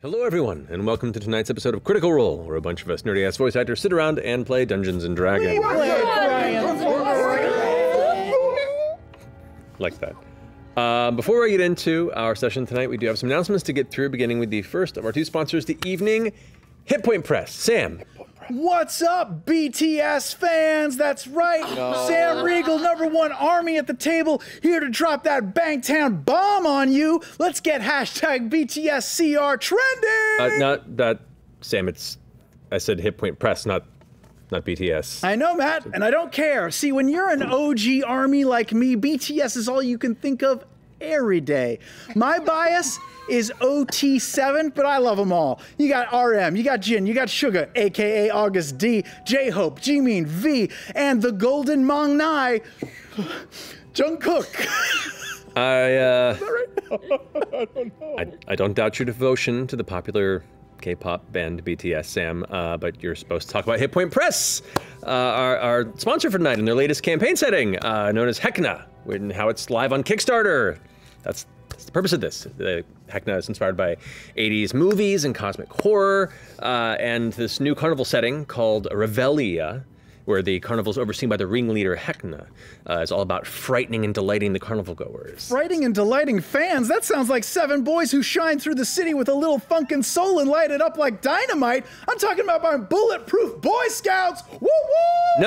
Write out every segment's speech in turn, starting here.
Hello everyone, and welcome to tonight's episode of Critical Role, where a bunch of us nerdy-ass voice actors sit around and play Dungeons & Dragons. Like that. Before we get into our session tonight, we do have some announcements to get through, beginning with the first of our two sponsors the evening, Hit Point Press. Sam. What's up, BTS fans? That's right. Sam Riegel, #1 Army at the table, here to drop that Bangtown bomb on you. Let's get hashtag BTSCR trending. Not that, Sam, I said Hit Point Press, not BTS. I know, Matt, and I don't care. See, when you're an OG Army like me, BTS is all you can think of every day. My bias is OT7, but I love them all. You got RM, you got Jin, you got Suga, aka August D, J-Hope, Jimin, V, and the Golden Mong Nai, Jungkook. I don't know. I don't doubt your devotion to the popular K-pop band BTS, Sam, but you're supposed to talk about Hit Point Press, our sponsor for tonight in their latest campaign setting, known as Hekna, and how it's live on Kickstarter. That's the purpose of this. The Hekna is inspired by 80s movies and cosmic horror, and this new carnival setting called Revelia, where the carnival is overseen by the ringleader Hekna, is all about frightening and delighting the carnival goers. Frightening and delighting fans? That sounds like 7 boys who shine through the city with a little funkin' soul and light it up like dynamite. I'm talking about my bulletproof Boy Scouts. Woo woo!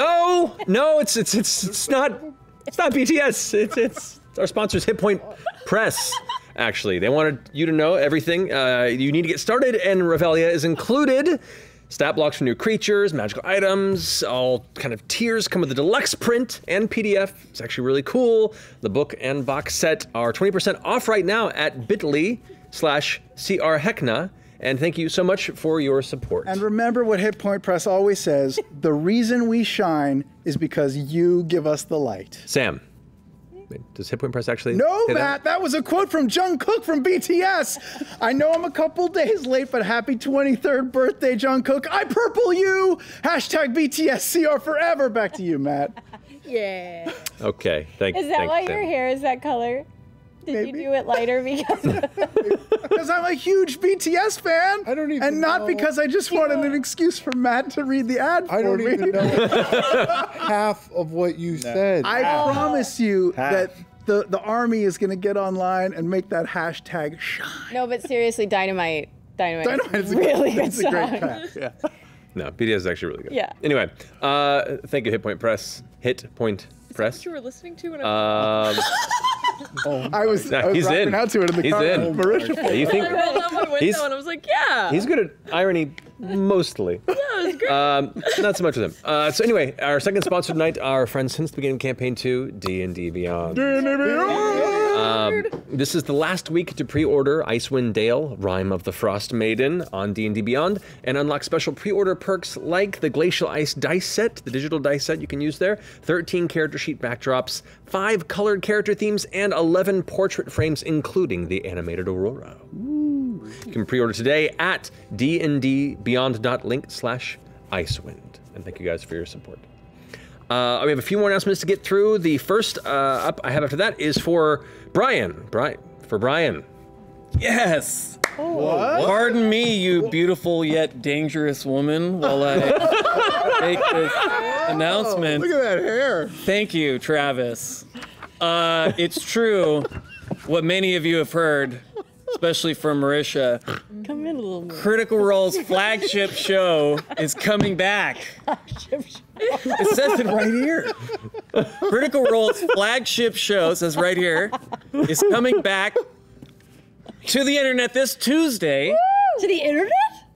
No, it's not BTS. It's our sponsors, Hit Point Press. Actually, they wanted you to know everything you need to get started, and Revelia is included. Stat blocks for new creatures, magical items, all kind of tiers come with a deluxe print and PDF. It's actually really cool. The book and box set are 20% off right now at bit.ly/crhekna. And thank you so much for your support. And remember what Hit Point Press always says, the reason we shine is because you give us the light. Sam. Does Hit Point Press actually? No, Matt, that was a quote from Jungkook from BTS. I know I'm a couple days late, but happy 23rd birthday, Jungkook. I purple you. Hashtag BTSCR forever. Back to you, Matt. Yeah. Okay, thanks. Is that why your hair is that color? Did you do it lighter because I'm a huge BTS fan? I don't even And not know. because I just wanted an excuse for Matt to read the ad for me. I don't even know half of what you said. I promise you that the Army is going to get online and make that hashtag shine. No, but seriously, Dynamite Dynamite is a really good it's song. a great track. Yeah. No, BTS is actually really good. Yeah. Anyway, thank you, Hit Point Press. Hit Point Press. What you were listening to when I I was he's in. rapping out to it in the He's car. in. Marisha Yeah, you think rolled out my window He's- and I was like, yeah. he's good at irony, mostly. Yeah, it was great. Not so much with him. So anyway, our second sponsor tonight, our friends since the beginning of Campaign 2, D&D Beyond. This is the last week to pre-order Icewind Dale, Rime of the Frost Maiden on D&D Beyond, and unlock special pre-order perks like the Glacial Ice dice set, the digital dice set you can use there, 13 character sheet backdrops, 5 colored character themes, and 11 portrait frames, including the animated Aurora. Woo. You can pre-order today at dndbeyond.link/Icewind. And thank you guys for your support. We have a few more announcements to get through. The first up I have after that is for Brian. Brian. Yes! What? Pardon me, you beautiful yet dangerous woman, while I make this announcement. Look at that hair. Thank you, Travis. It's true, what many of you have heard, especially from Marisha. Come in a little more. Critical Role's flagship show is coming back. It says it right here. Critical Role's flagship show, says right here, is coming back to the internet this Tuesday. To the internet?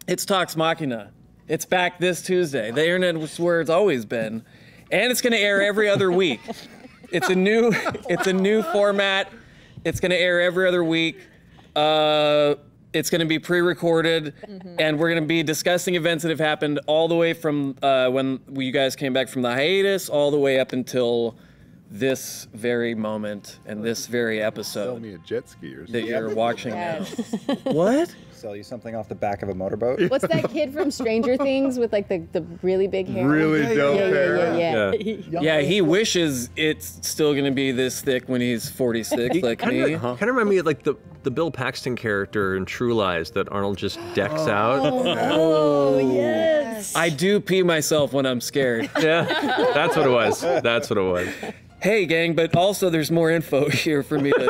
It's Talks Machina. It's back this Tuesday. The internet was where it's always been. And it's gonna air every other week. It's a new format. It's gonna air every other week. It's going to be pre-recorded, and we're going to be discussing events that have happened all the way from when you guys came back from the hiatus, all the way up until this very moment and this very Sell episode me a jet ski or that something. you're watching Yes. now. What? Sell you something off the back of a motorboat. What's that kid from Stranger Things with like the really big hair? Really dope Yeah, hair. yeah. Yeah, he wishes it's still gonna be this thick when he's 46, like me. Kind of remind me of like the Bill Paxton character in True Lies that Arnold just decks out. Oh, yes. I do pee myself when I'm scared. Yeah, that's what it was. That's what it was. Hey, gang, but also there's more info here for me to.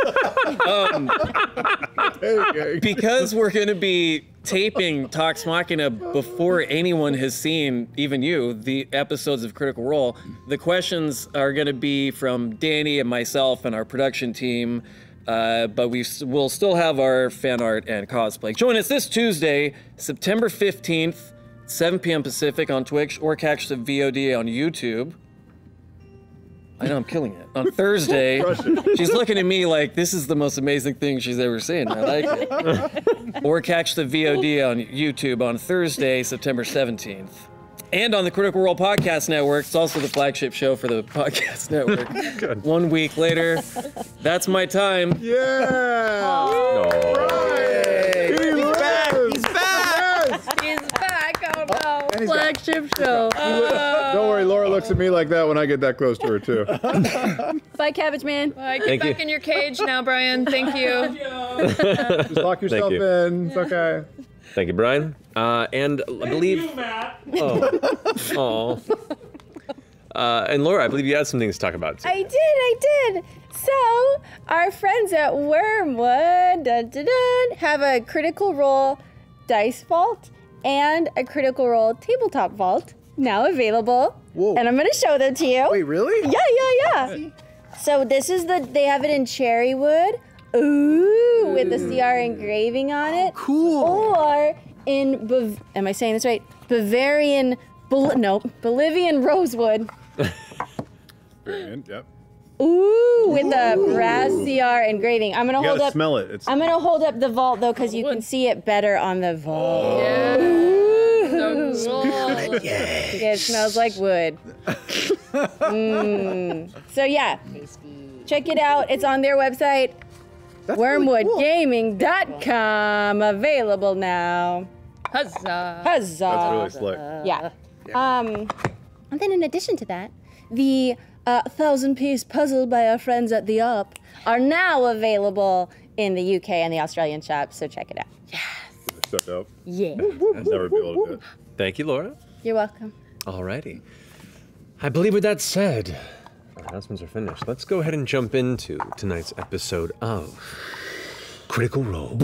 Because we're going to be taping Talks Machina before anyone has seen, even you, the episodes of Critical Role, the questions are going to be from Danny and myself and our production team. But we'll still have our fan art and cosplay. Join us this Tuesday, September 15th, 7 p.m. Pacific on Twitch, or catch the VOD on YouTube. I know, I'm killing it. On Thursday, she's looking at me like this is the most amazing thing she's ever seen. I like it. Or catch the VOD on YouTube on Thursday, September 17th. And on the Critical Role Podcast Network. It's also the flagship show for the podcast network. Good. 1 week later, that's my time. Yeah! He's back. He's back. Oh no. And he's Flagship show. Don't worry, Laura looks at me like that when I get that close to her, too. Bye, Cabbage Man. Get Thank back you. in your cage now, Brian. Thank you. Just lock yourself you. in. It's okay. Thank you, Brian. And I believe. Oh. And Laura, I believe you had some things to talk about too. I did. So, our friends at Wormwood have a Critical Role dice vault and a Critical Role tabletop vault now available. Whoa. And I'm going to show them to you. Wait, really? Yeah. So this is they have it in cherry wood. Ooh, with the CR engraving on it. Cool. Or in, am I saying this right? Bolivian rosewood. Brilliant, yep. Ooh, with the brass CR engraving. I'm gonna You hold gotta up. smell it. It's I'm gonna hold up the vault though, because you can see it better on the vault. Yeah. Ooh. So cool. Yeah, it smells like wood. So yeah, check it out. It's on their website, wormwoodgaming.com. Available now. Huzzah. Huzzah! That's really slick. Yeah. And then in addition to that, the 1,000-piece puzzle by our friends at The Up are now available in the UK and the Australian shops, so check it out. So dope. Yeah. I'd never be able to do it. Thank you, Laura. You're welcome. Alrighty. I believe with that said, our announcements are finished. Let's go ahead and jump into tonight's episode of Critical Role.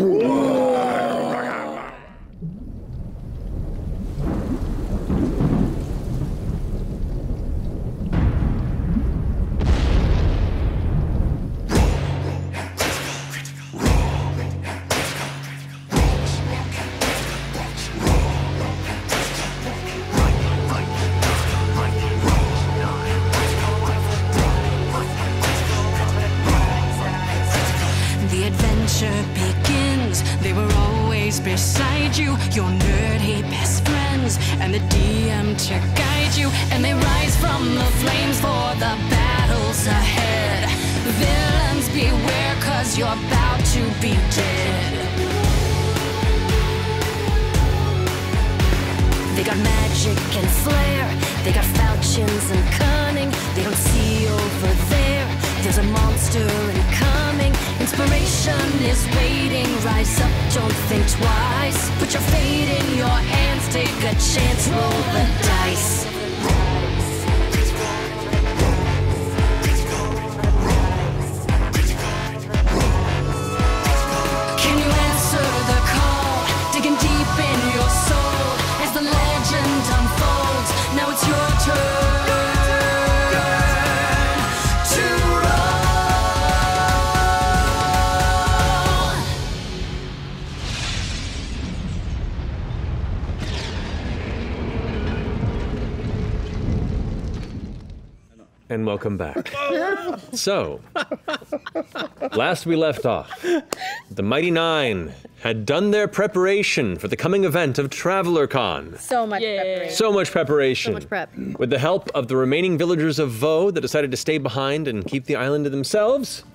The adventure begins. They were always beside you, your nerdy best friends, and the DM to guide you. And they rise from the flames for the battles ahead. Villains beware, 'cause you're about to be dead. They got magic and flair. They got falchions and cunning. They don't see over there. There's a monster incoming. Inspiration is waiting. Rise up, don't think twice. Put your fate in your hands. Take a chance, roll the dice. Can you answer the call? Digging deep in your soul as the legend unfolds. Now it's your turn to roll. And welcome back. So, last we left off, the Mighty Nein had done their preparation for the coming event of TravelerCon. So much preparation. So much preparation. So much prep. With the help of the remaining villagers of Vo that decided to stay behind and keep the island to themselves,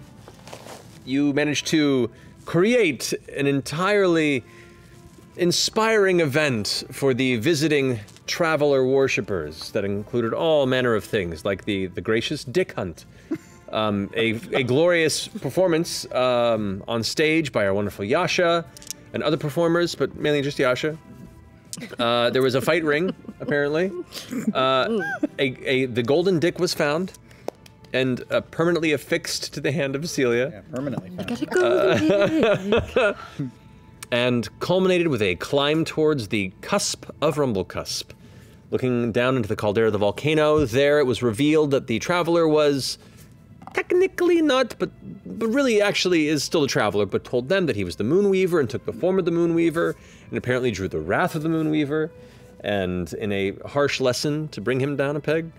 you managed to create an entirely inspiring event for the visiting traveler worshippers that included all manner of things, like the gracious dick hunt, a glorious performance on stage by our wonderful Yasha and other performers, but mainly just Yasha. There was a fight ring, apparently. The golden dick was found and permanently affixed to the hand of Celia. Yeah, permanently found. Got a golden dick. And culminated with a climb towards the cusp of Rumblecusp. Looking down into the caldera of the volcano, there it was revealed that the traveler was technically not, but really actually is still a traveler, but told them that he was the Moonweaver and took the form of the Moonweaver, and apparently drew the wrath of the Moonweaver, and in a harsh lesson to bring him down a peg,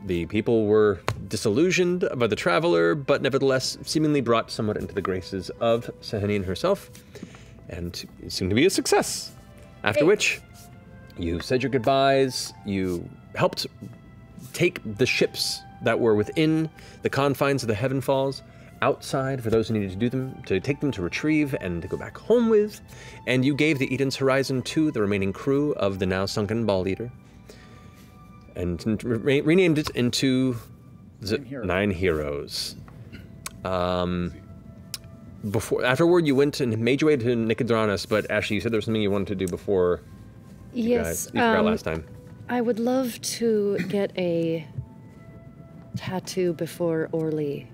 the people were disillusioned by the traveler, but nevertheless seemingly brought somewhat into the graces of Sahanian herself, and it seemed to be a success. After which, you said your goodbyes, you helped take the ships that were within the confines of the Heaven Falls outside for those who needed to do them, to take them to retrieve and to go back home with, and you gave the Eden's Horizon to the remaining crew of the now sunken Ball Eater, and renamed it into Nine Heroes. Afterward, you went and made your way to Nicodranas, but Ashley, you said there was something you wanted to do before you forgot last time. I would love to get a tattoo before Orly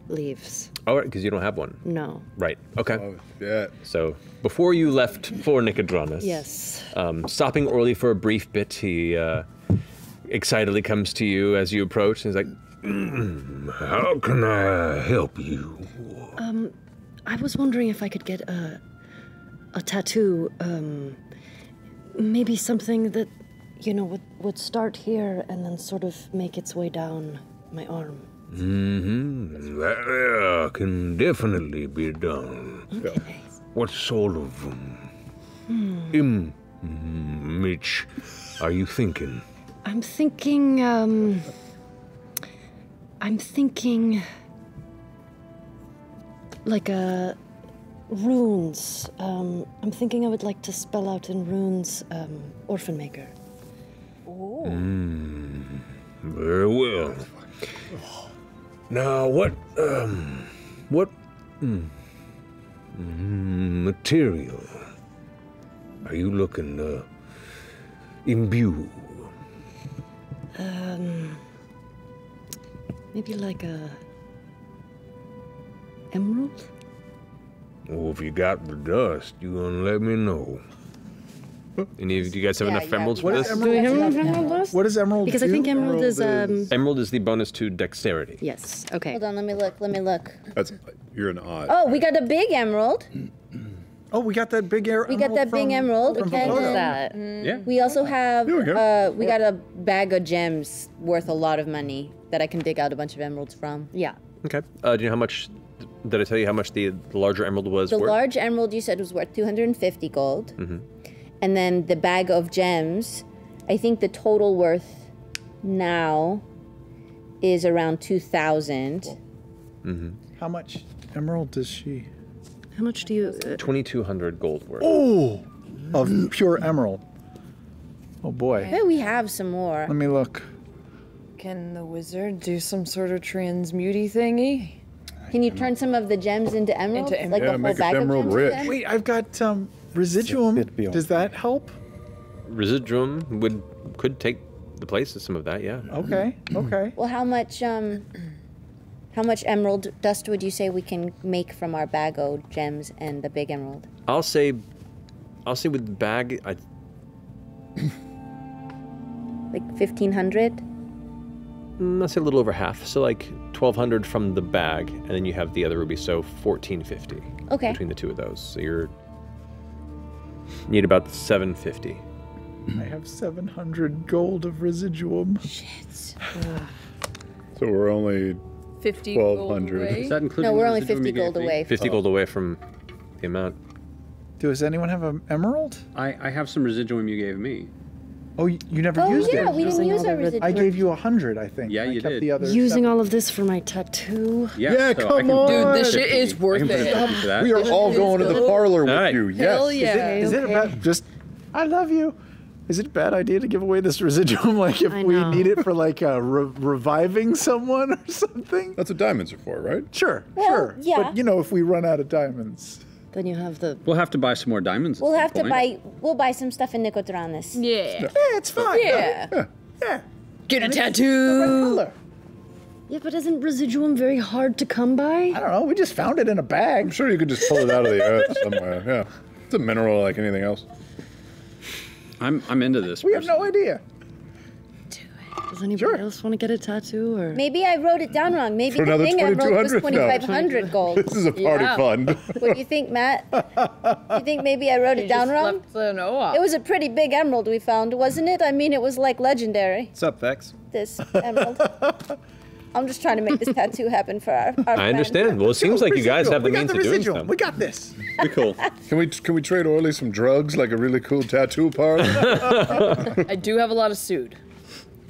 leaves. Oh, right, because you don't have one. No. Right, okay. Oh, shit. So, before you left for Nicodranas, Yes. Stopping Orly for a brief bit, he excitedly comes to you as you approach, and he's like, How can I help you? I was wondering if I could get a tattoo, maybe something that, you know, would start here and then sort of make its way down my arm. Mm-hmm. That can definitely be done. Okay. What sort of image are you thinking? I'm thinking like runes. I'm thinking I would like to spell out in runes, Orphan Maker. Very well. Now, what material are you looking to imbue? Maybe like a emerald? Oh, if you got the dust, you gonna let me know. any of you guys have enough emeralds for What this? is Do we have emerald? emerald dust? What does emerald Because do? I think emerald is Emerald is the bonus to dexterity. yes. Okay. Hold on, let me look. That's you're an odd. Oh, we got a big emerald. Oh, we got that big We got that big emerald. from And What is Vokodo. that? Yeah. we also have, Here we go. we got a bag of gems worth a lot of money that I can dig out a bunch of emeralds from. Yeah. Okay. Do you know how much? Did I tell you how much the larger emerald was The worth? large emerald you said was worth 250 gold. And then the bag of gems, I think the total worth now is around 2,000. How much emerald does she? How much do you? 2,200 gold worth. Oh, of pure emerald. Oh boy. Yeah, we have some more. Let me look. Can the wizard do some sort of transmuty thingy? Can you turn some of the gems into emeralds? Into Like Yeah, a whole make us bag of emerald gems? rich. into Wait, I've got residuum. It's a bit beyond. Does that help? Residuum could take the place of some of that, yeah. Okay. Okay. Well, how much emerald dust would you say we can make from our bag of gems and the big emerald? I'll say with the bag, Like 1,500? I'll say a little over half. So like 1,200 from the bag, and then you have the other ruby, so 1,450 Okay. between the two of those. So you need about 750. I have 700 gold of residuum. So we're only 50 1200. gold away. Is that including No, we're the only residuum 50 you gave gold me? away. 50 gold away from the amount. Does anyone have an emerald? I have some residuum you gave me. Oh, you never used it. Oh, yeah, we didn't use our residuum. I gave you 100, I think. Yeah, I you kept did. The other Using 7. all of this for my tattoo. Yeah, so come on. Dude, this shit is worth it. We are all going to the parlor with you. Yes. Hell yeah. Is it about just? I love you. Is it a bad idea to give away this residuum? Like if we need it for like reviving someone or something? That's what diamonds are for, right? Sure, Well, sure. yeah. But if we run out of diamonds. Then you have the. We'll have to buy some more diamonds. We'll have to buy. We'll buy some stuff in Nicotranis. Yeah. Yeah, it's fine. Yeah. Yeah. Get a And it's tattoo. the right color. Yeah, but isn't residuum very hard to come by? I don't know. We just found it in a bag. I'm sure you could just pull it out of the earth somewhere. Yeah. It's a mineral like anything else. I'm into this. We have no idea. Does anybody else want to get a tattoo or? Maybe I wrote it down wrong. Maybe For the another thing I wrote was 2,200 2,500 gold. This is a party fund. What do you think, Matt? You think maybe I wrote it down wrong? It was a pretty big emerald we found, wasn't it? I mean, it was like legendary. What's up, Vex? This emerald. I'm just trying to make this tattoo happen for our I friend. understand. Well, it seems like you guys have the We got means the of doing residuum. so. We got this. Be cool. Can we trade Orly some drugs like a really cool tattoo parlor? I do have a lot of sued.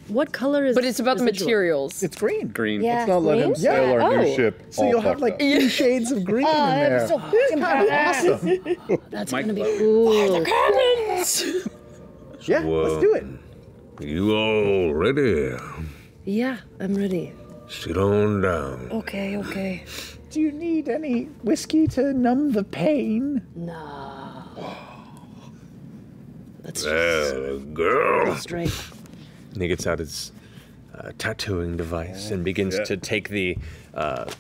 What color is? But it's about the residual? materials. It's green. Green. Yeah. Let's not let him Green? sail our new Oh. ship. So all you'll have fucked like up. 2 shades of green in Oh, there. that was so fucking awesome. That's Mike gonna be Lowe. cool. Yeah, let's do it. You all ready? Yeah, I'm ready. Sit on down. Okay, okay. Do you need any whiskey to numb the pain? Nah. Let's Well, girl. straight. And he gets out his tattooing device and begins to take the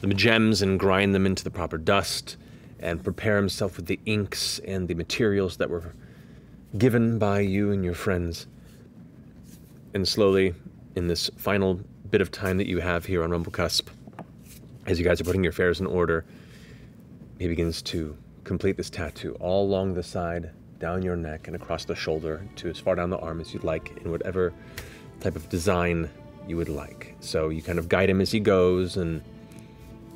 gems and grind them into the proper dust and prepare himself with the inks and the materials that were given by you and your friends. And slowly, in this final bit of time that you have here on Rumblecusp, as you guys are putting your affairs in order, he begins to complete this tattoo all along the side, down your neck, and across the shoulder to as far down the arm as you'd like, in whatever type of design you would like. So you kind of guide him as he goes and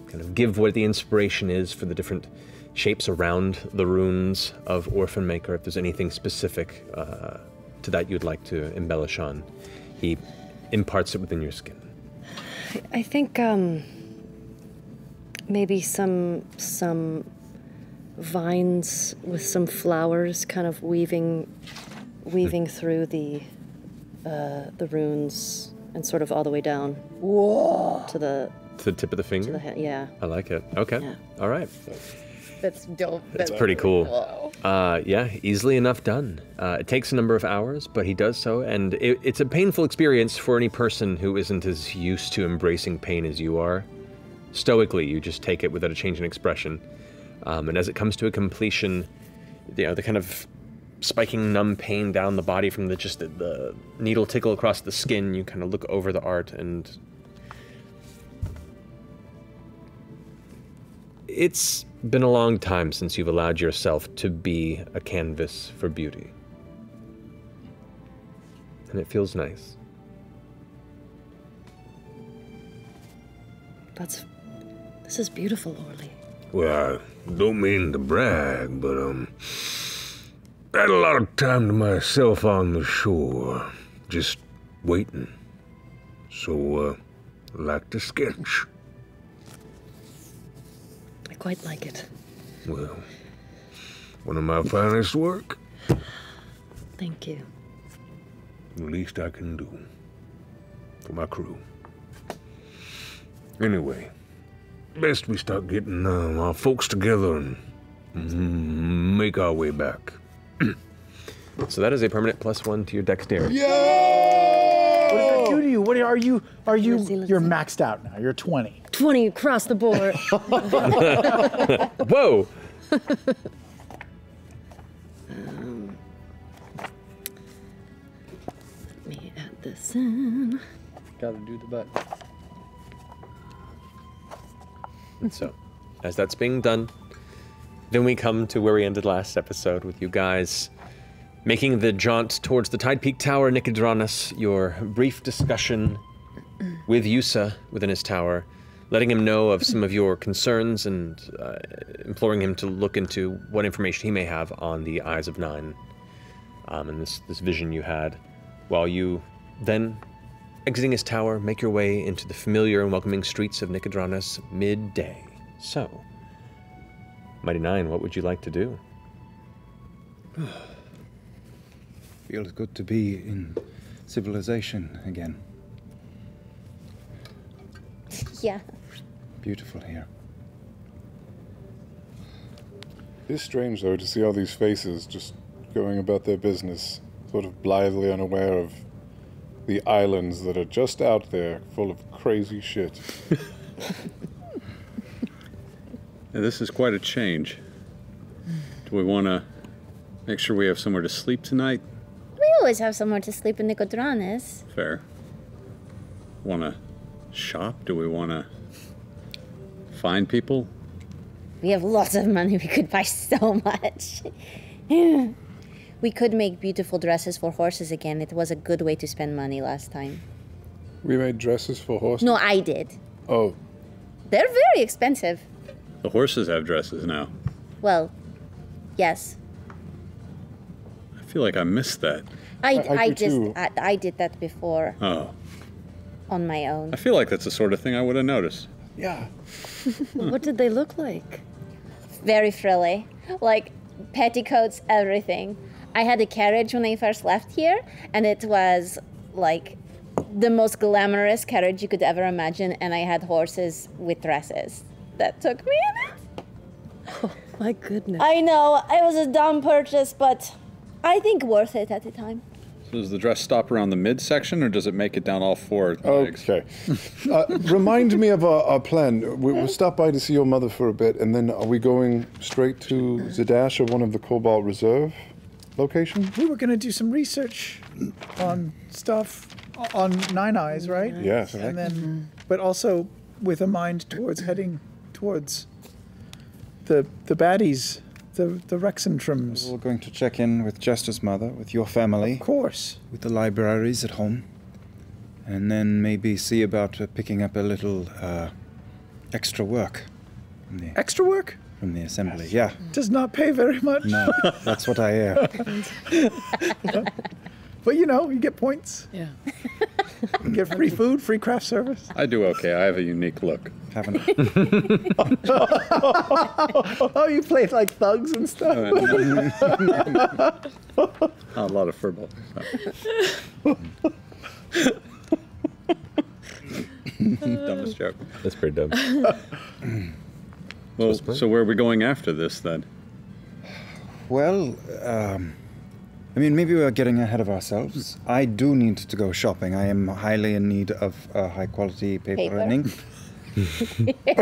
kind of give what the inspiration is for the different shapes around the runes of Orphan Maker. If there's anything specific to that you'd like to embellish on, he imparts it within your skin. I think maybe some vines with some flowers kind of weaving through the runes and sort of all the way down. Whoa. To the tip of the finger? Yeah. I like it. Okay. Yeah. All right. That's dope. That's pretty cool. Yeah, easily enough done. It takes a number of hours, but he does so, and it's a painful experience for any person who isn't as used to embracing pain as you are. Stoically, you just take it without a change in expression. And as it comes to a completion, the kind of spiking numb pain down the body from the needle tickle across the skin, you kind of look over the art, and it's been a long time since you've allowed yourself to be a canvas for beauty. And it feels nice. This is beautiful, Orly. Well, I don't mean to brag, but I had a lot of time to myself on the shore, just waiting. So, I like to sketch. I quite like it. Well, one of my finest work. Thank you. The least I can do for my crew. Anyway, best we start getting our folks together and make our way back. So that is a permanent +1 to your dexterity. What does that do to you? What are you? You're maxed out now. You're 20. 20 across the board. Whoa! Let me add this in. Gotta do the butt. And so, as that's being done, then we come to where we ended last episode with you guys making the jaunt towards the Tide Peak Tower, Nicodranas, your brief discussion with Yusa within his tower, letting him know of some of your concerns and imploring him to look into what information he may have on the Eyes of Nine and this vision you had, while you then, exiting his tower, make your way into the familiar and welcoming streets of Nicodranus midday. So, Mighty Nein, what would you like to do? Feels good to be in civilization again. Yeah. Beautiful here. It's strange, though, to see all these faces just going about their business, sort of blithely unaware of the islands that are just out there full of crazy shit. Yeah, this is quite a change. Do we want to make sure we have somewhere to sleep tonight? We always have somewhere to sleep in Nicodranus. Fair. Want to shop? Do we want to find people? We have lots of money. We could buy so much. We could make beautiful dresses for horses again. It was a good way to spend money last time. We made dresses for horses? No, I did. Oh. They're very expensive. The horses have dresses now. Well, yes. I feel like I missed that. I did that before Oh. on my own. I feel like that's the sort of thing I would have noticed. Yeah. What did they look like? Very frilly. Like petticoats, everything. I had a carriage when I first left here, and it was like the most glamorous carriage you could ever imagine, and I had horses with dresses. That took me a bit. Oh, my goodness. I know, it was a dumb purchase, but I think worth it at the time. So does the dress stop around the midsection, or does it make it down all four legs? Okay. Remind me of our plan. We'll stop by to see your mother for a bit, and then are we going straight to Zadash or one of the Cobalt Reserve locations? We were going to do some research on stuff on Nine Eyes, right? Yes. And then, but also with a mind towards heading towards the baddies, the Rexentrums. We're going to check in with Jester's mother, with your family. Of course. With the libraries at home. And then maybe see about picking up a little extra work. Extra work? From the assembly, yeah. Does not pay very much. No, that's what I hear. But you know, you get points. Yeah. You get free food, free craft service. I do okay. I have a unique look. Haven't Oh, you played like thugs and stuff. A lot of furball. Dumbest joke. That's pretty dumb. Well, so where are we going after this then? Well, I mean, maybe we're getting ahead of ourselves. I do need to go shopping. I am highly in need of high-quality paper and ink. It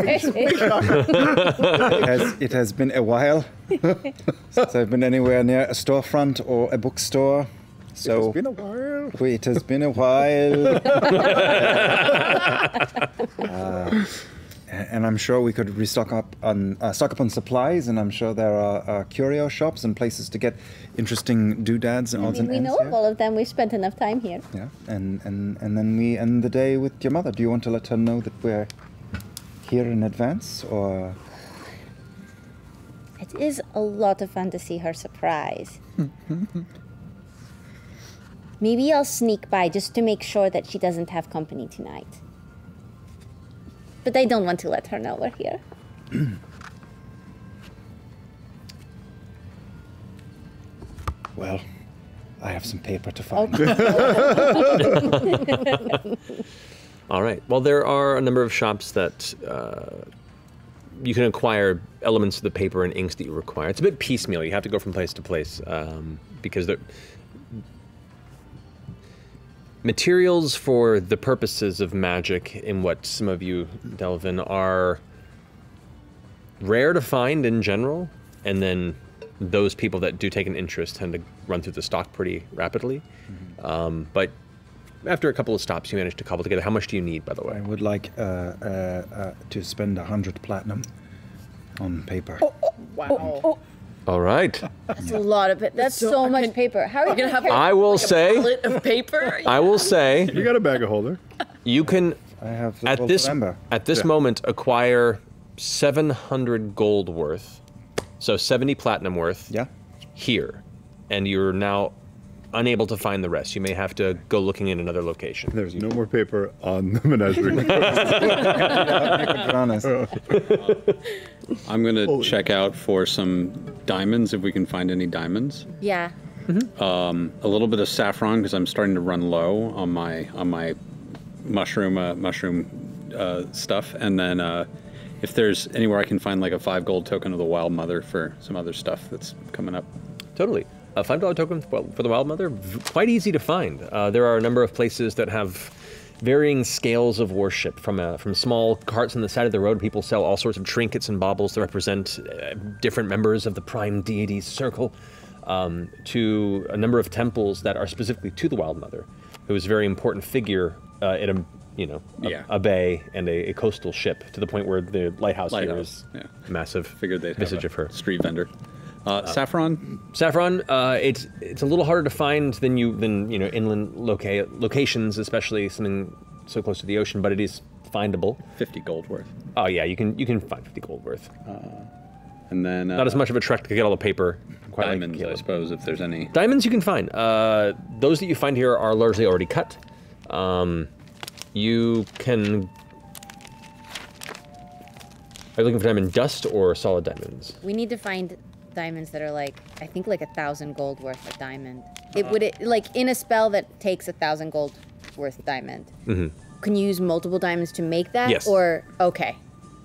has been a while since I've been anywhere near a storefront or a bookstore. So it's been a while. It has been a while. And I'm sure we could restock up on supplies, and I'm sure there are curio shops and places to get interesting doodads and odds and ends. We know of all of them. We've spent enough time here. Yeah, and then we end the day with your mother. Do you want to let her know that we're here in advance, or? It is a lot of fun to see her surprise. Maybe I'll sneak by just to make sure that she doesn't have company tonight. But I don't want to let her know we're here. Well, I have some paper to find. All right. Well, there are a number of shops that you can acquire elements of the paper and inks that you require. It's a bit piecemeal. You have to go from place to place because the materials for the purposes of magic in what some of you delve in are rare to find in general, and then those people that do take an interest tend to run through the stock pretty rapidly. But after a couple of stops, you manage to cobble together. How much do you need, by the way? I would like to spend 100 platinum on paper. Wow. All right. That's a lot of it. That's so much paper. How are you gonna have? I will say. Pallet of paper. I will say. You got a bag of holder. You can I have the gold of Ember. At this moment, acquire 700 gold worth, so 70 platinum worth. Yeah. Here, and you're now unable to find the rest. You may have to go looking in another location. There's no more paper on the menagerie. I'm going to check out for some diamonds, if we can find any diamonds. Yeah. A little bit of saffron, because I'm starting to run low on my mushroom stuff. And then if there's anywhere I can find like a 5 gold token of the Wild Mother for some other stuff that's coming up. Totally. A $5 token for the Wild Mother, quite easy to find. There are a number of places that have varying scales of worship, from small carts on the side of the road. People sell all sorts of trinkets and baubles to represent different members of the prime deity's circle, to a number of temples that are specifically to the Wild Mother, who is a very important figure in a bay and a coastal ship, to the point where the lighthouse here is a massive visage of her. Street vendor. Saffron? Saffron, it's a little harder to find than inland locations, especially something so close to the ocean, but it is findable. 50 gold worth. Oh yeah, you can find 50 gold worth. And then not as much of a trek to get all the paper. Quite diamonds, I suppose, if there's any. Diamonds you can find. Those that you find here are largely already cut. You can. Are you looking for diamond dust or solid diamonds? We need to find diamonds that are like, I think like 1,000 gold worth of diamond. Like in a spell that takes 1,000 gold worth diamond. Mm-hmm. Can you use multiple diamonds to make that? Yes. Or, okay.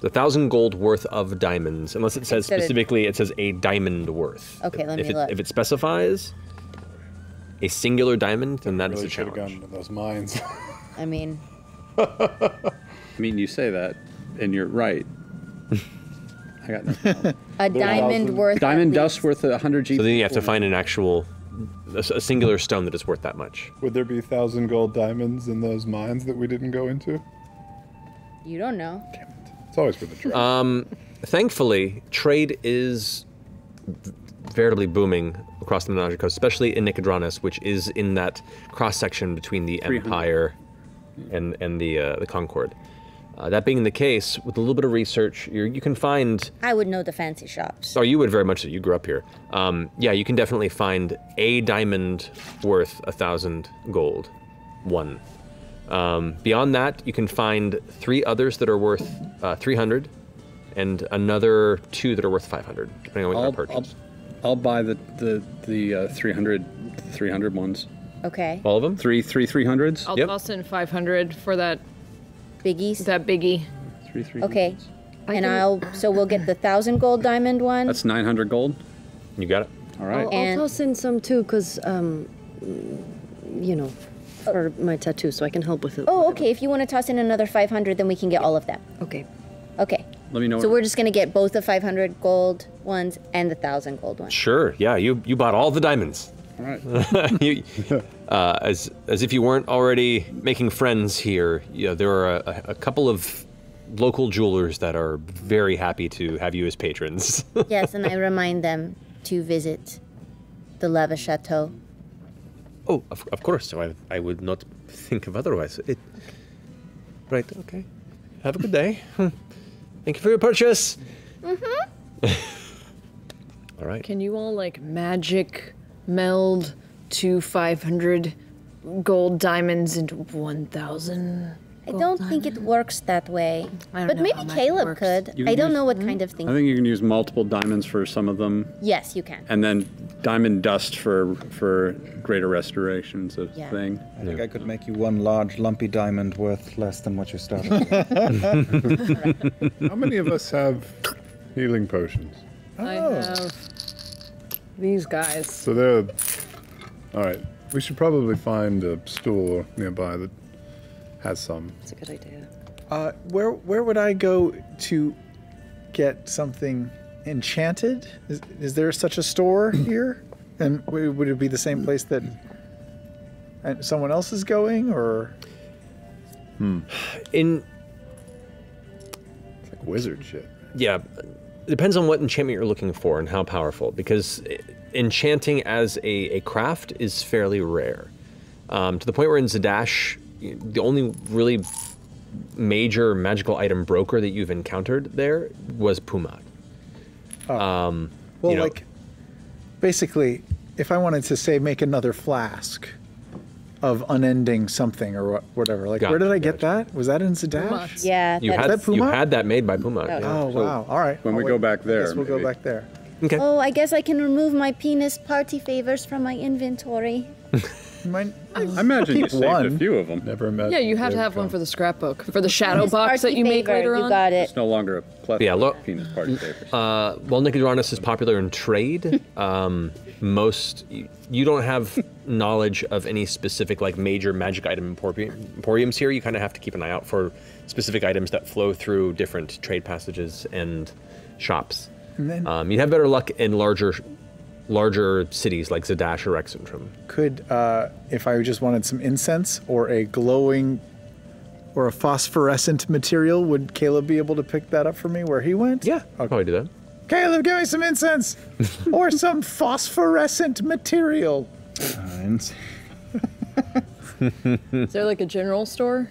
The 1,000 gold worth of diamonds, unless it says specifically, it says a diamond worth. Okay, let me look. If it specifies a singular diamond, then that is a challenge. Should have gone into those mines. I mean. You say that, and you're right. I got nothing. A diamond worth. Diamond dust worth 100 GP. So then you have to find an actual, a singular stone that is worth that much. Would there be 1,000 gold diamonds in those mines that we didn't go into? You don't know. It's always for the trade. Thankfully, trade is veritably booming across the Menagerie Coast, especially in Nicodranas, which is in that cross-section between the Empire and the Concord. That being the case, with a little bit of research, you can find... I would know the fancy shops. Oh, you would very much so. You grew up here. Yeah, you can definitely find a diamond worth 1,000 gold. One. Beyond that, you can find 3 others that are worth 300, and another 2 that are worth 500, depending on what you purchase. I'll buy the 300 ones. Okay. All of them? Three 300s? I'll toss in 500 for that. Biggies? That biggie. 3 Okay. So we'll get the 1,000 gold diamond one. That's 900 gold. You got it. All right. I'll toss in some too, because, for my tattoo, so I can help with it. Oh, okay. If you want to toss in another 500, then we can get all of them. Okay. Okay. Let me know. So we're just going to get both the 500 gold ones and the 1,000 gold ones. Sure. Yeah, you bought all the diamonds. All right. As if you weren't already making friends here, there are a couple of local jewelers that are very happy to have you as patrons. Yes, and I remind them to visit the Lava Chateau. Oh, of course. So I would not think of otherwise. Right. Okay. Have a good day. Thank you for your purchase. Mm-hmm. All right. Can you all magic meld 2 500 gold diamonds into 1,000? I don't think it works that way. But maybe Caleb could. I don't know what kind of thing. I think you can use multiple diamonds for some of them. Yes, you can. And then diamond dust for greater restorations of thing. I think I could make you one large lumpy diamond worth less than what you started with. How many of us have healing potions? I have these guys. So they're... All right. We should probably find a store nearby that has some. That's a good idea. Where would I go to get something enchanted? Is there such a store here? And would it be the same place that someone else is going, or? It's like wizard shit. Yeah. Depends on what enchantment you're looking for and how powerful, because enchanting as a craft is fairly rare. To the point where in Zadash, the only really major magical item broker that you've encountered there was Pumat. Well, you know, like, basically, if I wanted to say make another flask of unending something or whatever, like, where did I get that? Was that in Zadash? Yeah. you had that made by Pumat. Oh. Yeah. Oh, wow. All right. When we go back there, I guess we'll go back there. Okay. Oh, I guess I can remove my penis party favors from my inventory. I imagine you keep saved one. a few of them. Never met. Yeah, you have to have one for the scrapbook. For the shadow Penis box that party you make favor, later on. You got it. It's no longer a plethora Yeah, look. of penis party favors. While Nicodoranus is popular in trade, you don't have knowledge of any specific like major magic item emporiums here. You kind of have to keep an eye out for specific items that flow through different trade passages and shops. And then You'd have better luck in larger cities like Zadash or Exentrum. could, if I just wanted some incense or a glowing or a phosphorescent material, would Caleb be able to pick that up for me where he went? Yeah, I'll probably do that. Caleb, give me some incense or some phosphorescent material. Is there like a general store?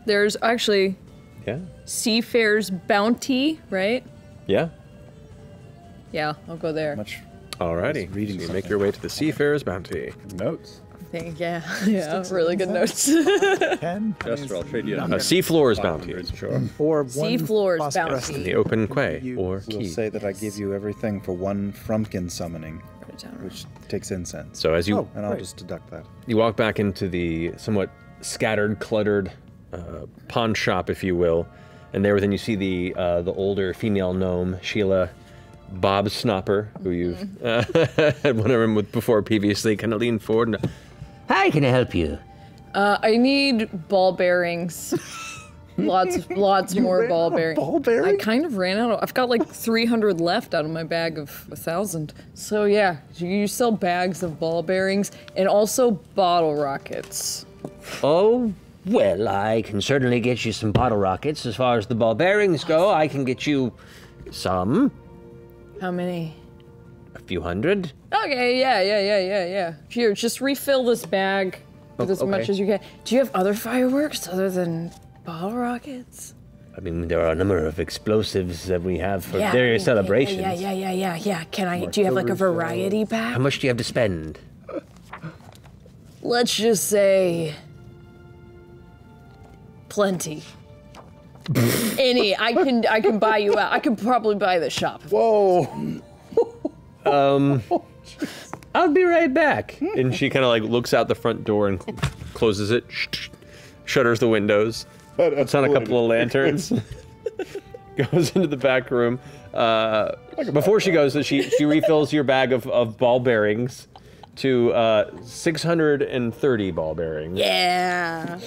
There's actually Yeah. Seafarer's Bounty, right? Yeah. Yeah, I'll go there. Alrighty. So you make your way to the Seafarer's Bounty. Notes. Yeah, really good notes. Jester, I'll trade you Seafloor's Bounty. Or Seafloor's Bounty. In the open quay or We'll key. say that I give you everything for one Frumpkin summoning, which takes incense. So as you and I'll just deduct that. You walk back into the somewhat scattered, cluttered pawn shop, if you will, and there within you see the older female gnome, Sheila Bob Snopper, who you've had one of them with before previously, kind of leaned forward and, "Hi, can I help you?" I need ball bearings. Lots more ball bearings. Ball bearings? I kind of ran out. I've got like 300 left out of my bag of 1,000. So yeah, you sell bags of ball bearings and also bottle rockets. Oh, well, I can certainly get you some bottle rockets. As far as the ball bearings go, I can get you some. How many? A few hundred. Okay, yeah. Here, just refill this bag with as much okay. as you can. Do you have other fireworks other than bottle rockets? I mean, there are a number of explosives that we have for Yeah, various yeah, celebrations. Yeah. Do you have like a variety pack? How much do you have to spend? Let's just say plenty. Any, I can buy you out. I could probably buy the shop. Whoa. I'll be right back. And she kind of like looks out the front door and closes it, shutters the windows, puts on a couple of lanterns, goes into the back room. Before she goes, she refills your bag of ball bearings to 630 ball bearings. Yeah.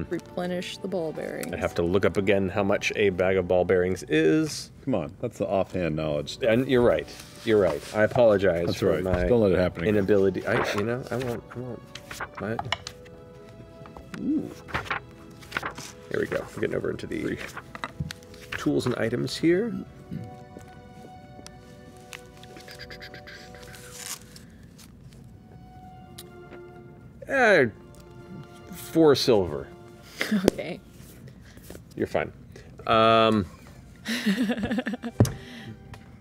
Replenish the ball bearings. I have to look up again how much a bag of ball bearings is. Come on, that's the offhand knowledge. And you're right. I apologize That's for right. my Don't let it happen again. inability. I won't. Ooh. Here we go. We're getting over into the tools and items here. Uh, 4 silver. Okay. You're fine.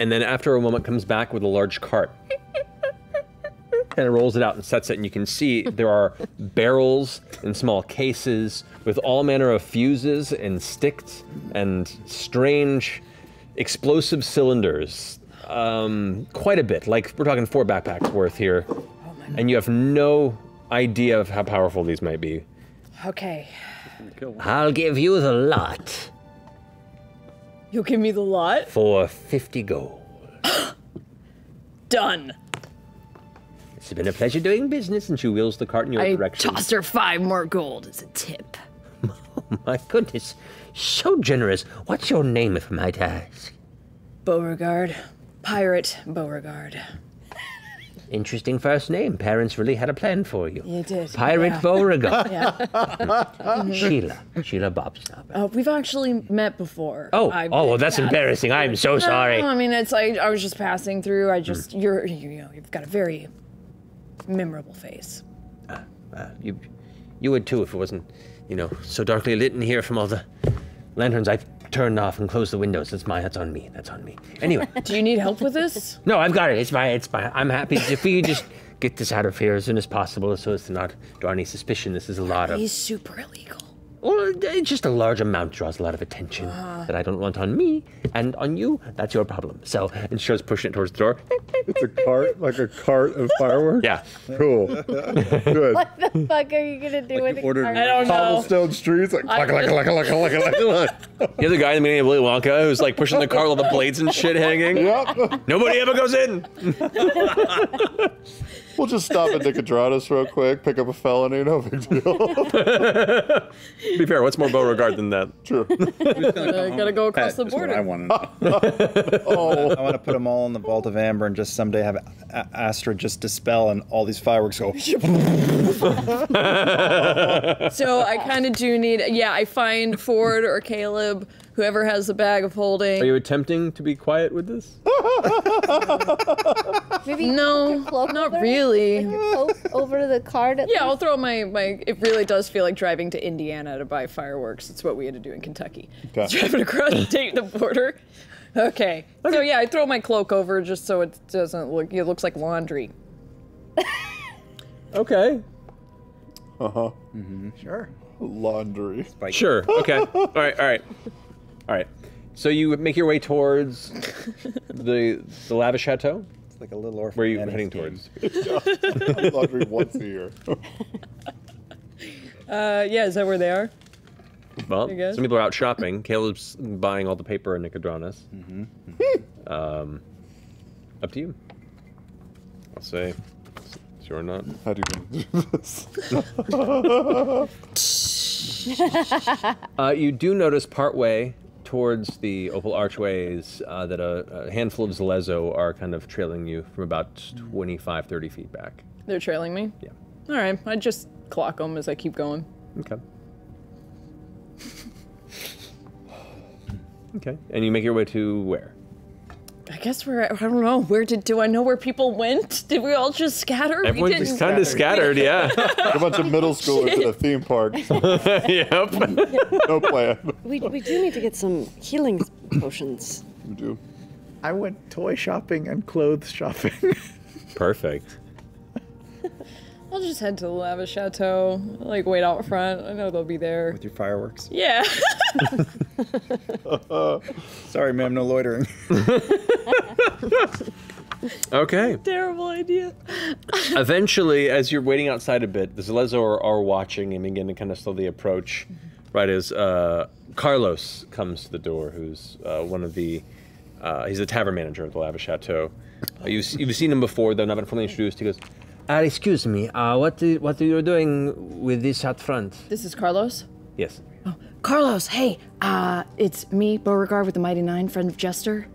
And then after a moment comes back with a large cart. And it rolls it out and sets it, and you can see there are barrels and small cases with all manner of fuses and sticks and strange explosive cylinders. Quite a bit. Like, we're talking 4 backpacks worth here. And you have no idea of how powerful these might be. Okay. I'll give you the lot You'll give me the lot? for 50 gold. Done. It's been a pleasure doing business, and she wheels the cart in your I direction. tossed her 5 more gold as a tip. My goodness, so generous. What's your name, if I might ask? Beauregard. Pirate Beauregard. Interesting first name. Parents really had a plan for you. You did. Pirate yeah. Beauregard. Yeah. Sheila Bobsnopper. We've actually met before. Well, that's embarrassing. I'm so sorry. No, I mean, it's like I was just passing through. I just, you've got a very memorable face. You would too if it wasn't, so darkly lit in here from all the lanterns I've turned off and closed the windows. That's on me. Anyway. Do you need help with this? No, I've got it. It's fine. I'm happy. If we could just get this out of here as soon as possible so as to not draw any suspicion. This is a lot of... He's super illegal. Well, just a large amount draws a lot of attention that I don't want on me and on you. That's your problem. So, and she starts pushing it towards the door. It's a cart, like a cart of fireworks? Yeah. Cool. Good. What the fuck are you gonna do with the car? I don't know. Cobblestone streets, like. You're the guy in the beginning of Willy Wonka who's like pushing the car with all the blades and shit hanging. Yep. Nobody ever goes in. We'll just stop at Nicodratus real quick, pick up a felony, no big deal. To be fair, what's more Beauregard than that? True. Gotta go across the border. I want I want to put them all in the vault of amber and just someday have Astra just dispel and all these fireworks go. So I kind of do need, I find Ford or Caleb, whoever has the bag of holding. Are you attempting to be quiet with this? Maybe No, not really. Like your cloak over to the cart. I'll throw my. It really does feel like driving to Indiana to buy fireworks. It's what we had to do in Kentucky. Okay. Driving across the border. Okay. So I throw my cloak over just so it doesn't look. It looks like laundry. Okay. Uh-huh. Sure. Laundry. Sure. Okay. All right. So you make your way towards the Lavish Chateau? It's like a little orphan. Where are you nanny heading scheme. towards? Laundry once a year. Is that where they are? Well, I guess. some people are out shopping. Caleb's buying all the paper in Nicodranas. Up to you. I'll say, sure or not. How do you do this? You do notice partway towards the opal archways that a handful of Zalezo are kind of trailing you from about 25, 30 feet back. They're trailing me? Yeah. All right. I just clock them as I keep going. Okay. Okay. And you make your way to where? I guess I don't know. Do I know where people went? Did we all just scatter? Everyone's just kind of scattered, yeah. A bunch of middle schoolers at a theme park. Yep. No plan. We do need to get some healing potions. You do. I went toy shopping and clothes shopping. Perfect. I'll just head to the Lavish Chateau, wait out front. I know they'll be there. With your fireworks. Yeah. Sorry, ma'am, no loitering. Okay. Terrible idea. Eventually, as you're waiting outside a bit, the Zalezo are watching and begin to kind of slowly approach, right as Carlos comes to the door, who's one of the, he's the tavern manager at the Lavish Chateau. You've seen him before, though not been fully introduced. He goes, excuse me, what are you doing with this out front? This is Carlos? Yes. Oh, Carlos, hey, it's me, Beauregard with the Mighty Nein, friend of Jester.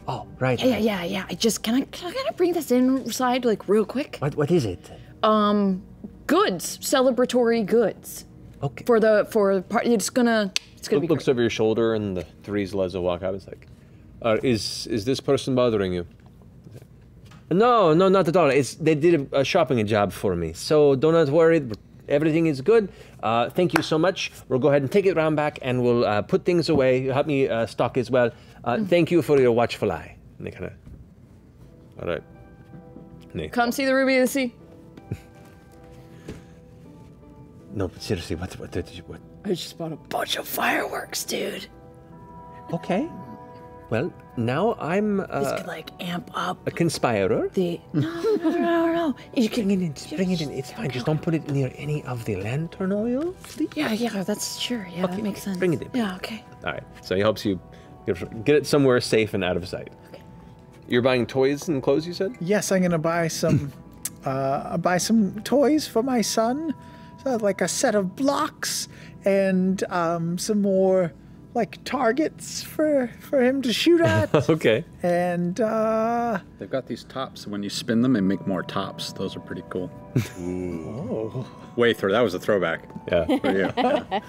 Oh, right. Yeah. Can I bring this inside, real quick? What is it? Goods, celebratory goods. Okay. For the party, it's gonna be Looks great. over your shoulder, and the three Zalezo walk out. It's like, is this person bothering you? No, not at all. They did a shopping job for me, so do not worry. Everything is good. Thank you so much. We'll go ahead and take it round back, and we'll put things away. Help me stock as well. Thank you for your watchful eye. And they kind of, all right. Come see the Ruby of the Sea. No, but seriously, what? I just bought a bunch of fireworks, dude. Okay. Well, now I'm This could amp up a conspirer. No. You can Bring it in. It's fine. Just don't put it near any of the lantern oil. Yeah, that's sure. Yeah, that makes sense. Bring it in. Yeah, okay. All right. So he helps you get it somewhere safe and out of sight. Okay. You're buying toys and clothes, you said? Yes, I'm gonna buy some toys for my son. So like a set of blocks and some more targets for him to shoot at. Okay. And They've got these tops. When you spin them and make more tops, those are pretty cool. oh. That was a throwback. Yeah.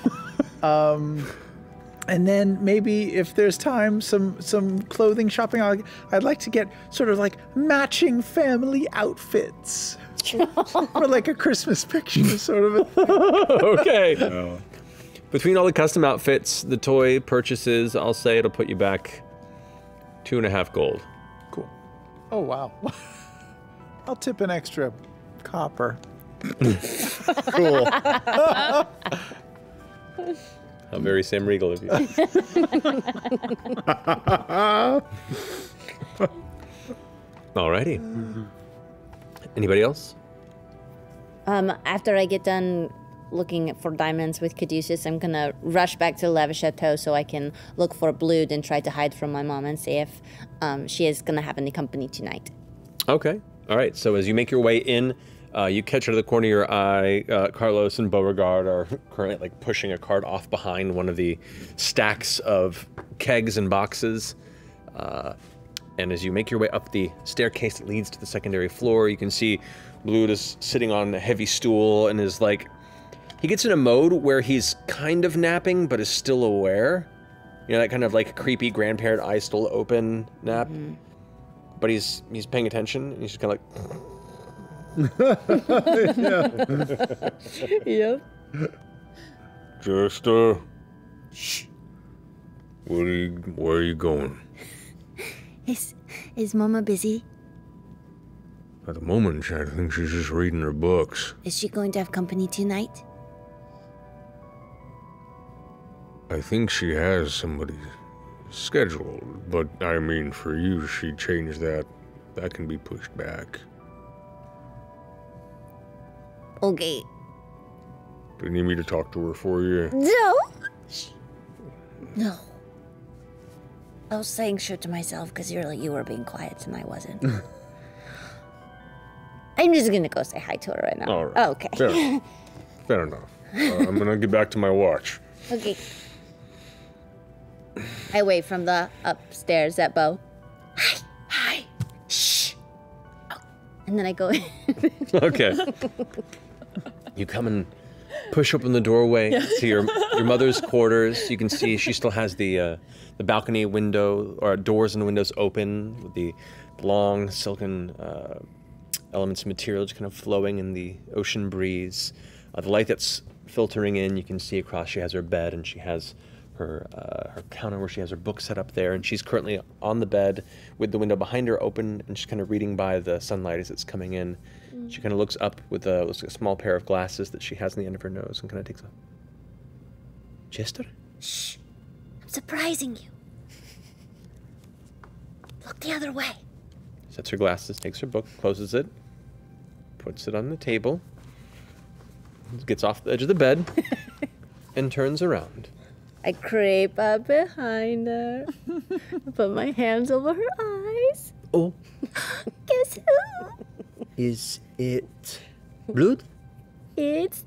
And then maybe if there's time, some clothing shopping. I'd like to get sort of matching family outfits Or like a Christmas picture, sort of a thing. Okay. Between all the custom outfits, the toy purchases, I'll say it'll put you back 2.5 gold. Cool. Oh, wow. I'll tip an extra copper. Cool. How very Sam Regal of you. Alrighty. Anybody else? After I get done looking for diamonds with Caduceus, I'm gonna rush back to Lava Chateau so I can look for Blood and try to hide from my mom and see if she is gonna have any company tonight. Okay. All right. So as you make your way in, you catch out of the corner of your eye, Carlos and Beauregard are currently like pushing a cart off behind one of the stacks of kegs and boxes. And as you make your way up the staircase that leads to the secondary floor, you can see Blood is sitting on a heavy stool and is like, he gets in a mode where he's kind of napping but is still aware. You know, that kind of like creepy grandparent eyes still open nap. Mm-hmm. But he's paying attention and he's just kind of like... Yep. Jester. Shh. Where are you going? Is Mama busy? At the moment, I think she's just reading her books. Is she going to have company tonight? I think she has somebody scheduled, but I mean, for you, she changed that. That can be pushed back. Okay. Do you need me to talk to her for you? No. No. I was saying shit to myself because you were being quiet and I wasn't. I'm just gonna go say hi to her right now. All right. Oh, okay. Fair enough. I'm gonna get back to my watch. Okay. I wait from the upstairs at Bo. Hi. Shh. Oh. And then I go in. Okay. You come and push open the doorway to your mother's quarters. You can see she still has the balcony window, or doors and windows open, with the long silken elements of material just kind of flowing in the ocean breeze. The light that's filtering in, you can see across. She has her bed and she has her counter where she has her book set up there, and she's currently on the bed with the window behind her open, and she's kind of reading by the sunlight as it's coming in. She kind of looks up with a small pair of glasses that she has on the end of her nose and kind of takes a... Jester? Shh. I'm surprising you. Look the other way. Sets her glasses, takes her book, closes it, puts it on the table, gets off the edge of the bed, and turns around. I creep up behind her, put my hands over her eyes. Oh. Guess who? Is it Blood? It's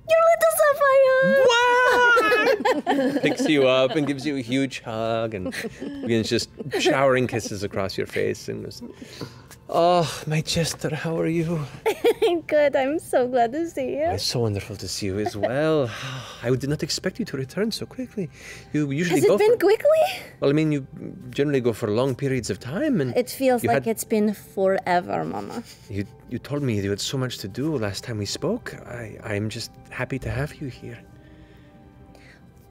your little Sapphire! What? Picks you up and gives you a huge hug and begins just showering kisses across your face and goes, "Oh, my Jester, how are you?" Good, I'm so glad to see you. It's so wonderful to see you as well. I did not expect you to return so quickly. You usually Has it been quickly? Well, I mean, you generally go for long periods of time, and it feels like it's been forever, Mama. You told me you had so much to do last time we spoke. I'm just happy to have you here.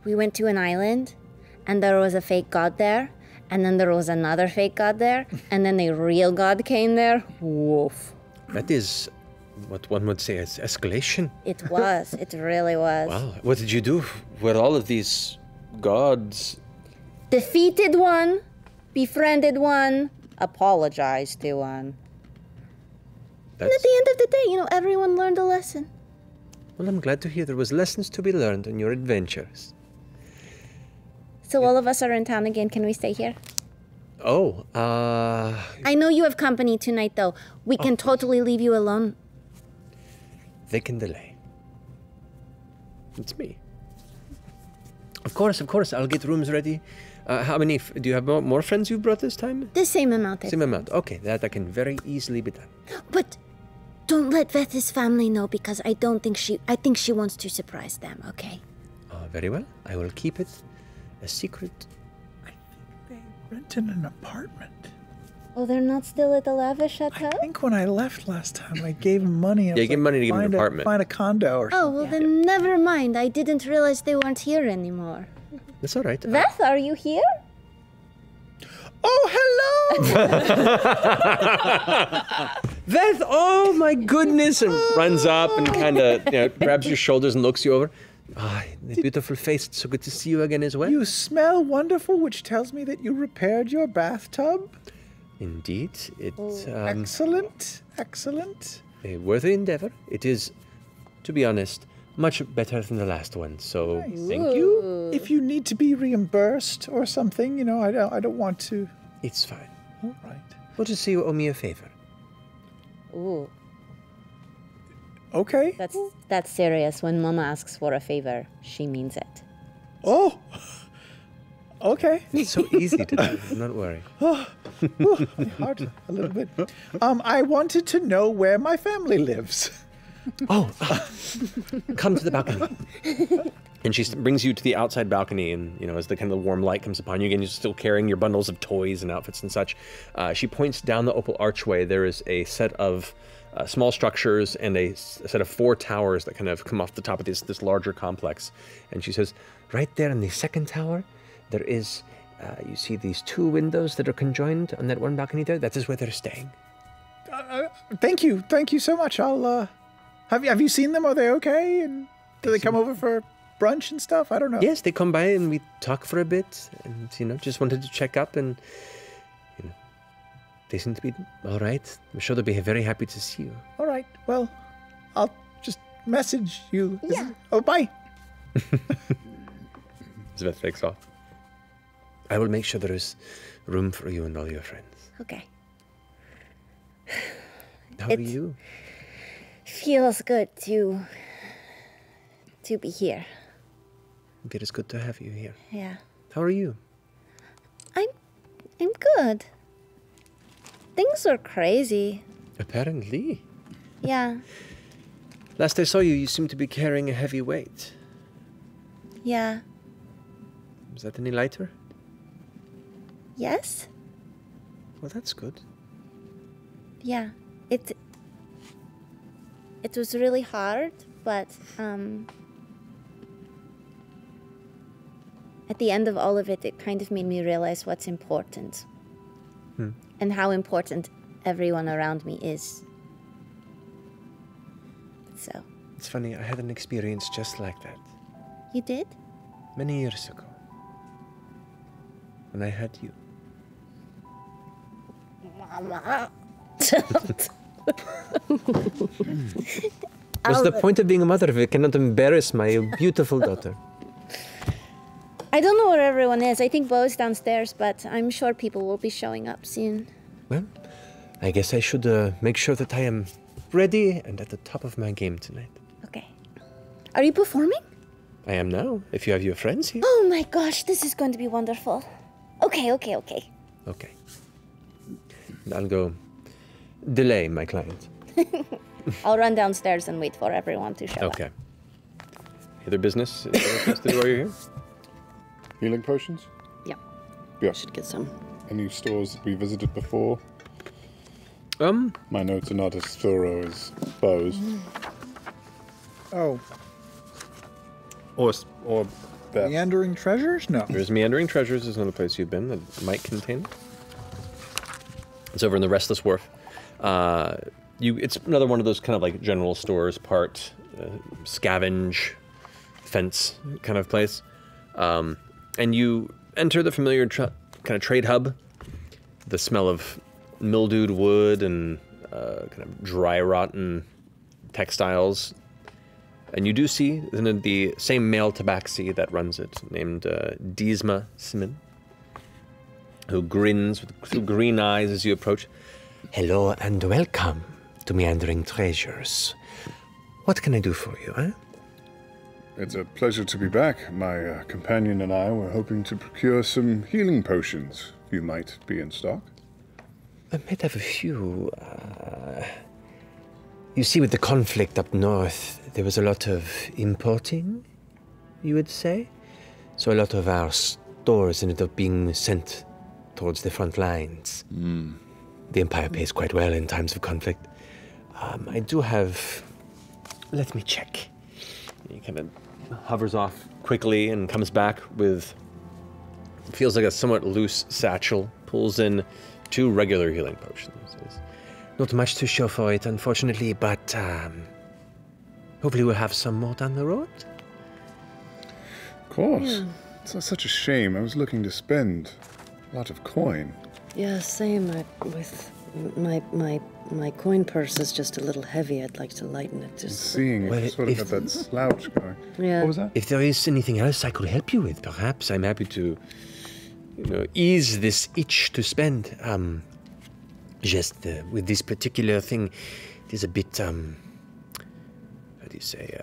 We went to an island, and there was a fake god there, and then there was another fake god there, and then a real god came there. Woof. That is what one would say is escalation. It was. It really was. Wow. What did you do? Were all of these gods... Defeated one, befriended one, apologized to one. And at the end of the day, everyone learned a lesson. Well, I'm glad to hear there was lessons to be learned in your adventures. So all of us are in town again. Can we stay here? Oh, I know you have company tonight, though. We can totally leave you alone. They can delay. It's me. Of course. I'll get rooms ready. How many? Do you have more friends you brought this time? The same amount. Same amount. Okay, that can very easily be done. But don't let Veth's family know, because I think she wants to surprise them, okay? Very well. I will keep it a secret. They rented an apartment. Oh, they're not still at the Lava Chateau? I think when I left last time, I gave him money. Yeah, you gave him money to give him an apartment. Find a condo or something. Oh, well then never mind. I didn't realize they weren't here anymore. That's all right. Veth, are you here? Oh, hello! Veth, oh my goodness! And runs up and kind of grabs your shoulders and looks you over. Ah, the beautiful face. It's so good to see you again as well. You smell wonderful, which tells me that you repaired your bathtub. Indeed. It's Excellent. Excellent. a worthy endeavor. It is, to be honest, much better than the last one. So thank you. If you need to be reimbursed or something, I don't want to. It's fine. All right. We'll just say you owe me a favor. Ooh. Okay. That's serious. When Mama asks for a favor, she means it. Oh. Okay. It's so easy to do. Not worry. Hard a little bit. I wanted to know where my family lives. Oh, come to the balcony. And she brings you to the outside balcony, and as the kind of warm light comes upon you, again, you're still carrying your bundles of toys and outfits and such. She points down the opal archway. There is a set of small structures and a set of 4 towers that kind of come off the top of this larger complex. And she says, right there in the second tower, there is, you see these 2 windows that are conjoined on that one balcony there? That is where they're staying. Thank you so much. I'll. Have you seen them? Are they okay? And do they come over for brunch and stuff? I don't know. Yes, they come by and we talk for a bit, and just wanted to check up, and they seem to be all right. I'm sure they'll be very happy to see you. All right. Well, I'll just message you. Yeah. Oh, bye. Elizabeth takes off. I will make sure there is room for you and all your friends. Okay. How are you? Feels good to be here. It is good to have you here. Yeah. How are you? I'm good. Things are crazy. Apparently. Yeah. Last I saw you, you seemed to be carrying a heavy weight. Yeah. Is that any lighter? Yes? Well, that's good. Yeah. It was really hard, but at the end of all of it, it kind of made me realize what's important. And how important everyone around me is. So. It's funny, I had an experience just like that. You did? Many years ago. When I had you. What's the point of being a mother if it cannot embarrass my beautiful daughter? I don't know where everyone is. I think Bo's downstairs, but I'm sure people will be showing up soon. Well, I guess I should make sure that I am ready and at the top of my game tonight. Okay. Are you performing? I am now, if you have your friends here. Oh my gosh, this is going to be wonderful. Okay. Okay. I'll go delay my client. I'll run downstairs and wait for everyone to show up. Okay. Other business to do while you're here? Healing potions? Yeah. Yeah. Should get some. Any stores that we visited before? My notes are not as thorough as Bo's. Oh. Or that. Meandering Treasures? No. There's Meandering Treasures is another place you've been that might contain it. It's over in the Restless Wharf. It's another one of those kind of like general stores, part scavenge, fence kind of place. And you enter the familiar kind of trade hub. The smell of mildewed wood and kind of dry, rotten textiles. And you do see the same male tabaxi that runs it, named Disma Simon, who grins with green eyes as you approach. Hello and welcome to Meandering Treasures. What can I do for you, eh? It's a pleasure to be back. My companion and I were hoping to procure some healing potions. You might be in stock. I might have a few. You see, with the conflict up north, there was a lot of importing, you would say? So a lot of our stores ended up being sent towards the front lines. The Empire pays quite well in times of conflict. I do have... Let me check. He kind of hovers off quickly and comes back with... Feels like a somewhat loose satchel. Pulls in 2 regular healing potions. There's not much to show for it, unfortunately, but hopefully we'll have some more down the road. Of course. Yeah. It's such a shame. I was looking to spend a lot of coin. Yeah, same. With my coin purse is just a little heavy. I'd like to lighten it. Just Seeing it sort of had that slouch going. Yeah. What was that? If there is anything else I could help you with, perhaps I'm happy to, ease this itch to spend. Just with this particular thing, it is a bit, how do you say,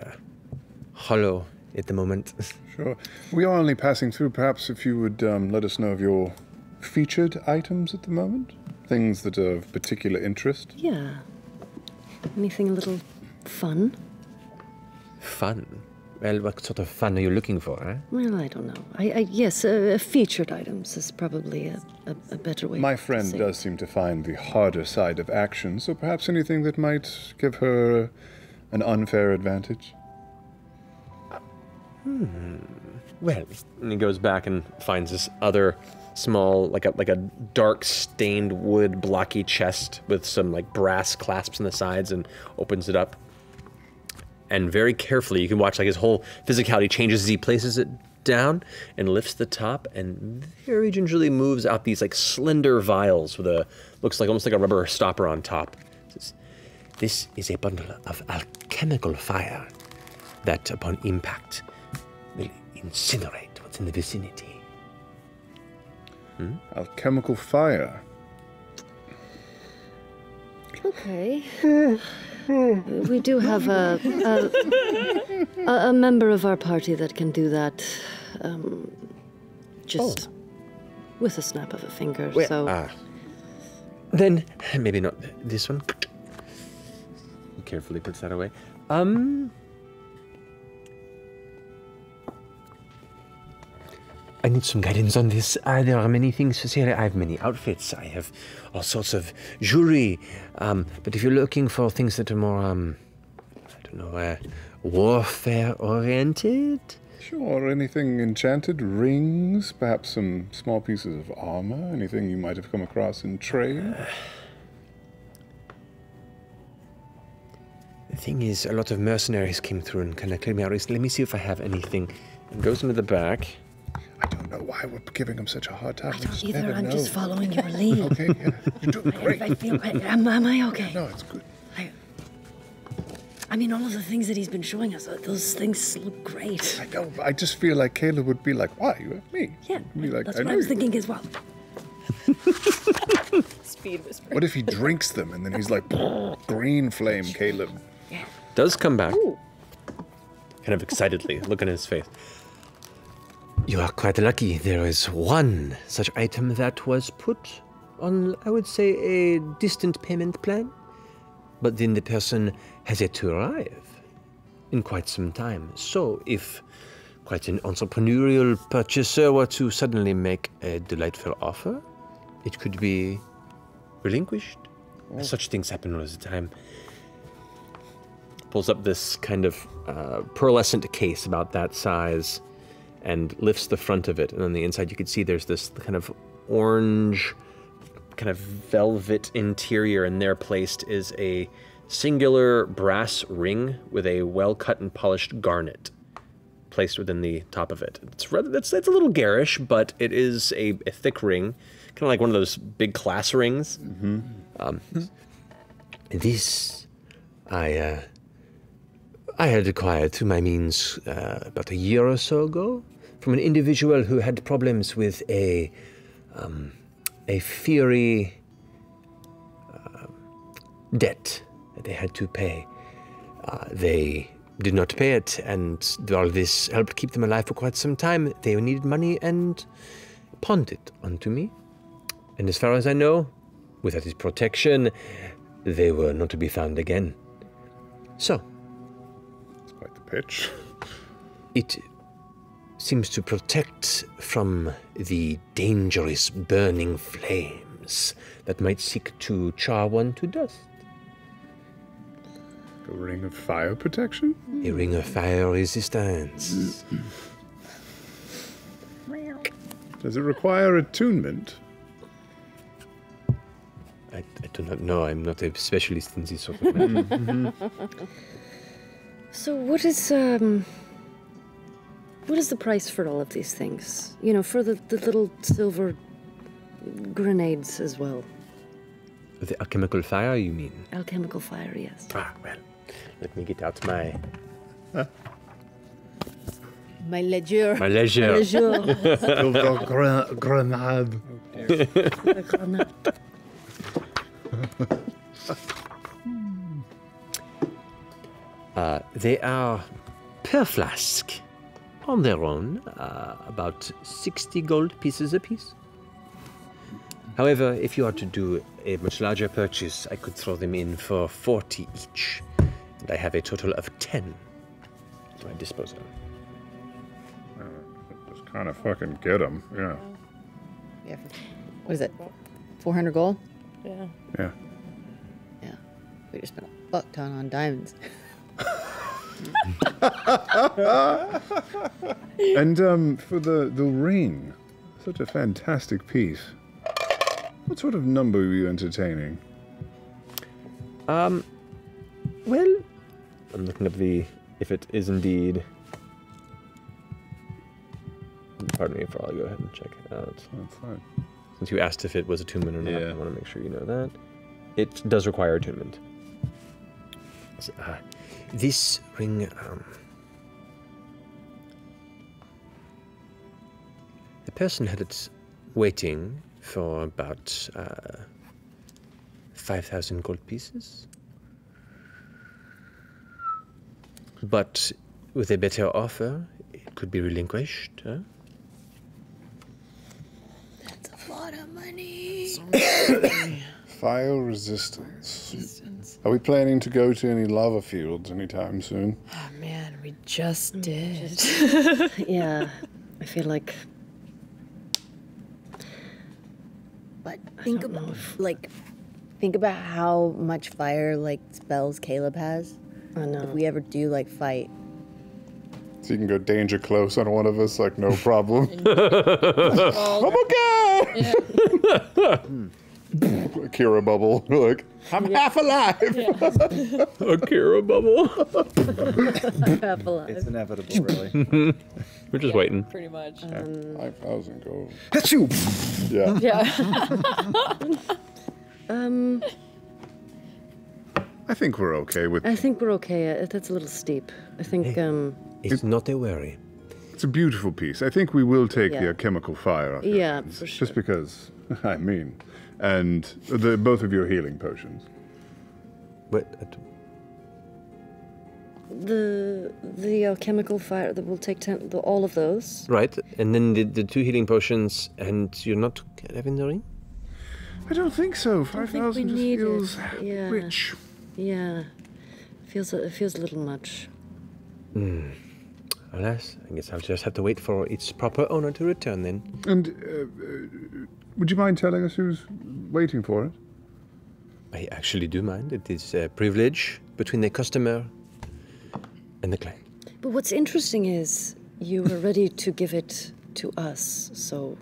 hollow at the moment. Sure. We are only passing through. Perhaps if you would let us know of your featured items at the moment? Things that are of particular interest? Yeah. Anything a little fun? Fun? Well, what sort of fun are you looking for, eh? Well, I don't know. Yes, featured items is probably a better way My to friend say does seem to find the harder side of action, so perhaps anything that might give her an unfair advantage? Well, and he goes back and finds this other small, like a dark stained wood blocky chest with some like brass clasps on the sides, and opens it up. And very carefully, you can watch like his whole physicality changes as he places it down and lifts the top, and very gingerly moves out these like slender vials with a looks like almost like a rubber stopper on top. This is a bundle of alchemical fire that, upon impact, will incinerate what's in the vicinity. Alchemical fire. Okay. We do have a member of our party that can do that, just with a snap of a finger. Well, so then maybe not this one. He carefully puts that away. I need some guidance on this. There are many things to say. I have many outfits. I have all sorts of jewelry. But if you're looking for things that are more, I don't know, warfare-oriented? Sure, anything enchanted? Rings? Perhaps some small pieces of armor? Anything you might have come across in trade? The thing is, a lot of mercenaries came through and kind of cleared me out recently. Let me see if I have anything. And goes into the back. I don't know why we're giving him such a hard time. I don't either. I'm just following your lead. Okay, yeah, you're doing great. I feel. Am I okay? No, it's good. I mean, all of the things that he's been showing us, those things look great. I know, but I just feel like Caleb would be like, why? You have me. Yeah, Be like, that's what I was thinking as well. Speed whisper. What if he drinks them and then he's like, green flame Caleb? Yeah. Does come back. Ooh. Kind of excitedly, look in his face. You are quite lucky. There is one such item that was put on, I would say, a distant payment plan. But then the person has yet to arrive in quite some time. So if quite an entrepreneurial purchaser were to suddenly make a delightful offer, it could be relinquished. Such things happen all the time. Pulls up this kind of pearlescent case about that size and lifts the front of it. And on the inside you can see there's this kind of orange, kind of velvet interior, and there placed is a singular brass ring with a well-cut and polished garnet placed within the top of it. It's a little garish, but it is a thick ring, kind of like one of those big class rings. This, I had acquired through my means about a year or so ago from an individual who had problems with a fiery debt that they had to pay. They did not pay it, and while this helped keep them alive for quite some time, they needed money and pawned it onto me. And as far as I know, without his protection, they were not to be found again. So, That's quite the pitch. it seems to protect from the dangerous burning flames gems that might seek to char one to dust. A ring of fire protection? A ring of fire resistance. Does it require attunement? I do not know. I'm not a specialist in this sort of matter. So what is the price for all of these things? You know, for the little silver grenades as well. The alchemical fire, you mean? Alchemical fire, yes. Ah, well, let me get out my... My ledger. My ledger. Silver grenade. They are per flask on their own, about 60 gold pieces apiece. However, if you are to do a much larger purchase, I could throw them in for 40 each. And I have a total of 10 at my disposal. Just kind of fucking get them, yeah. Yeah. What is it? 400 gold? Yeah. Yeah. Yeah. We just spent a fuck ton on diamonds. And for the ring, such a fantastic piece. What sort of number were you entertaining? Well, I'm looking up if it is indeed. Pardon me, I'll go ahead and check it out. That's fine. Since you asked if it was attunement or not, Yeah. I want to make sure you know that. It does require attunement. So, this ring, the person had it waiting for about 5,000 gold pieces. But with a better offer, it could be relinquished. Huh? That's a lot of money. Fire resistance. Are we planning to go to any lava fields anytime soon? Oh man, we just did. Yeah, I feel like. But think about how much fire spells Caleb has. I know. If we ever do fight. So you can go danger close on one of us, no problem. I'm okay! Kira bubble, I'm half alive! A Kira bubble. Half alive. It's inevitable, really. We're just waiting. Pretty much. 5,000 gold. Achoo! Yeah. Yeah. I think we're okay with I think we're okay. That's a little steep. I think. It's not a worry. It's a beautiful piece. I think we will take Yeah. the chemical fire off your Yeah, hands, for sure. just because, and both of your healing potions. But The alchemical fire that will take all of those. right, and then the 2 healing potions, and you're not having the ring? I don't think so. I think we 5,000 just need feels it. Yeah. rich. Yeah, it feels a little much. Alas, I guess I'll just have to wait for its proper owner to return then. And would you mind telling us who's waiting for it? I actually do mind. It is a privilege between the customer and the client. But what's interesting is you were ready to give it to us, so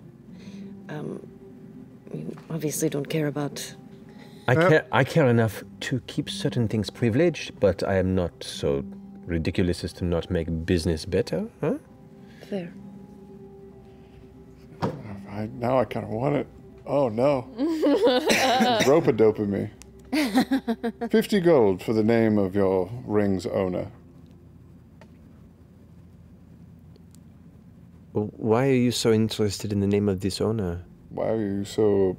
you obviously don't care about. I care enough to keep certain things privileged, but I am not so ridiculous as to not make business better, huh? Fair. Now I kind of want it. Oh no. Rope-a-dope me. 50 gold for the name of your ring's owner. Why are you so interested in the name of this owner? Why are you so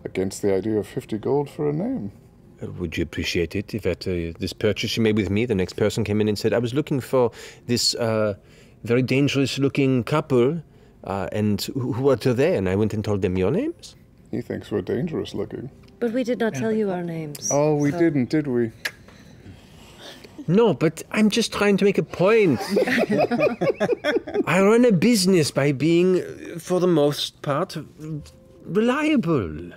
against the idea of 50 gold for a name? Would you appreciate it if at this purchase you made with me, the next person came in and said, I was looking for this very dangerous-looking couple, and who are they? And I went and told them your names. He thinks we're dangerous-looking. But we did not tell you our names. Oh, we didn't, did we? No, but I'm just trying to make a point. I run a business by being, for the most part, reliable.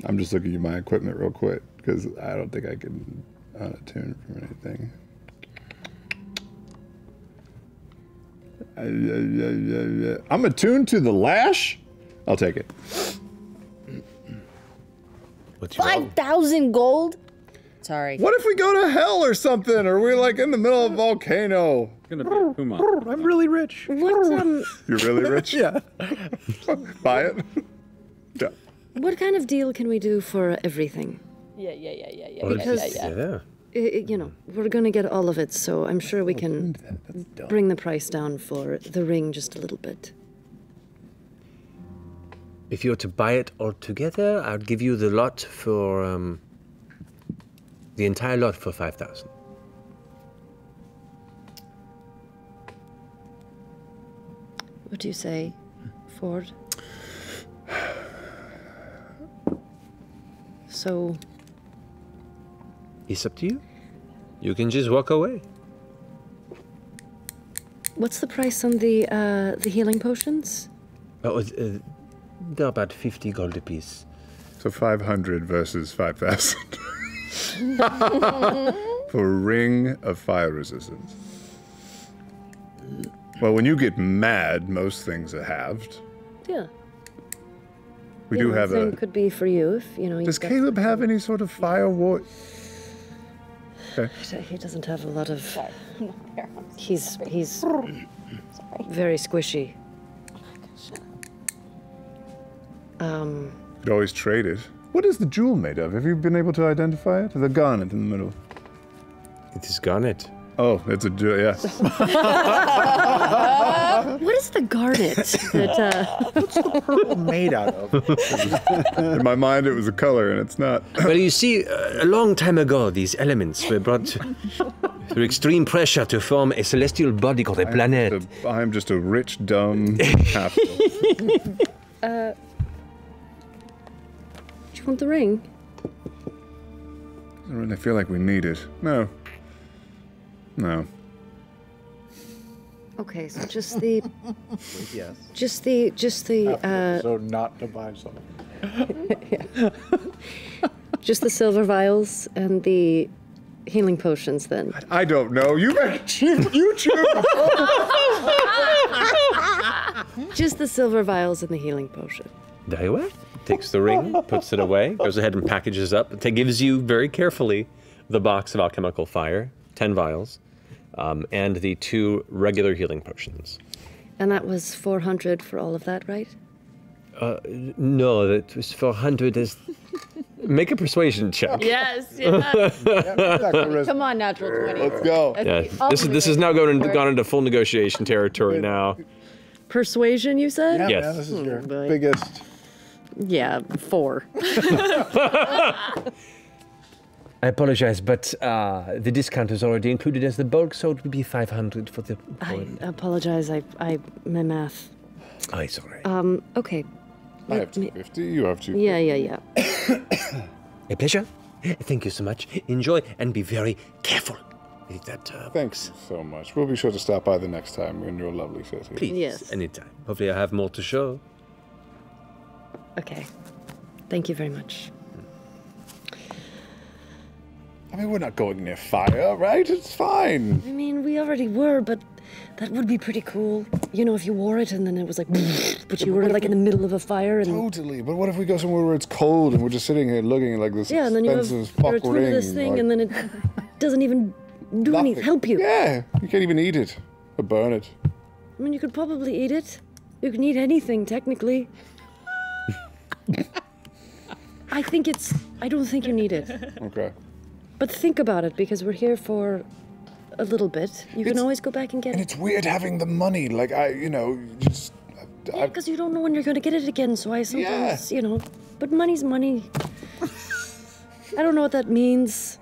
I'm just looking at my equipment real quick because I don't think I can unattune from anything. I'm attuned to the lash. I'll take it. What's 5,000 gold? Sorry. What if we go to hell or something? Or we're like in the middle of a volcano? Gonna be Puma. I'm really rich. What You're really rich? Yeah. Buy it? Yeah. what kind of deal can we do for everything? Yeah. Because you know, we're gonna get all of it, so I'm sure we can bring the price down for the ring just a little bit. If you were to buy it all together, I'd give you the lot for the entire lot for 5,000. What do you say, Ford? So It's up to you. You can just walk away. what's the price on the healing potions? Oh, they're about 50 gold apiece. So 500 versus 5,000. For a ring of fire resistance. Well, when you get mad, most things are halved. Yeah. We do have same a... could be for you if you know. Does Caleb have any sort of fire war? Okay. He doesn't have a lot of. He's very squishy. Could always trade it. What is the jewel made of? Have you been able to identify it? The garnet in the middle. It is garnet. Oh, it's a jewel, yeah. What is the garnet that? What's the purple made out of? In my mind, it was a color, and it's not. Well, you see, a long time ago, these elements were brought through extreme pressure to form a celestial body called a planet. I'm just a rich, dumb half. Do you want the ring? I don't really feel like we need it. No. No. Okay, so just the. Yes. Just the. So not to buy something. Just the silver vials and the healing potions, then. I don't know. You choose. Just the silver vials and the healing potion. Very well. Takes the ring, puts it away, goes ahead and packages up. It gives you very carefully the box of alchemical fire, 10 vials, and the 2 regular healing potions. And that was 400 for all of that, right? No, that was 400 as... Make a persuasion check. Yes. Come on, natural 20. Let's go. Yeah, this is now gone into full negotiation territory now. Persuasion, you said? Yeah, Yes. man, this is your boy. biggest. Yeah, 4. I apologize, but the discount is already included as the bulk, so it would be 500 for the... I apologize. My math. Oh, it's all right. Okay. I have 250. You have 250. Yeah. A pleasure. Thank you so much. Enjoy and be very careful with that. Thanks so much. We'll be sure to stop by the next time in your lovely city. Please, Yes. anytime. Hopefully I have more to show. Okay. Thank you very much. I mean, we're not going near fire, right? It's fine. I mean, we already were, but that would be pretty cool. You know, if you wore it and then it was like, but you were like in the middle of a fire and. Totally. But what if we go somewhere where it's cold and we're just sitting here looking at like this Yeah, and then you have expensive you're fuck attuned to ring? this thing, like, and then it doesn't even do anything, help you. Yeah, you can't even eat it or burn it. I mean, you could probably eat it. You can eat anything, technically. I don't think you need it. Okay. But think about it, because we're here for a little bit. You can always go back and get And it. it's weird having the money. Like, just... Yeah, because you don't know when you're going to get it again, so I sometimes, but money's money. I don't know what that means.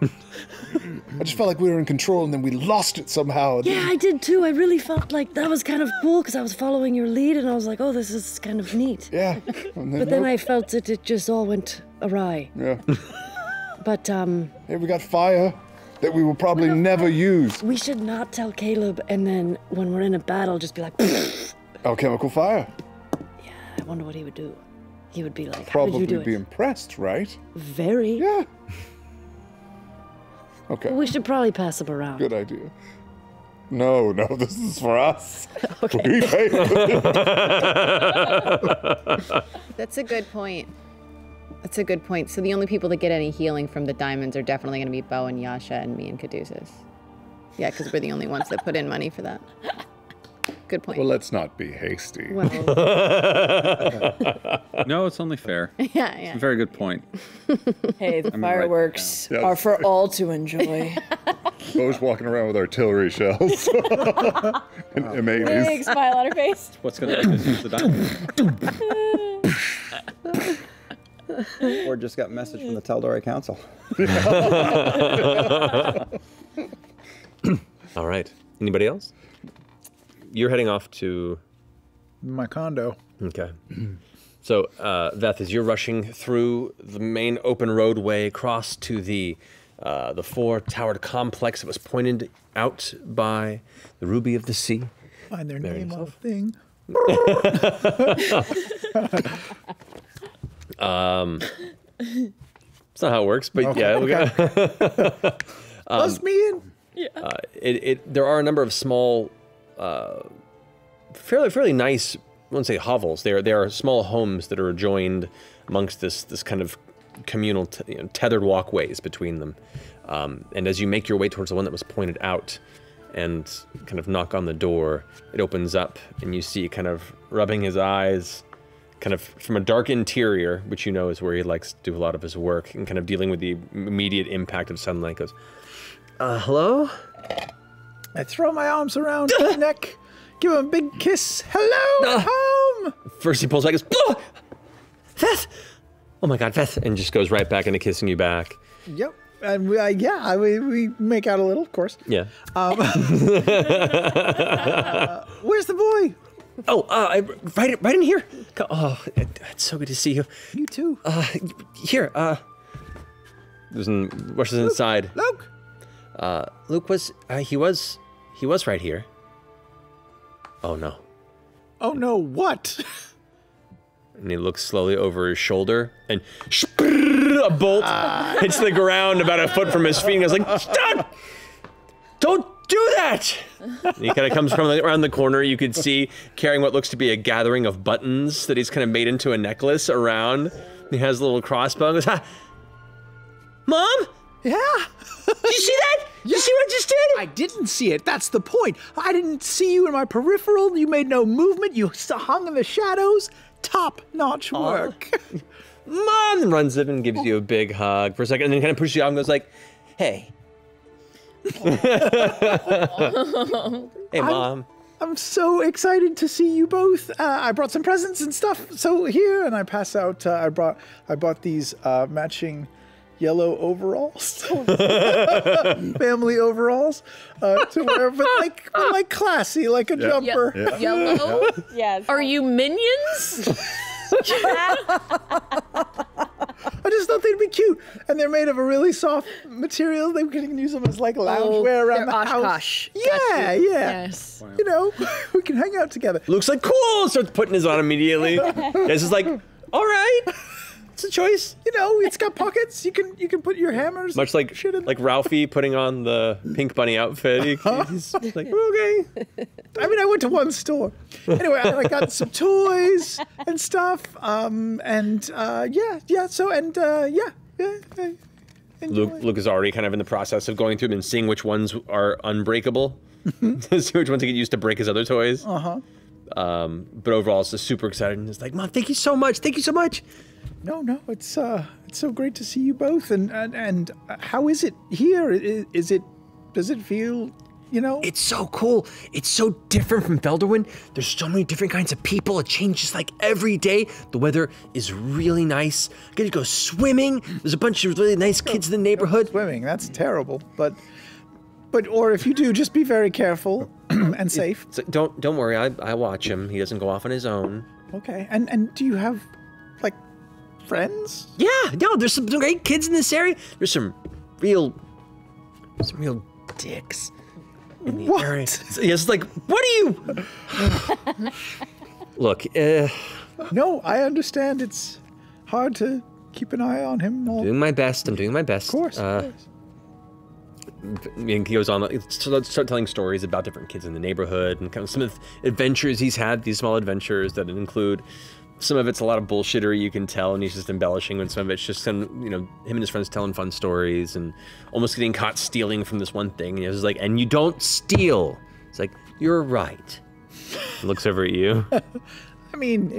I just felt like we were in control and then we lost it somehow. Yeah, I did too. I really felt like that was kind of cool because I was following your lead and I was like, oh, this is kind of neat. Yeah. But then I felt that it just all went awry. Yeah. But, Hey, we got fire that we will probably never use. we should not tell Caleb and then when we're in a battle just be like, Alchemical fire. wonder what he would do. He would be like, how did you do Probably be it? impressed, right? Very. Yeah. Okay. We should probably pass him around. Good idea. No, this is for us. Okay. We pay for it. That's a good point. That's a good point. So the only people that get any healing from the diamonds are definitely going to be Bo and Yasha and me and Caduceus. Yeah, because we're the only ones that put in money for that. Good point. Well, let's not be hasty. Well. No, it's only fair. Yeah. It's a very good point. Hey, the I'm gonna write fireworks that down. are for all to enjoy. Bo's walking around with artillery shells and M80s. Big smile on her face. What's going to use the diamond? Or just got a message from the Taldori Council. All right. Anybody else? You're heading off to My condo. Okay. So, Veth, as you're rushing through the main open roadway across to the four-towered complex that was pointed out by the Ruby of the Sea. Find their Very name on a yourself. thing. It's not how it works, but yeah. Okay. Bust me in. There are a number of small, fairly nice, I wouldn't say hovels. They are small homes that are joined amongst this kind of communal, tethered walkways between them. And as you make your way towards the one that was pointed out and kind of knock on the door, it opens up and you see kind of rubbing his eyes, kind of from a dark interior, which you know is where he likes to do a lot of his work, and kind of dealing with the immediate impact of sunlight, goes, hello? I throw my arms around his neck, give him a big kiss. Hello, home. First he pulls back, goes, oh, Veth! Oh my God, Veth! And just goes right back into kissing you back. Yep. And we make out a little, of course. Yeah. Where's the boy? Oh, right in here. Oh, it's so good to see you. You too. Here. Rushes inside. Luke. Luke was right here. Oh no. Oh no! What? And he looks slowly over his shoulder, and a bolt hits the ground about a foot from his feet. And goes like, "Stop! Don't do that!" And he kind of comes from around the corner. You could see carrying what looks to be a gathering of buttons that he's kind of made into a necklace around. He has a little crossbow. And goes, ha! Mom? Yeah. Did you see that? You see what I just did? I didn't see it. That's the point. I didn't see you in my peripheral. You made no movement. You hung in the shadows. Top-notch work. Mom runs up and gives you a big hug for a second, and then kind of pushes you off and goes like, "Hey." Hey, Mom. I'm so excited to see you both. I brought some presents and stuff. So here, and I pass out. I bought these matching yellow overalls, family overalls, to wear, but like classy, like a jumper. Yeah. Yellow? Yes. Are you minions? I just thought they'd be cute, and they're made of a really soft material. They can use them as like loungewear around the house. Oshkosh. Yeah. Yes. You know, we can hang out together. Luke's like, "Cool!" Starts putting his on immediately. This is like, "All right, it's a choice." You know, it's got pockets. You can put your hammers. Much like shit in like Ralphie putting on the Pink Bunny outfit. He's like, "Okay." I mean, I went to one store. Anyway, I got some toys and stuff. Luke is already kind of in the process of going through them and seeing which ones are unbreakable. To see which ones he can use to break his other toys. But overall, it's just super excited and it's like, "Mom, thank you so much. Thank you so much." No, it's so great to see you both. And how is it here? Does it feel, you know? It's so cool. It's so different from Felderwin. There's so many different kinds of people. It changes like every day. The weather is really nice. I get to go swimming. There's a bunch of really nice kids in the neighborhood. Swimming, that's terrible. But or if you do, just be very careful and safe. Don't worry. I watch him. He doesn't go off on his own. Okay. And do you have like friends? Yeah. No, there's some great kids in this area. There's some real dicks in the area. So, yes, like, what are you? Look, No, I understand. It's hard to keep an eye on him. Doing my best. I'm doing my best. Of course. And he goes on, start telling stories about different kids in the neighborhood and kind of some of the adventures he's had, these small adventures that include, some of it's a lot of bullshittery, you can tell, and he's just embellishing, and some of it's just some, him and his friends telling fun stories and almost getting caught stealing from this one thing. And he was like, and you don't steal. It's like, you're right. He looks over at you. I mean,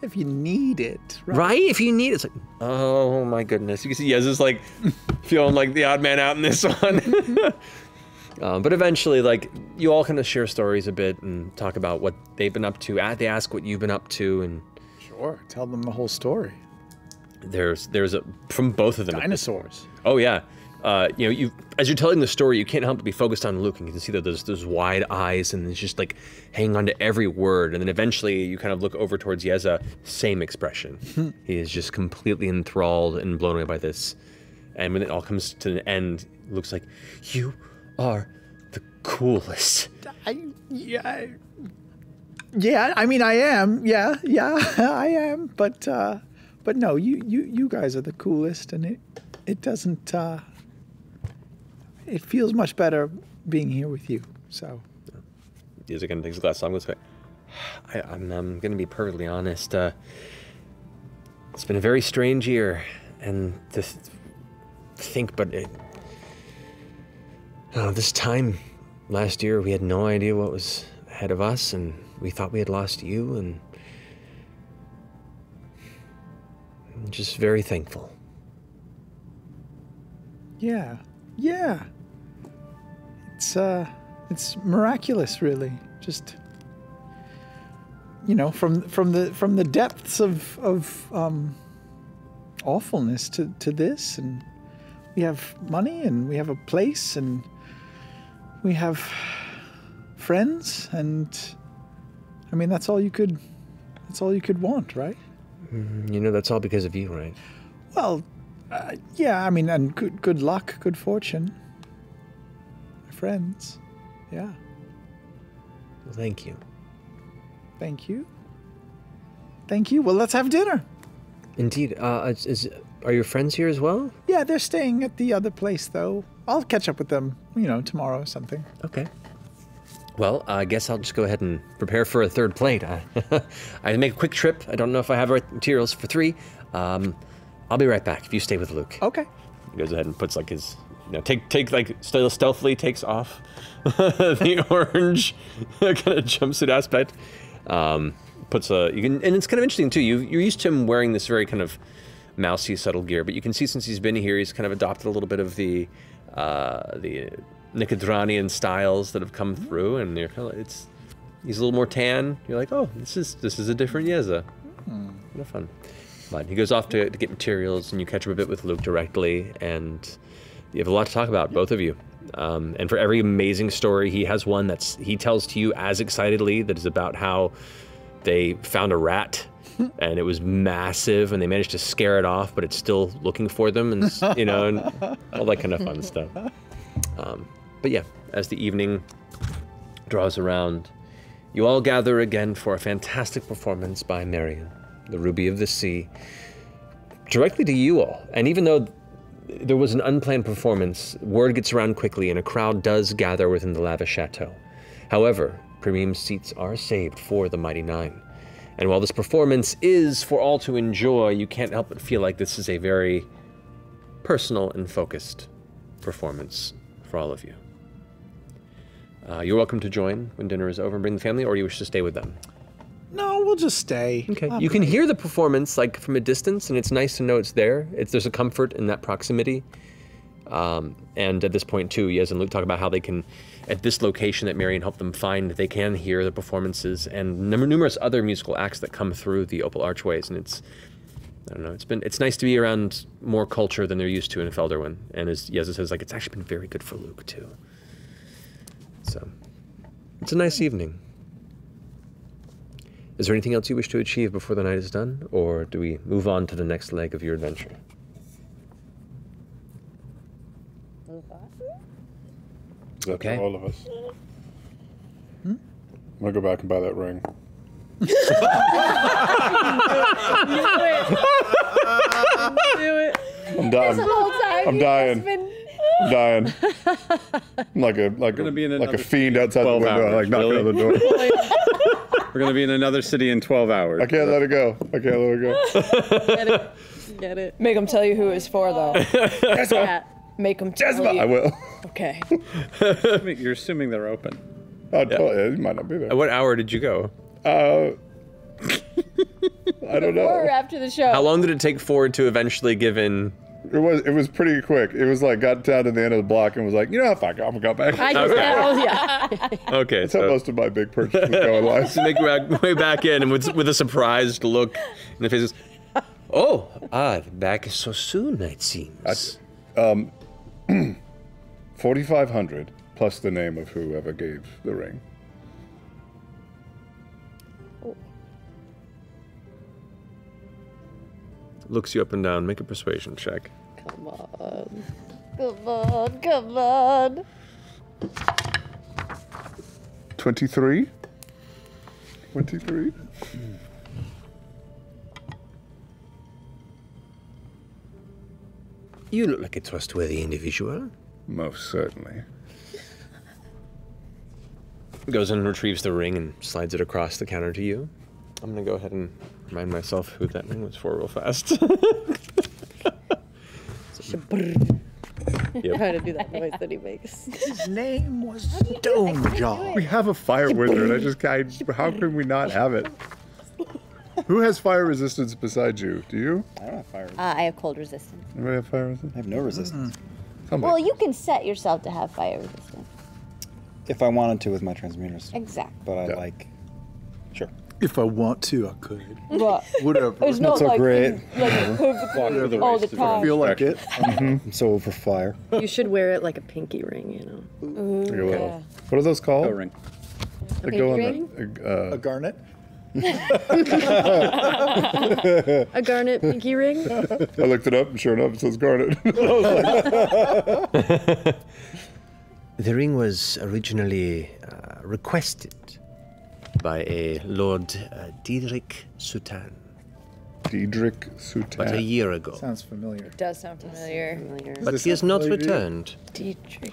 if you need it, right? If you need it, it's like, oh my goodness. You can see Yez is like feeling like the odd man out in this one. But eventually, like, you all kind of share stories a bit and talk about what they've been up to. They ask what you've been up to, and sure, tell them the whole story. There's from both of them. Dinosaurs. Oh yeah. You as you're telling the story, you can't help but be focused on Luke, and you can see that those wide eyes, and it's just like hanging on to every word. And then eventually, you kind of look over towards Yeza, same expression. He is just completely enthralled and blown away by this. And when it all comes to an end, Luke's like, "You are the coolest." Yeah. I mean, I am. Yeah, I am. But no, you guys are the coolest, and it doesn't. It feels much better being here with you. So. He's gonna take his glass off. I'm gonna be perfectly honest. It's been a very strange year, and this time last year we had no idea what was ahead of us, and we thought we had lost you, and I'm just very thankful. Yeah. It's miraculous, really. Just from the depths of awfulness to this, and we have money, and we have a place, and we have friends, and I mean that's all you could want, right? That's all because of you, right? Well, yeah, I mean, and good luck, good fortune. My friends. Yeah. Well, thank you. Thank you. Thank you. Well, let's have dinner. Indeed. Are your friends here as well? Yeah, they're staying at the other place, though. I'll catch up with them, tomorrow or something. Okay. Well, I guess I'll just go ahead and prepare for a third plate. I make a quick trip. I don't know if I have the right materials for 3. I'll be right back if you stay with Luke. Okay. He goes ahead and puts like his, stealthily takes off the orange kind of jumpsuit aspect. And it's kind of interesting too. You're used to him wearing this very kind of mousy, subtle gear, but you can see since he's been here, he's kind of adopted a little bit of the Nicodranian styles that have come through, and he's a little more tan. You're like, oh, this is a different Yeza. Kind of fun. But he goes off to get materials, and you catch up a bit with Luke directly, and you have a lot to talk about, both of you. And for every amazing story, he has one he tells to you as excitedly, that is about how they found a rat, and it was massive, and they managed to scare it off, but it's still looking for them, and and all that kind of fun stuff. But yeah, as the evening draws around, you all gather again for a fantastic performance by Marion, the Ruby of the Sea, directly to you all. And even though there was an unplanned performance, word gets around quickly, and a crowd does gather within the lavish chateau. However, premium seats are saved for the Mighty Nein. And while this performance is for all to enjoy, you can't help but feel like this is a very personal and focused performance for all of you. You're welcome to join when dinner is over and bring the family, or you wish to stay with them. No, we'll just stay. Okay. You can hear the performance like from a distance, and it's nice to know it's there. There's a comfort in that proximity. And at this point too, Yez and Luke talk about how they can, at this location that Marion helped them find, they can hear the performances and numerous other musical acts that come through the Opal Archways. And it's nice to be around more culture than they're used to in Felderwin. And as Yez says, it's actually been very good for Luke too. So, it's a nice evening. Is there anything else you wish to achieve before the night is done, or do we move on to the next leg of your adventure? Okay. All of us. I'm gonna go back and buy that ring. Do it. I'm dying. This whole time I'm he dying. has been- I'm dying. I'm like a fiend outside the window, like knocking on the door. We're gonna be in another city in 12 hours. I can't let it go. I can't let it go. Get it. Make him tell you who it's for, though. Jasmine. Make him tell you. I will. Okay. You're assuming they're open. You might not be there. At what hour did you go? I don't know. Or after the show. How long did it take Ford to eventually give in? It was pretty quick. It was like got down to the end of the block and was like, fuck, I'm gonna go back. I can tell, yeah. Okay, That's how most of my big purchases go in life. So make your way back in, and with a surprised look in the faces. Oh, back so soon, it seems. 4,500 plus the name of whoever gave the ring. Looks you up and down. Make a persuasion check. Come on. Come on, come on. 23. 23. You look like a trustworthy individual. Most certainly. Goes and retrieves the ring and slides it across the counter to you. I'm gonna go ahead and remind myself who that ring was for real fast. Yep. Trying to do that noise that he makes. His name was Stonejaw. We have a fire wizard. How can we not have it? Who has fire resistance besides you? Do you? I don't have fire resistance. I have cold resistance. Anybody have fire resistance? I have no resistance. Well, you can set yourself to have fire resistance. If I wanted to with my transmuters. Exactly. But I like... Sure. If I want to, I could. But Whatever. it's not so like great. perfectly all the time. Feel like it. I'm so over fire. You should wear it like a pinky ring, you know. Like a little- What are those called? A ring. They go Pinky in A garnet? A garnet pinky ring? I looked it up and sure enough it says garnet. The ring was originally requested by a Lord Diedrich Sutan. Diedrich Sutan. But a year ago. Sounds familiar. It does sound familiar. But he has not returned. Dietrich.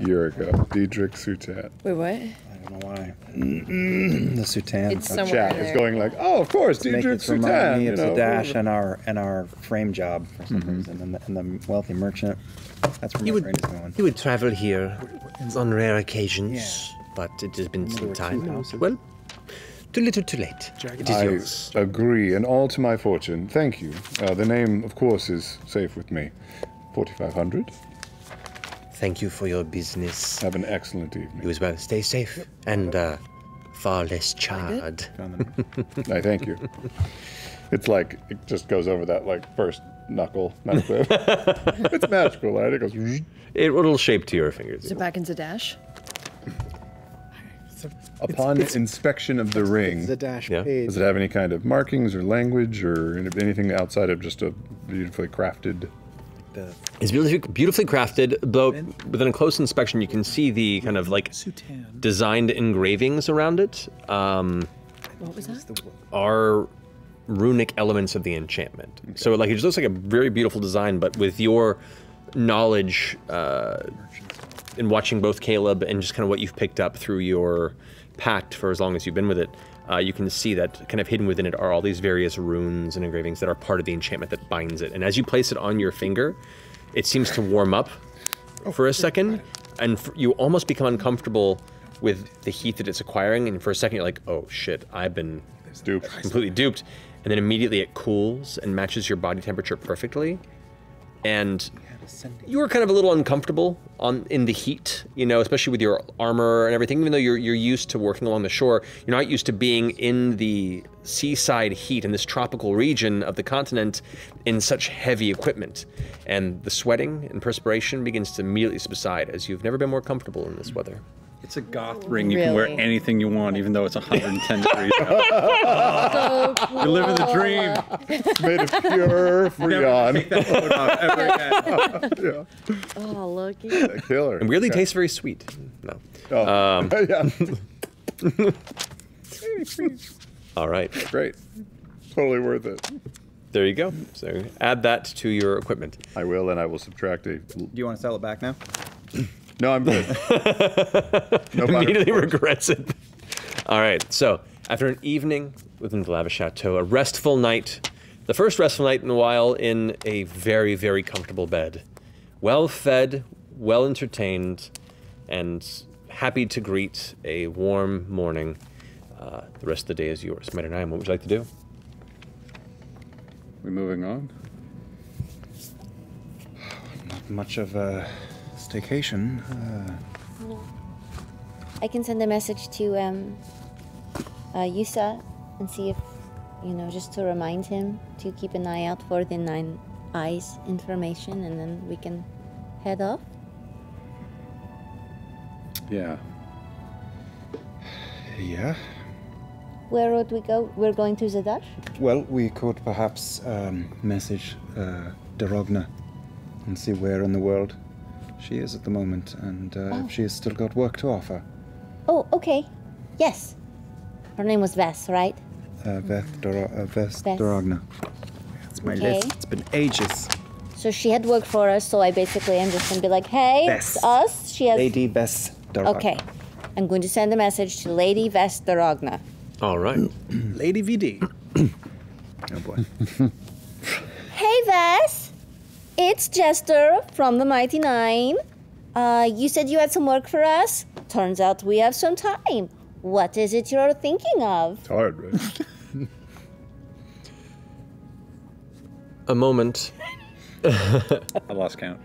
Year ago. Diedrich Sutan. Wait, what? I don't know why. The Sutan. It's somewhere Chat in is there. going like, oh, of course, To make Diedrich it remind Sutan. me You of know. the dash and our frame job for some reason, and the wealthy merchant. That's where my brain is going. He would travel here on rare occasions, but it has been some time. Well, too little, too late. It is yours. I agree, and all to my fortune. Thank you. The name, of course, is safe with me. 4,500. Thank you for your business. Have an excellent evening. You as well. Stay safe and far less charred. I thank you. It's like, it just goes over that, like, first knuckle. It's magical, right? It goes... It'll shape to your fingers. Is it back into dash? Upon inspection of the ring, The dash page. does it have any kind of markings or language or anything outside of just a beautifully crafted... It's beautifully crafted, though within a close inspection you can see the kind of like designed engravings around it What was that? are runic elements of the enchantment. So like it just looks like a very beautiful design, but with your knowledge in watching both Caleb and just kind of what you've picked up through your pact for as long as you've been with it, you can see that kind of hidden within it are all these various runes and engravings that are part of the enchantment that binds it. And as you place it on your finger, it seems to warm up for a second, and you almost become uncomfortable with the heat that it's acquiring, and for a second you're like, oh shit, I've been duped. Completely duped. And then immediately it cools and matches your body temperature perfectly. And you were kind of a little uncomfortable in the heat, you know, especially with your armor and everything, even though you're used to working along the shore. You're not used to being in the seaside heat in this tropical region of the continent in such heavy equipment. And the sweating and perspiration begins to immediately subside as you've never been more comfortable in this weather. It's a goth ring. You can wear anything you want, even though it's 110 degrees out. So cool. You're living the dream. It's made of pure freon. Take that photo off ever again. Oh, lucky. Killer. And weirdly tastes very sweet. No. Oh. Yeah. All right. Great. Totally worth it. There you go. So add that to your equipment. I will, and I will subtract a... Do you want to sell it back now? No, I'm good. No Immediately regrets it. All right. So after an evening within the lavish chateau, a restful night, the first restful night in a while in a very, very comfortable bed, well fed, well entertained, and happy to greet a warm morning. The rest of the day is yours. Mighty Nein, what would you like to do? We moving on? Not much of a staycation. I can send a message to Yusa and see if, just to remind him to keep an eye out for the 9 Eyes information, and then we can head off. Yeah. Yeah. Where would we go? We're going to Zadash? Well, we could perhaps message Derogna and see where in the world she is at the moment, and if she has still got work to offer. Oh, okay. Yes. Her name was Vess, right? Vess Derogna. It's my Okay. list. It's been ages. So she had worked for us, so I basically am just going to be like, hey, Vess. it's us. She has... Lady Vess Derogna. Okay. I'm going to send a message to Lady Vess Derogna. All right. Lady VD. Oh boy. Hey, Vess. It's Jester from the Mighty Nein. You said you had some work for us. Turns out we have some time. What is it you're thinking of? It's hard, right? A moment. I lost count.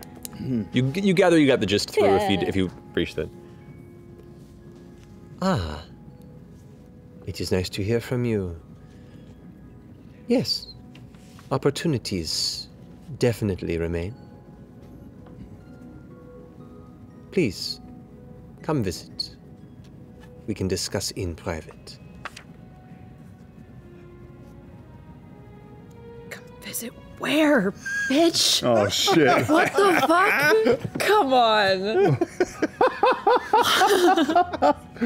You gather you got the gist through Yeah. if you breached it. Ah. It is nice to hear from you. Yes. Opportunities definitely remain. Please, come visit. We can discuss in private. Visit where, bitch? Oh, shit. What the fuck? Come on.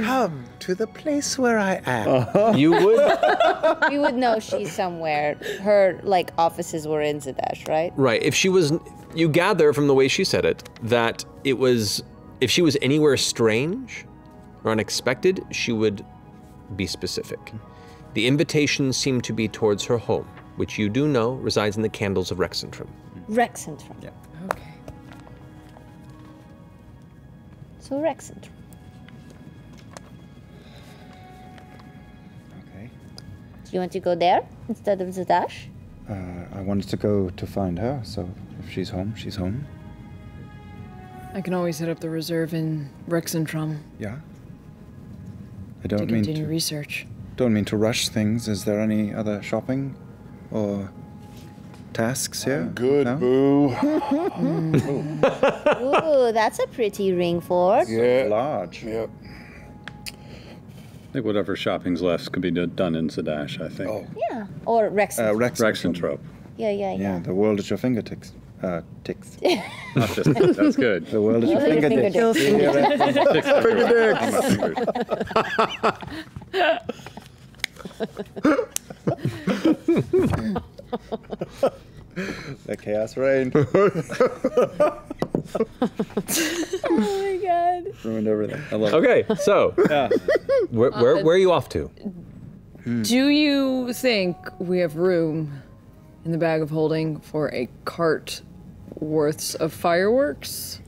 Come to the place where I am. You would? We would know she's somewhere. Her, offices were in Zadash, right? Right. If she was, you gather from the way she said it, that it was, if she was anywhere strange or unexpected, she would be specific. The invitation seemed to be towards her home, which you do know resides in the candles of Rexentrum. Rexentrum. Yeah. Okay. So Rexentrum. Okay. Do you want to go there instead of Zadash? I wanted to go to find her, so if she's home, she's home. I can always hit up the reserve in Rexentrum Yeah. I to don't mean continue to. research. Don't mean to rush things. Is there any other shopping or tasks here? Good, No? boo. Ooh, that's a pretty ring fork. Yeah. Large. Yep. I think whatever shopping's left could be done in Zadash, I think. Oh. Yeah. Or Rexentrum. Rexentrop. Yeah. The world at your fingertips. Ticks. Not just that's good. The world at your World at your fingertips. fingertips. The chaos reign. Oh my god. Ruined everything. I love it. Okay, so Yeah. where are you off to? Do you think we have room in the bag of holding for a cart worths of fireworks?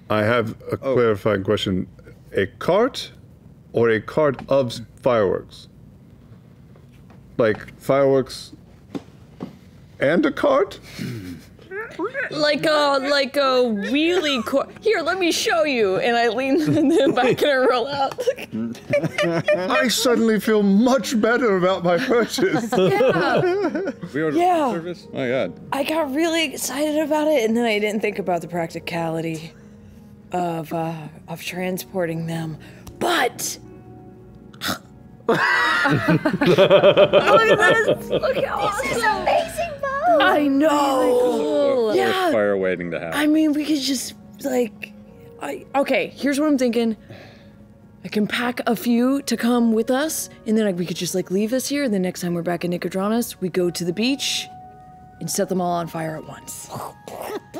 I have a clarifying question. A cart or a cart of fireworks? Like fireworks and a cart? Like a wheelie Here, let me show you. And I lean in the back and I roll out. I suddenly feel much better about my purchase. Yeah. We ordered Yeah. service? Oh my god. I got really excited about it, and then I didn't think about the practicality of transporting them. But look at this! Look how awesome! This is amazing, Bo! I know. Yeah. Fire waiting to happen. I mean, we could just okay. Here's what I'm thinking. I can pack a few to come with us, and then we could just like leave this here, and then next time we're back in Nicodranus, we go to the beach and set them all on fire at once.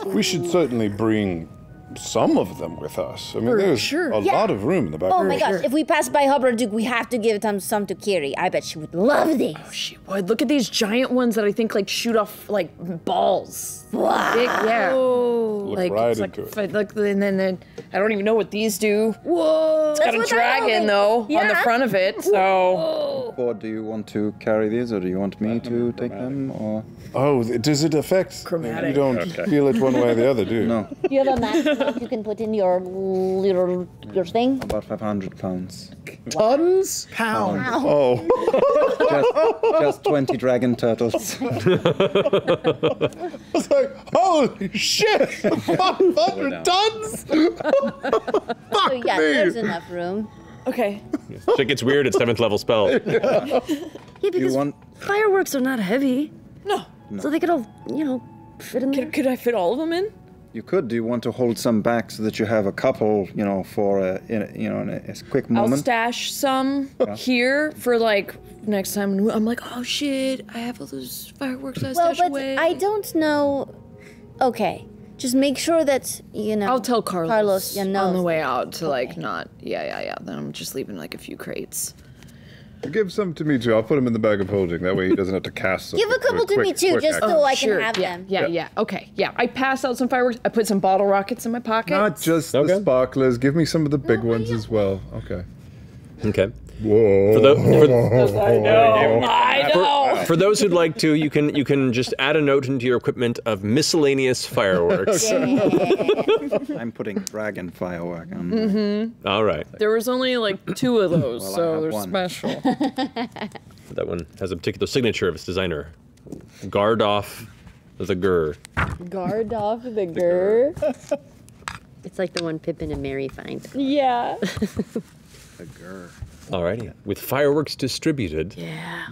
We should certainly bring some of them with us. I mean, there's a lot of room in the back. Oh my gosh, if we pass by Hubbard Duke, we have to give them some to Kiri. I bet she would love these. Oh, she would. Look at these giant ones that I think like shoot off like balls. Wow. Big, yeah. Look like, right it's like, into it. Look, and then I don't even know what these do. Whoa. It's got a dragon though on the front of it, so. Or do you want to carry these, or do you want me to take them, or? Oh, does it affect? Chromatic. You don't feel it one way or the other, do you? No. You have a maximum you can put in your little thing? About 500 pounds. Tons? Pounds. Oh. Just 20 dragon turtles. I was like, holy shit! 500 tons? So yeah, there's enough room. Okay. Shit gets weird at 7th level spell. Yeah, because fireworks are not heavy. No. So they could all, fit in there. Could I fit all of them in? You could. Do you want to hold some back so that you have a couple, for in a quick moment? I'll stash some here for like next time. I'm like, oh shit, I have all those fireworks I stashed away. I don't know. Okay, just make sure that I'll tell Carlos knows. on the way out to like not. Yeah. Then I'm just leaving like a few crates. Give some to me too. I'll put them in the bag of holding. That way he doesn't have to cast them. Give a couple to me too, just so I can have them. Yeah. Okay. Yeah. I passed out some fireworks. I put some bottle rockets in my pocket. Not just the sparklers. Give me some of the big ones as well. Okay. Okay. Whoa. I know. For those who'd like to, you can just add a note into your equipment of miscellaneous fireworks. I'm putting dragon firework on. Mm-hmm. All right. There was only like 2 of those, Well, I so have they're one. special. That one has a particular signature of its designer. Guard off the Gur. Guard off the Gur. It's like the one Pippin and Mary find. Yeah. The Gur. Alrighty. With fireworks distributed. Yeah.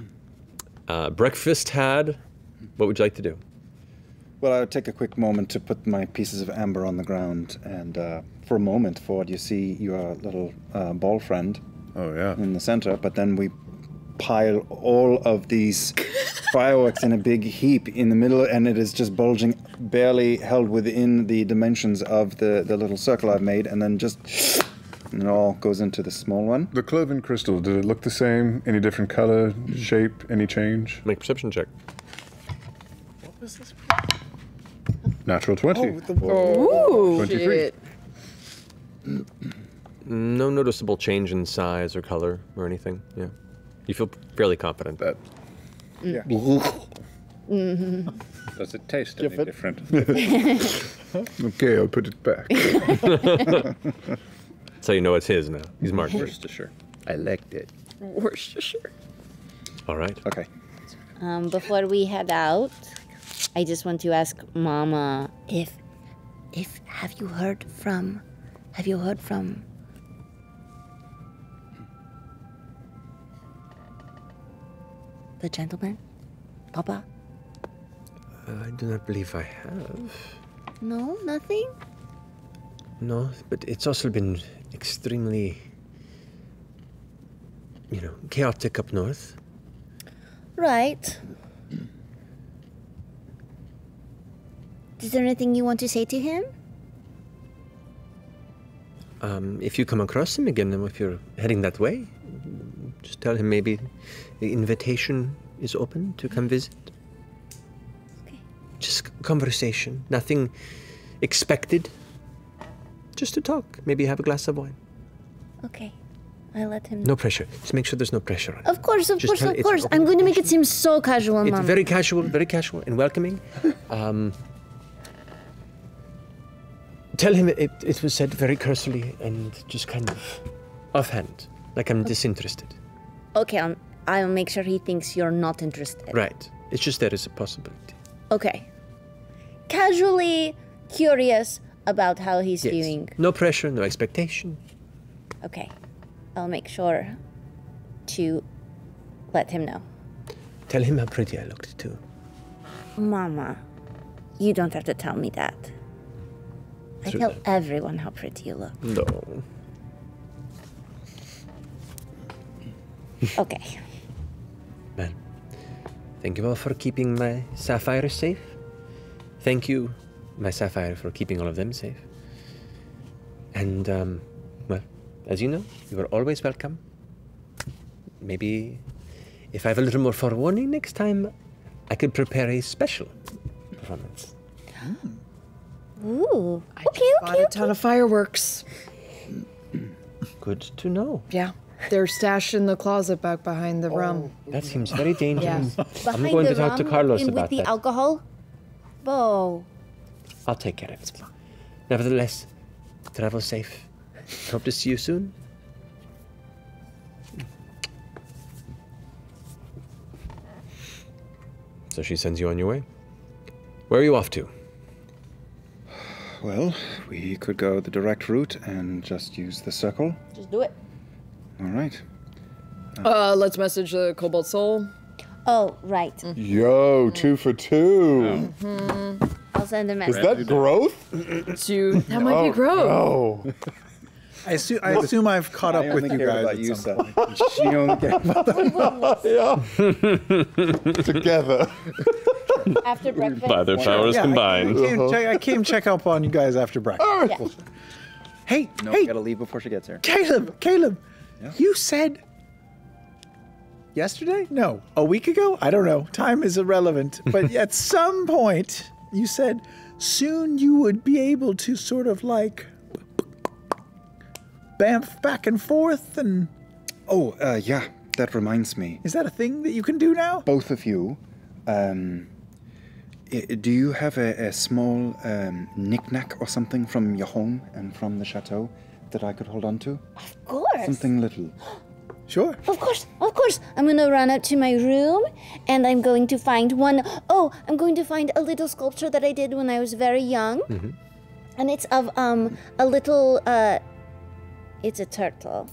Breakfast had. What would you like to do? Well, I would take a quick moment to put my pieces of amber on the ground, and for a moment, Ford, you see your little ball friend. Oh yeah. In the center, but then we pile all of these fireworks in a big heap in the middle, and it is just bulging, barely held within the dimensions of the little circle I've made, and then just. And it all goes into the small one. The cloven crystal, did it look the same? Any different color, shape, any change? Make a perception check. What was this? Natural 20. Ooh, 23. shit. No noticeable change in size or color or anything. Yeah. You feel fairly confident. That. Yeah. Does it taste any different? Okay, I'll put it back. So you know it's his now. He's marked. Worcestershire. I liked it. Worcestershire. All right. Okay. Before we head out, I just want to ask Mama if have you heard from the gentleman? Papa? I do not believe I have. No, nothing? No, but it's also been extremely, chaotic up north. Right. Is there anything you want to say to him? If you come across him again, if you're heading that way, just tell him maybe the invitation is open to come visit. Okay. Just conversation, nothing expected. Just to talk, maybe have a glass of wine. Okay, I'll let him know. No pressure. Just make sure there's no pressure on it. Of course. Just tell it it's open I'm going to make it seem so casual, It's Mom. very casual and welcoming. Tell him it was said very cursorily and just kind of offhand, like I'm disinterested. Okay, I'll make sure he thinks you're not interested. Right. It's just there is a possibility. Okay. Casually curious about how he's Yes. doing. No pressure, no expectation. Okay. I'll make sure to let him know. Tell him how pretty I looked too. Mama, you don't have to tell me that. I Should tell I? everyone how pretty you look. No. Okay. Well, thank you all for keeping my sapphire safe. Thank you, my sapphire, for keeping all of them safe. And, well, as you know, you are always welcome. Maybe if I have a little more forewarning next time, I could prepare a special performance. Ooh. Bought a ton of fireworks. Good to know. Yeah. They're stashed in the closet back behind the rum. That seems very dangerous. Yeah. I'm Behind going the to talk to rum Carlos and about with the that. alcohol? Bo. I'll take care of it. Nevertheless, travel safe. Hope to see you soon. So she sends you on your way. Where are you off to? Well, we could go the direct route and just use the circle. Just do it. All right. Let's message the Cobalt Soul. Oh, right. Yo, 2 for 2. I'll send a Is message. that growth? That might be growth. No. I assume I've caught up with you guys at some point. She only cared about Together. After breakfast. By their powers combined. I came check up on you guys after breakfast. Yeah. Hey, No, hey, gotta leave before she gets here. Caleb, you said yesterday? No, a week ago? I don't know. Time is irrelevant. But at some point, you said soon you would be able to sort of like bamf back and forth and... Oh, yeah, that reminds me. Is that a thing that you can do now? Both of you, do you have a small knick-knack or something from your home and from the chateau that I could hold on to? Of course. Something little. Sure. Of course. I'm going to run up to my room and I'm going to find one. Oh, I'm going to find a little sculpture that I did when I was very young. Mm-hmm. And it's of a little, it's a turtle,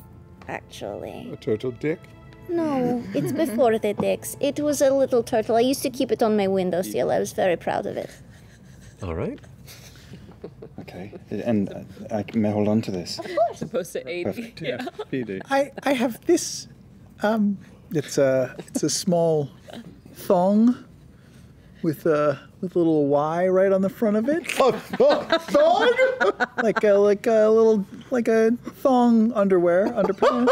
actually. A turtle dick? No, it's before the dicks. It was a little turtle. I used to keep it on my windowsill. I was very proud of it. All right. Okay, and I may hold on to this. Of course. Supposed to 80. Perfect. Yeah. PD. I have this. It's a small thong with a little Y right on the front of it. A thong? like a little thong underpants.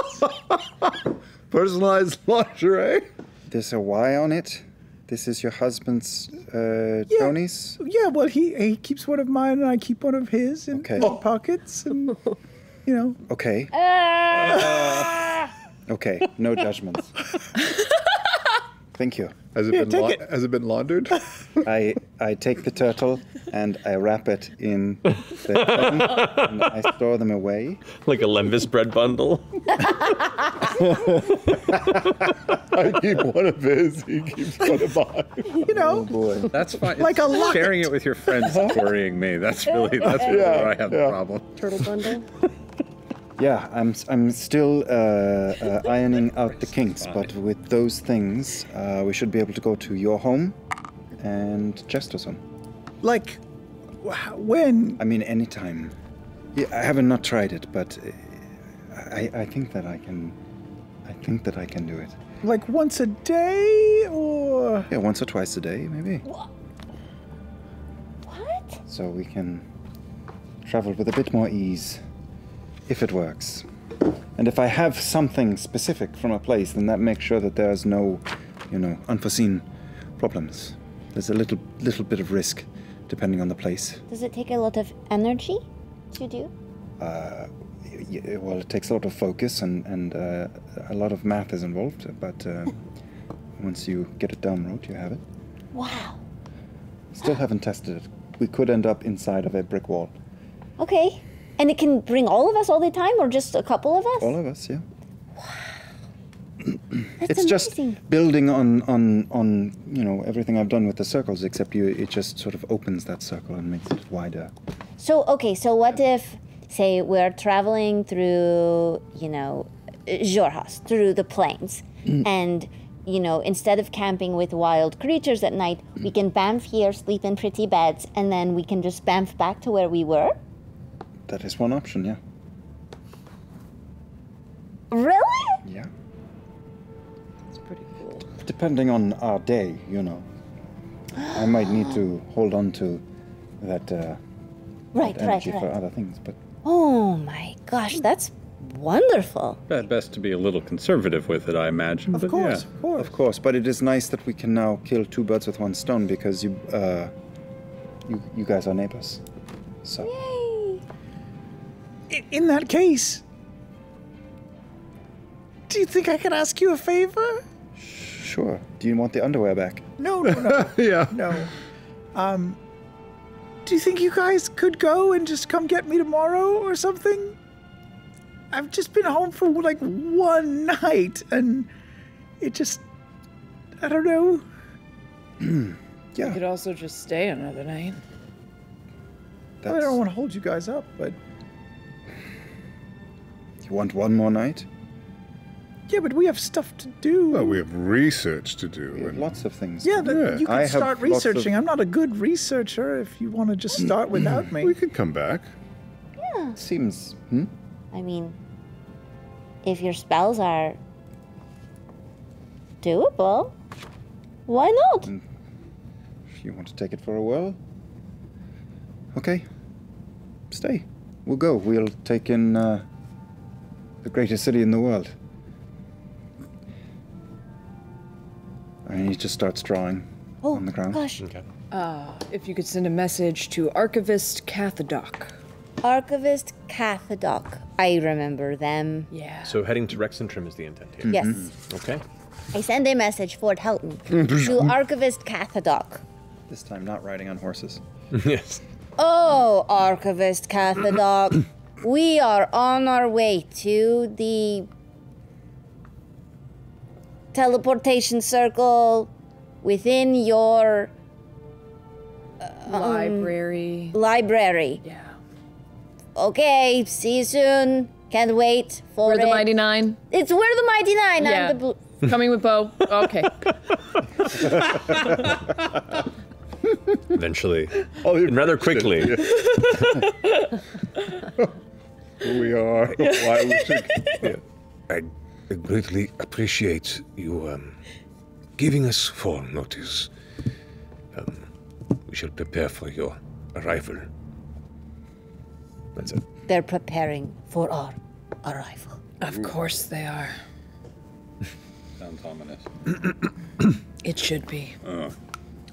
Personalized lingerie? There's a Y on it. This is your husband's Tony's? Yeah, well, he keeps one of mine and I keep one of his in my pockets, and you know. Okay. Okay, no judgments. Thank you. Has it been laundered? I take the turtle and I wrap it in the thong and I store them away. Like a Lembas bread bundle. I keep one of his, he keeps one of mine. You know, Oh boy. That's fine. Like a locket. Sharing it with your friends is worrying me. That's really where I have the problem. Turtle bundle. Yeah, I'm still ironing out the kinks, but with those things, we should be able to go to your home and Chester's home. like when? I mean, anytime. Yeah, I haven't not tried it, but I think that I can. I think that I can do it. Like once a day, or? Yeah, once or twice a day, maybe. What? So we can travel with a bit more ease, if it works. And if I have something specific from a place, then that makes sure that there's no, unforeseen problems. There's a little bit of risk, depending on the place. Does it take a lot of energy to do? Well, it takes a lot of focus and a lot of math is involved, but once you get it down road, you have it. Wow. Still haven't tested it. We could end up inside of a brick wall. Okay. And it can bring all of us all the time, or just a couple of us? All of us, yeah. That's It's just amazing. building on everything I've done with the circles, except it just sort of opens that circle and makes it wider. So what if, say, we're traveling through, Jorhas, through the plains, and, instead of camping with wild creatures at night, we can bamf here, sleep in pretty beds, and then we can just bamf back to where we were? That is one option, yeah. Really? Yeah. depending on our day, you know. I might need to hold on to that, Right, that energy right, for right. other things, but Oh my gosh, that's wonderful. Best to be a little conservative with it, I imagine. Of but course, yeah. of course. But it is nice that we can now kill two birds with one stone because you guys are neighbors. So. In that case, do you think I could ask you a favor? Sure. Do you want the underwear back? No. Yeah. No. Do you think you guys could go and just come get me tomorrow or something? I've just been home for like one night and it just, I don't know. You could also just stay another night. I don't want to hold you guys up, but You want one more night? yeah, but we have stuff to do. Well, we have research to do. We have lots of things. Yeah, to but do. you I can have start lots of- researching. I'm not a good researcher if you want to just start without me. We could come back. Yeah. Seems. I mean, if your spells are doable, why not? If you want to take it for a whirl. Okay. Stay. We'll go. We'll take in the greatest city in the world. And he just starts drawing on the ground. Gosh. Okay. If you could send a message to Archivist Cathadoc. Archivist Cathadoc. I remember them. Yeah. So heading to Rexentrim is the intent here. Yes. Okay. I send a message, Fort Helton, to Archivist Cathadoc. This time not riding on horses. Yes. Oh, Archivist Cathadoc, we are on our way to the teleportation circle within your Library. library. Yeah. Okay, see you soon. Can't wait for We're it. the Mighty Nine. It's we're the Mighty Nine. Yeah. I'm the blue. Coming with Bo. Okay. Eventually. And rather quickly. Who we are, why we should. Yeah. I greatly appreciate you giving us full notice. We shall prepare for your arrival. That's it. They're preparing for our arrival. Of course they are. Sounds ominous. It should be.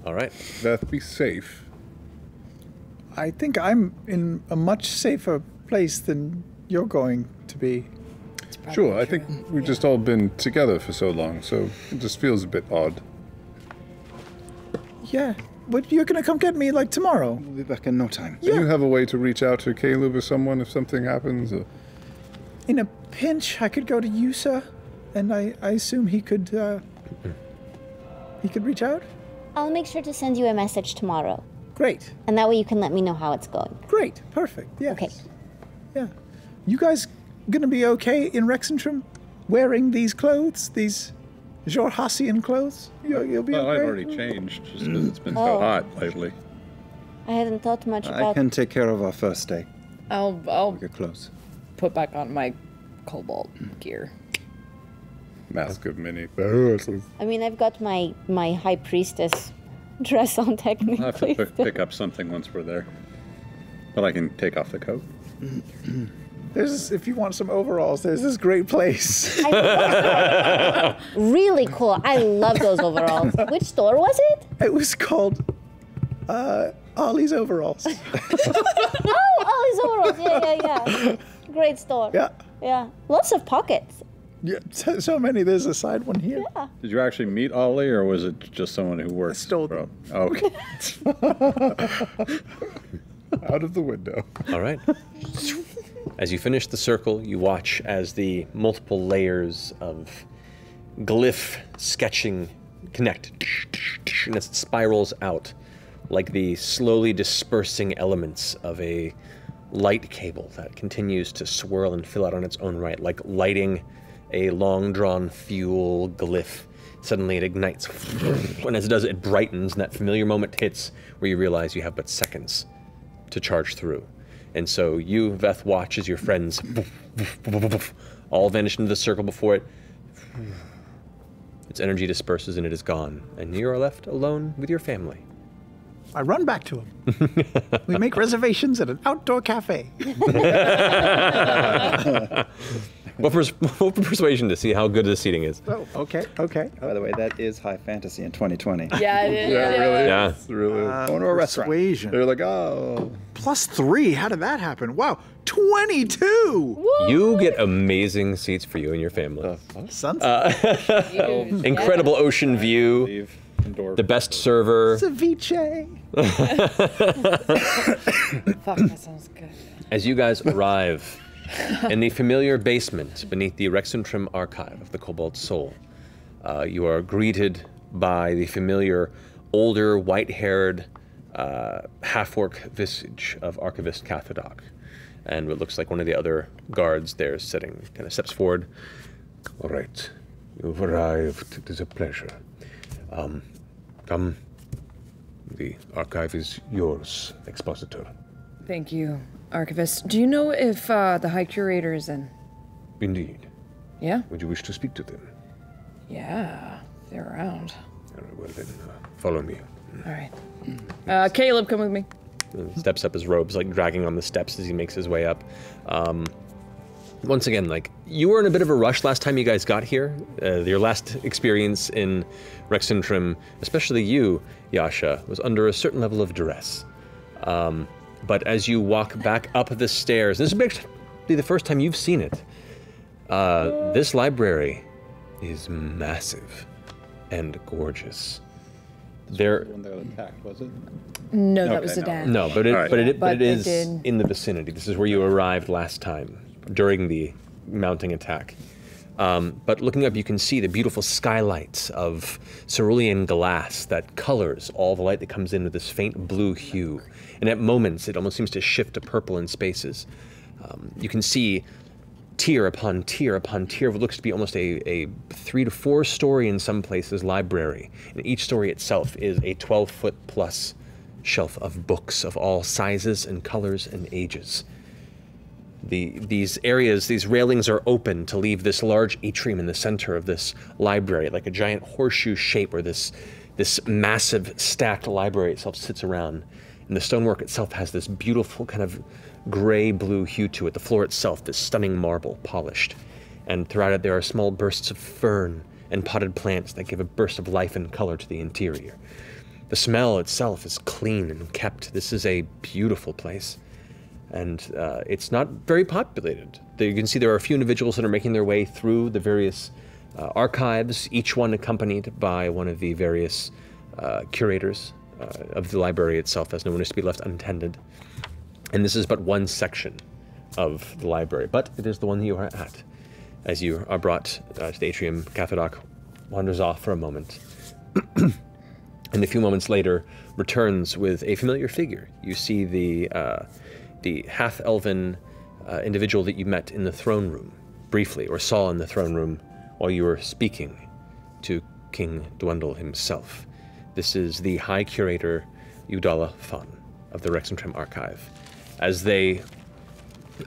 All right. Beth, be safe. I think I'm in a much safer place than you're going to be. Sure, I think we've just all been together for so long, so it just feels a bit odd. Yeah, but you're gonna come get me like tomorrow. We'll be back in no time. Do you have a way to reach out to Caleb or someone if something happens? Or? In a pinch, I could go to Yusa, and I assume he could reach out. I'll make sure to send you a message tomorrow. Great. And that way you can let me know how it's going. Great. Perfect. Yes. Okay. Yeah. You guys gonna be okay in Rexentrim, wearing these clothes, these Jorhassian clothes? You'll be Well, okay. I've already changed just because it's been Oh. so hot lately. I hadn't thought much I about. can take care of our first day. I'll Get close. put back on my cobalt gear. Mask of many. I mean, I've got my high priestess dress on I'll have technically. to pick up something once we're there. But I can take off the coat. There's, if you want some overalls, there's this great place. Really cool. I love those overalls. Which store was it? It was called Ollie's Overalls. Oh, Ollie's overalls. Yeah. Great store. Yeah. Yeah. Lots of pockets. Yeah, so many. There's a side one here. Yeah. Did you actually meet Ollie, or was it just someone who worked? Stole them. Oh, okay. Out of the window. All right. As you finish the circle, you watch as the multiple layers of glyph sketching connect, and it spirals out like the slowly dispersing elements of a light cable that continues to swirl and fill out on its own right, like lighting a long-drawn fuel glyph. Suddenly it ignites, and as it does, it brightens, and that familiar moment hits where you realize you have but seconds to charge through. And so you, Veth, watch as your friends all vanish into the circle before it, Its energy disperses and it is gone, and you are left alone with your family. I run back to him. We make reservations at an outdoor cafe. What for persuasion to see how good the seating is. Oh, okay. By the way, that is high fantasy in 2020. Yeah, it is. Yeah, it really Yeah. is. It really is. Going to a restaurant. Persuasion. They're like, oh. +3. How did that happen? Wow, 22. You get amazing seats for you and your family. Sunset. Incredible ocean view. The best server. Ceviche. Fuck, that sounds good. As you guys arrive in the familiar basement beneath the Rexentrim archive of the Cobalt Soul, you are greeted by the familiar, older, white-haired, half-orc visage of Archivist Cathodoc. And what looks like one of the other guards there sitting kind of steps forward. All right, you've arrived. It is a pleasure. Come. The archive is yours, Expositor. Thank you, Archivist. Do you know if the High Curator is in? Indeed. Yeah? Would you wish to speak to them? Yeah, they're around. Very well then, follow me. All right. Caleb, come with me. He steps up, his robes like dragging on the steps as he makes his way up. Once again, like, you were in a bit of a rush last time you guys got here. Your last experience in Rexentrim, especially you, Yasha, was under a certain level of duress. But as you walk back up the stairs, this will be the first time you've seen it. This library is massive and gorgeous. There. When they attacked, was it? No, that was the dash. No, but it is did. in the vicinity. This is where you arrived last time during the mounting attack. But looking up, you can see the beautiful skylights of cerulean glass that colors all the light that comes in with this faint blue hue. And at moments, it almost seems to shift to purple in spaces. You can see tier upon tier upon tier of what looks to be almost a 3 to 4 story in some places library. And each story itself is a 12-foot plus shelf of books of all sizes and colors and ages. These areas, these railings are open to leave this large atrium in the center of this library, like a giant horseshoe shape where this massive stacked library itself sits around. And the stonework itself has this beautiful kind of gray-blue hue to it. The floor itself, this stunning marble, polished. And throughout it there are small bursts of fern and potted plants that give a burst of life and color to the interior. The smell itself is clean and kept. This is a beautiful place. And it's not very populated. You can see there are a few individuals that are making their way through the various archives, each one accompanied by one of the various curators of the library itself, as no one is to be left unattended. And this is but one section of the library, but it is the one that you are at. As you are brought to the atrium, Cathodoc wanders off for a moment. And a few moments later, returns with a familiar figure. You see the half-elven individual that you met in the throne room, briefly, or saw in the throne room while you were speaking to King Dwendal himself. This is the High Curator, Udala Fon, of the Rexentrim Archive. As they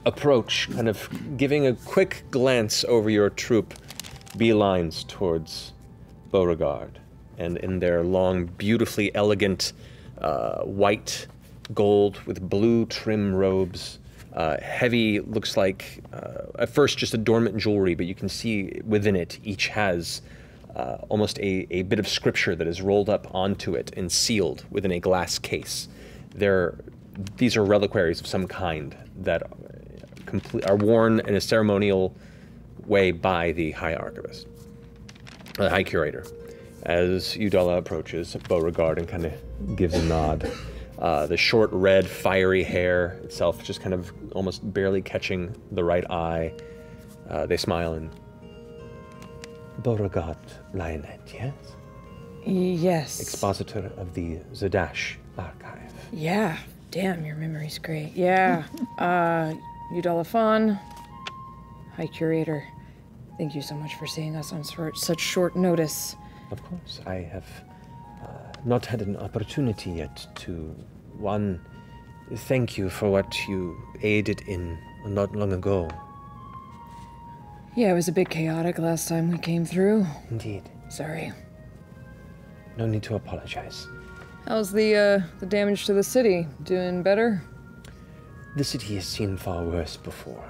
approach, kind of giving a quick glance over your troop, beelines towards Beauregard, and in their long, beautifully elegant white gold with blue trim robes, heavy, looks like at first just adornment jewelry, but you can see within it each has almost a bit of scripture that is rolled up onto it and sealed within a glass case. These are reliquaries of some kind that are worn in a ceremonial way by the High Archivist, the High Curator. As Udala approaches Beauregard and kind of gives a nod, the short, red, fiery hair itself just kind of almost barely catching the right eye. They smile and... Beauregard Lionette, yes? Yes. Expositor of the Zadash Archive. Yeah. Damn, your memory's great. Yeah. Udala Fon, High Curator. Thank you so much for seeing us on such short notice. Of course. I have not had an opportunity yet to, thank you for what you aided in not long ago. Yeah, it was a bit chaotic last time we came through. Indeed. Sorry. No need to apologize. How's the damage to the city? Doing better? The city has seen far worse before.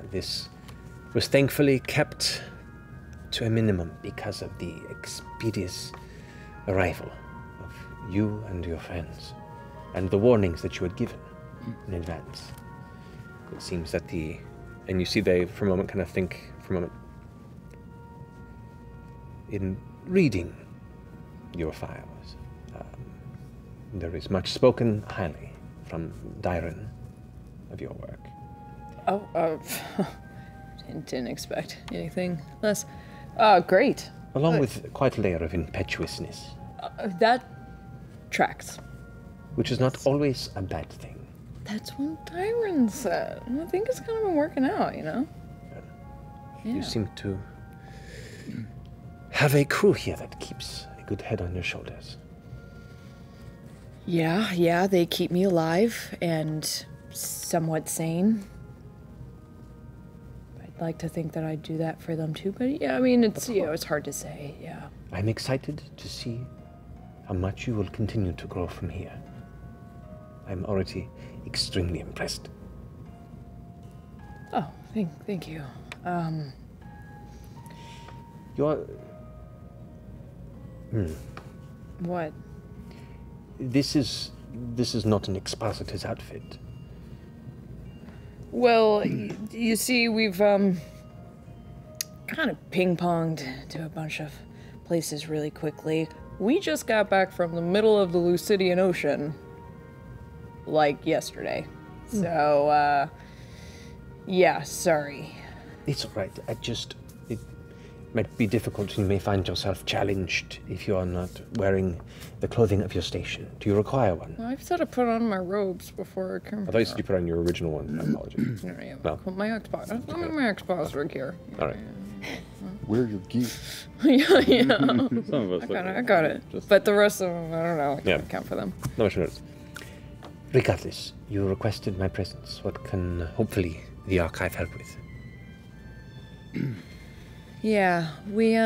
This was thankfully kept to a minimum because of the expeditious arrival of you and your friends, and the warnings that you had given in advance. It seems that and you see they, for a moment, kind of think for a moment. In reading your files, there is much spoken highly from Dyron of your work. Oh, didn't expect anything less. Great. Along with quite a layer of impetuousness. That tracks. Which is not always a bad thing. That's what Dyron said. I think it's kind of been working out, you know? Yeah. You seem to have a crew here that keeps a good head on your shoulders. Yeah, they keep me alive and somewhat sane. I'd like to think that I'd do that for them too, but yeah, I mean, it's, it's hard to say, yeah. I'm excited to see how much you will continue to grow from here. I'm already extremely impressed. Oh, thank you. You're... What? This is not an expositor's outfit. Well, you see, we've kind of ping-ponged to a bunch of places really quickly. We just got back from the middle of the Lucidian Ocean, like yesterday. So, yeah, sorry. It's all right. It might be difficult. You may find yourself challenged if you are not wearing the clothing of your station. Do you require one? I've said I put on my robes before I came. I thought you said you put on your original one. I apologize. No, my Xbox. I'm my Xbox right here. All right. Wear your gear. yeah. Some of us I got it. But the rest of them, I don't know. I can't count for them. No much notice. Regardless, you requested my presence. What can hopefully the archive help with? Yeah, we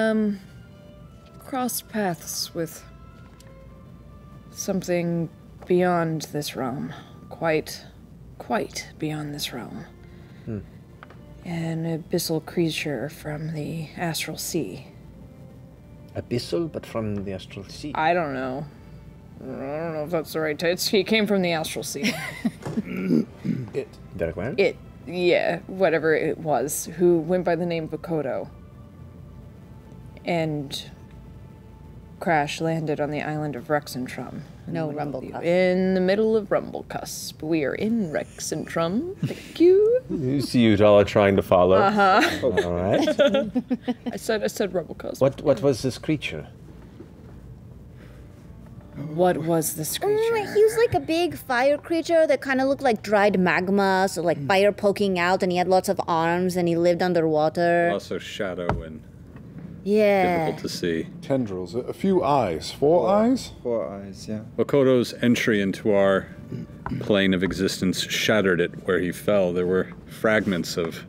crossed paths with something beyond this realm. Quite beyond this realm. An abyssal creature from the astral sea. Abyssal, but from the astral sea? I don't know. I don't know if that's the right title. He came from the astral sea. Derek Warren? Yeah, whatever it was, who went by the name of Bakoto. And crash landed on the island of Rexentrum. No Rumblecusp. In the middle of Rumblecusp. We are in Rexentrum. Thank you. You see Udala trying to follow. Uh-huh. All right. I said Rumblecusp. What was this creature? What was this creature? He was like a big fire creature that kind of looked like dried magma, so like fire poking out, and he had lots of arms, and he lived underwater. Also shadow and difficult to see. Tendrils, a few eyes. Four eyes? 4 eyes, yeah. Bakoto's entry into our plane of existence shattered it where he fell. There were fragments of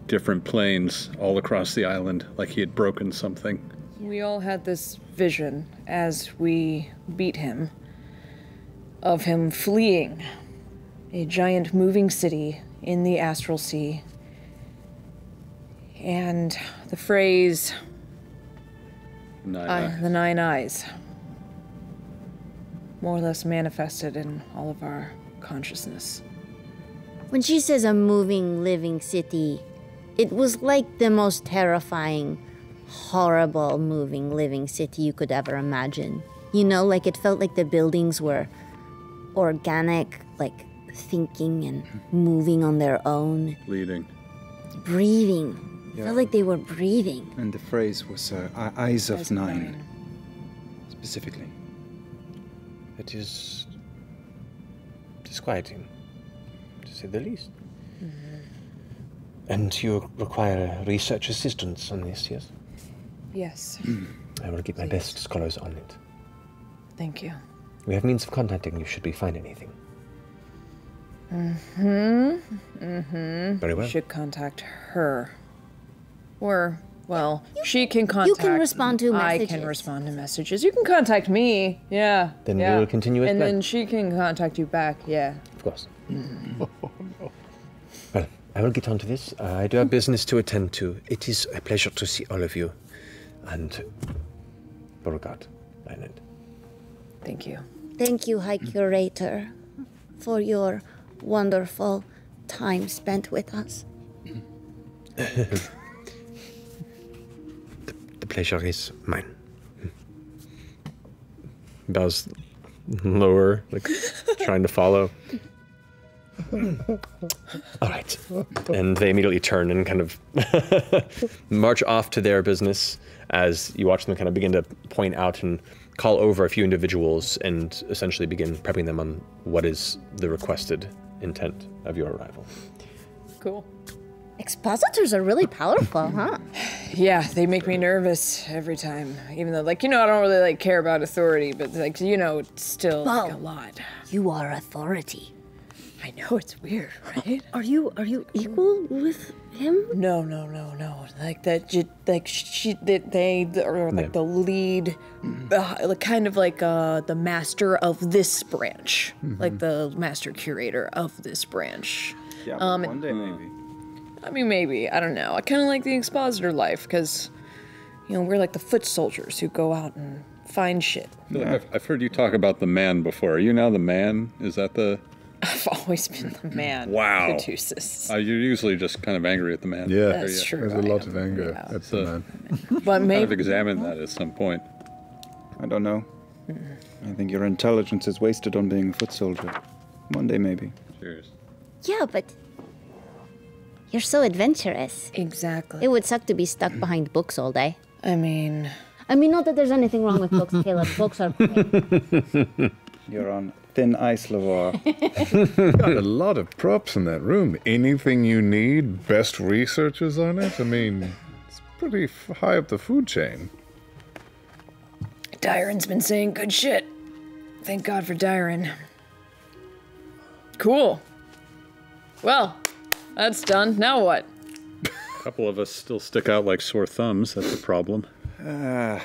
different planes all across the island, like he had broken something. We all had this vision as we beat him, of him fleeing a giant moving city in the astral sea. And the phrase, the 9 eyes, more or less manifested in all of our consciousness. When she says a moving, living city, it was like the most terrifying, horrible, moving, living city you could ever imagine. You know, like it felt like the buildings were organic, like thinking and moving on their own. Breathing. Yeah. Felt like they were breathing. And the phrase was Eyes of Nine, specifically. It is disquieting, to say the least. And you require research assistance on this, yes? Yes. I will get my best scholars on it. Thank you. We have means of contacting you should we find anything. Very well. Should contact her. Or Well, she can contact. You can respond to I messages. can respond to messages. You can contact me. Yeah. Then yeah. we'll continue with And that. then she can contact you back. Yeah. Of course. Well, I will get on to this. I do have business to attend to. It is a pleasure to see all of you. And Beauregard Island. Thank you. Thank you, High Curator, for your wonderful time spent with us. The pleasure is mine. Bows lower, like trying to follow. All right. And they immediately turn and kind of march off to their business as you watch them kind of begin to point out and call over a few individuals and essentially begin prepping them on what is the requested intent of your arrival. Cool. Expositors are really powerful, huh? Yeah, they make me nervous every time. Even though, like, I don't really, like, care about authority, but, like, it's still, like, a lot. You are authority. I know, it's weird, right? Are you equal with him? No. Like, they are, like, the lead, like, kind of like, the master of this branch. Like, the master curator of this branch. Yeah, one day maybe. I mean, maybe. I don't know. I kind of like the expositor life because, we're like the foot soldiers who go out and find shit. I feel like I've heard you talk about the man before. Are you now the man? Is that the... I've always been the man. Wow. Caduceus. You're usually just kind of angry at the man. Yeah, That's true. There's a lot of anger at the man. But Kind maybe of examine that at some point. I don't know. I think your intelligence is wasted on being a foot soldier. One day maybe. Cheers. Yeah, but you're so adventurous. Exactly. It would suck to be stuck behind books all day. I mean, not that there's anything wrong with books, Caleb. Books are great. You're on thin ice, Lavar. Got a lot of props in that room. Anything you need, best researchers on it. I mean, it's pretty high up the food chain. Dyron's been saying good shit. Thank God for Dyron. Cool. Well, that's done. Now what? A couple of us still stick out like sore thumbs. That's a problem. I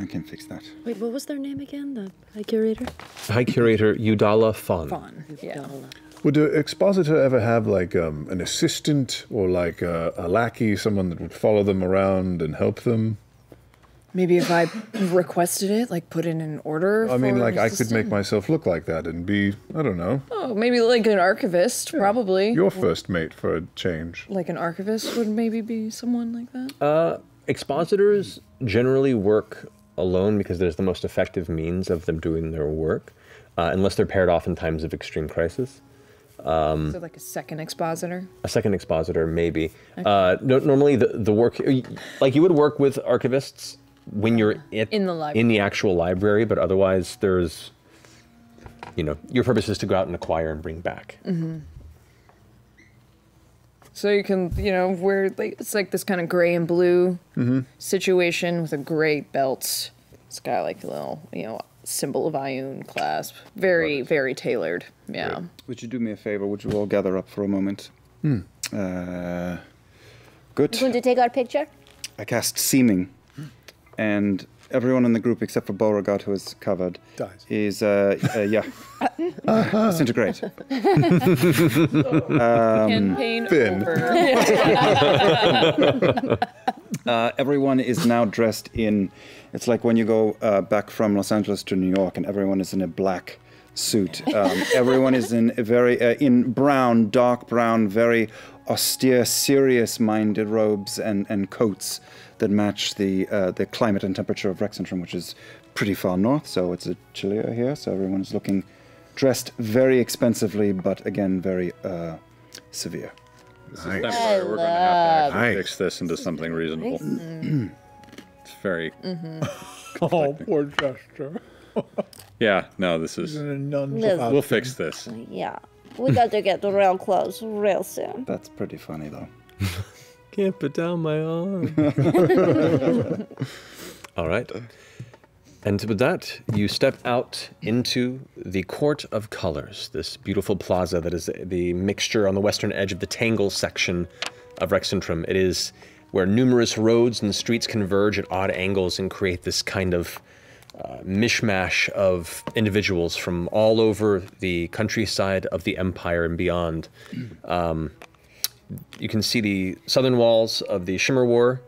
can fix that. Wait, what was their name again? The High Curator? High Curator Udala Fawn. Yeah. Would an expositor ever have like an assistant or like a lackey, someone that would follow them around and help them? Maybe if I requested it, like put in an order. I mean, for like an I could make assistant? myself look like that and be, I don't know, Oh, maybe like an archivist, probably. your first mate for a change. Like an archivist would maybe be someone like that. Expositors generally work alone because there's the most effective means of them doing their work, unless they're paired off in times of extreme crisis. So like a second expositor. A second expositor, maybe. Normally, the work, like you would work with archivists when you're In the library. in the actual library, but otherwise, there's, your purpose is to go out and acquire and bring back. Mm-hmm. So you can, wear like it's like this kind of gray and blue situation with a gray belt. It's got like a little, symbol of Ioun clasp. Very, very tailored. Yeah. Would you do me a favor? Would you all gather up for a moment? Good. You going to take our picture? I cast Seeming, and everyone in the group except for Beauregard, who is covered, dies. Is disintegrate. Campaign over. Everyone is now dressed in. It's like when you go back from Los Angeles to New York, and everyone is in a black suit. Everyone is in a very in brown, dark brown, very austere, serious-minded robes and coats that match the climate and temperature of Rexentrum, which is pretty far north. So it's a chillier here. So everyone is looking dressed very expensively, but again very severe. We're going to have to actually fix this into something reasonable. It's very... Oh, poor Chester. Yeah, no, this is... We'll fix this. Yeah. We got to get real close real soon. That's pretty funny, though. Can't put down my arm. All right. And with that, you step out into the Court of Colors, this beautiful plaza that is the mixture on the western edge of the Tangle section of Rexentrum. It is where numerous roads and streets converge at odd angles and create this kind of mishmash of individuals from all over the countryside of the Empire and beyond. You can see the southern walls of the Shimmer Ward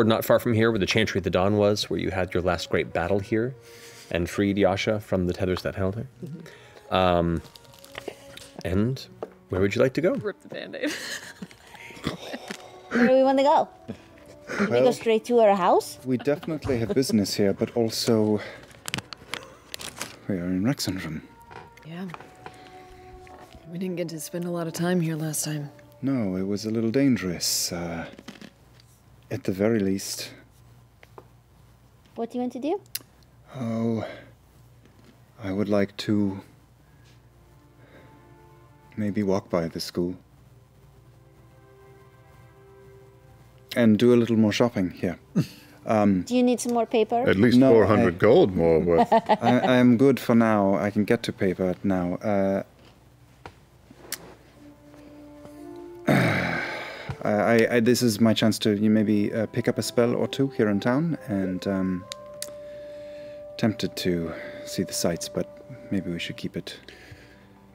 not far from here, where the Chantry of the Dawn was, where you had your last great battle here, and freed Yasha from the tethers that held her. And where would you like to go? Rip the Band-Aid. Where do we want to go? Do we go straight to our house? We definitely have business here, but also we are in Rexendrum. Yeah. We didn't get to spend a lot of time here last time. No, it was a little dangerous. At the very least. What do you want to do? Oh, I would like to maybe walk by the school. And do a little more shopping here. Do you need some more paper? At least 400 gold more worth. I am good for now. I can get to paper now. This is my chance to maybe pick up a spell or two here in town, and tempted to see the sights, but maybe we should keep it.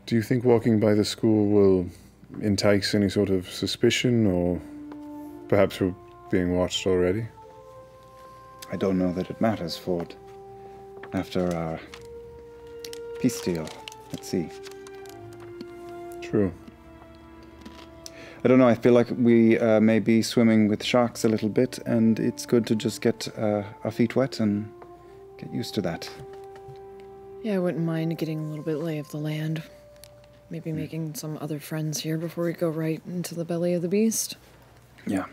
Do you think walking by the school will entice any sort of suspicion, or perhaps we're being watched already? I don't know that it matters, Ford. After our peace deal, let's see. True. I don't know, I feel like we may be swimming with sharks a little bit, and it's good to just get our feet wet and get used to that. Yeah, I wouldn't mind getting a little bit lay of the land. Maybe making some other friends here before we go right into the belly of the beast. Yeah.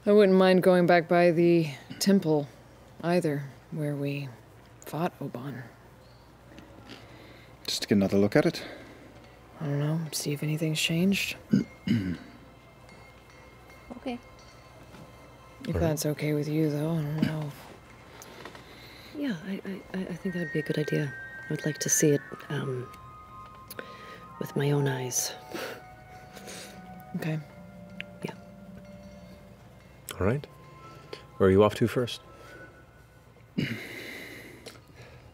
I wouldn't mind going back by the temple either, where we fought Oban. Just to get another look at it? I don't know, see if anything's changed. Okay. If that's okay with you, though, I don't know. Yeah, I think that'd be a good idea. I would like to see it with my own eyes. Okay. Yeah. All right. Where are you off to first?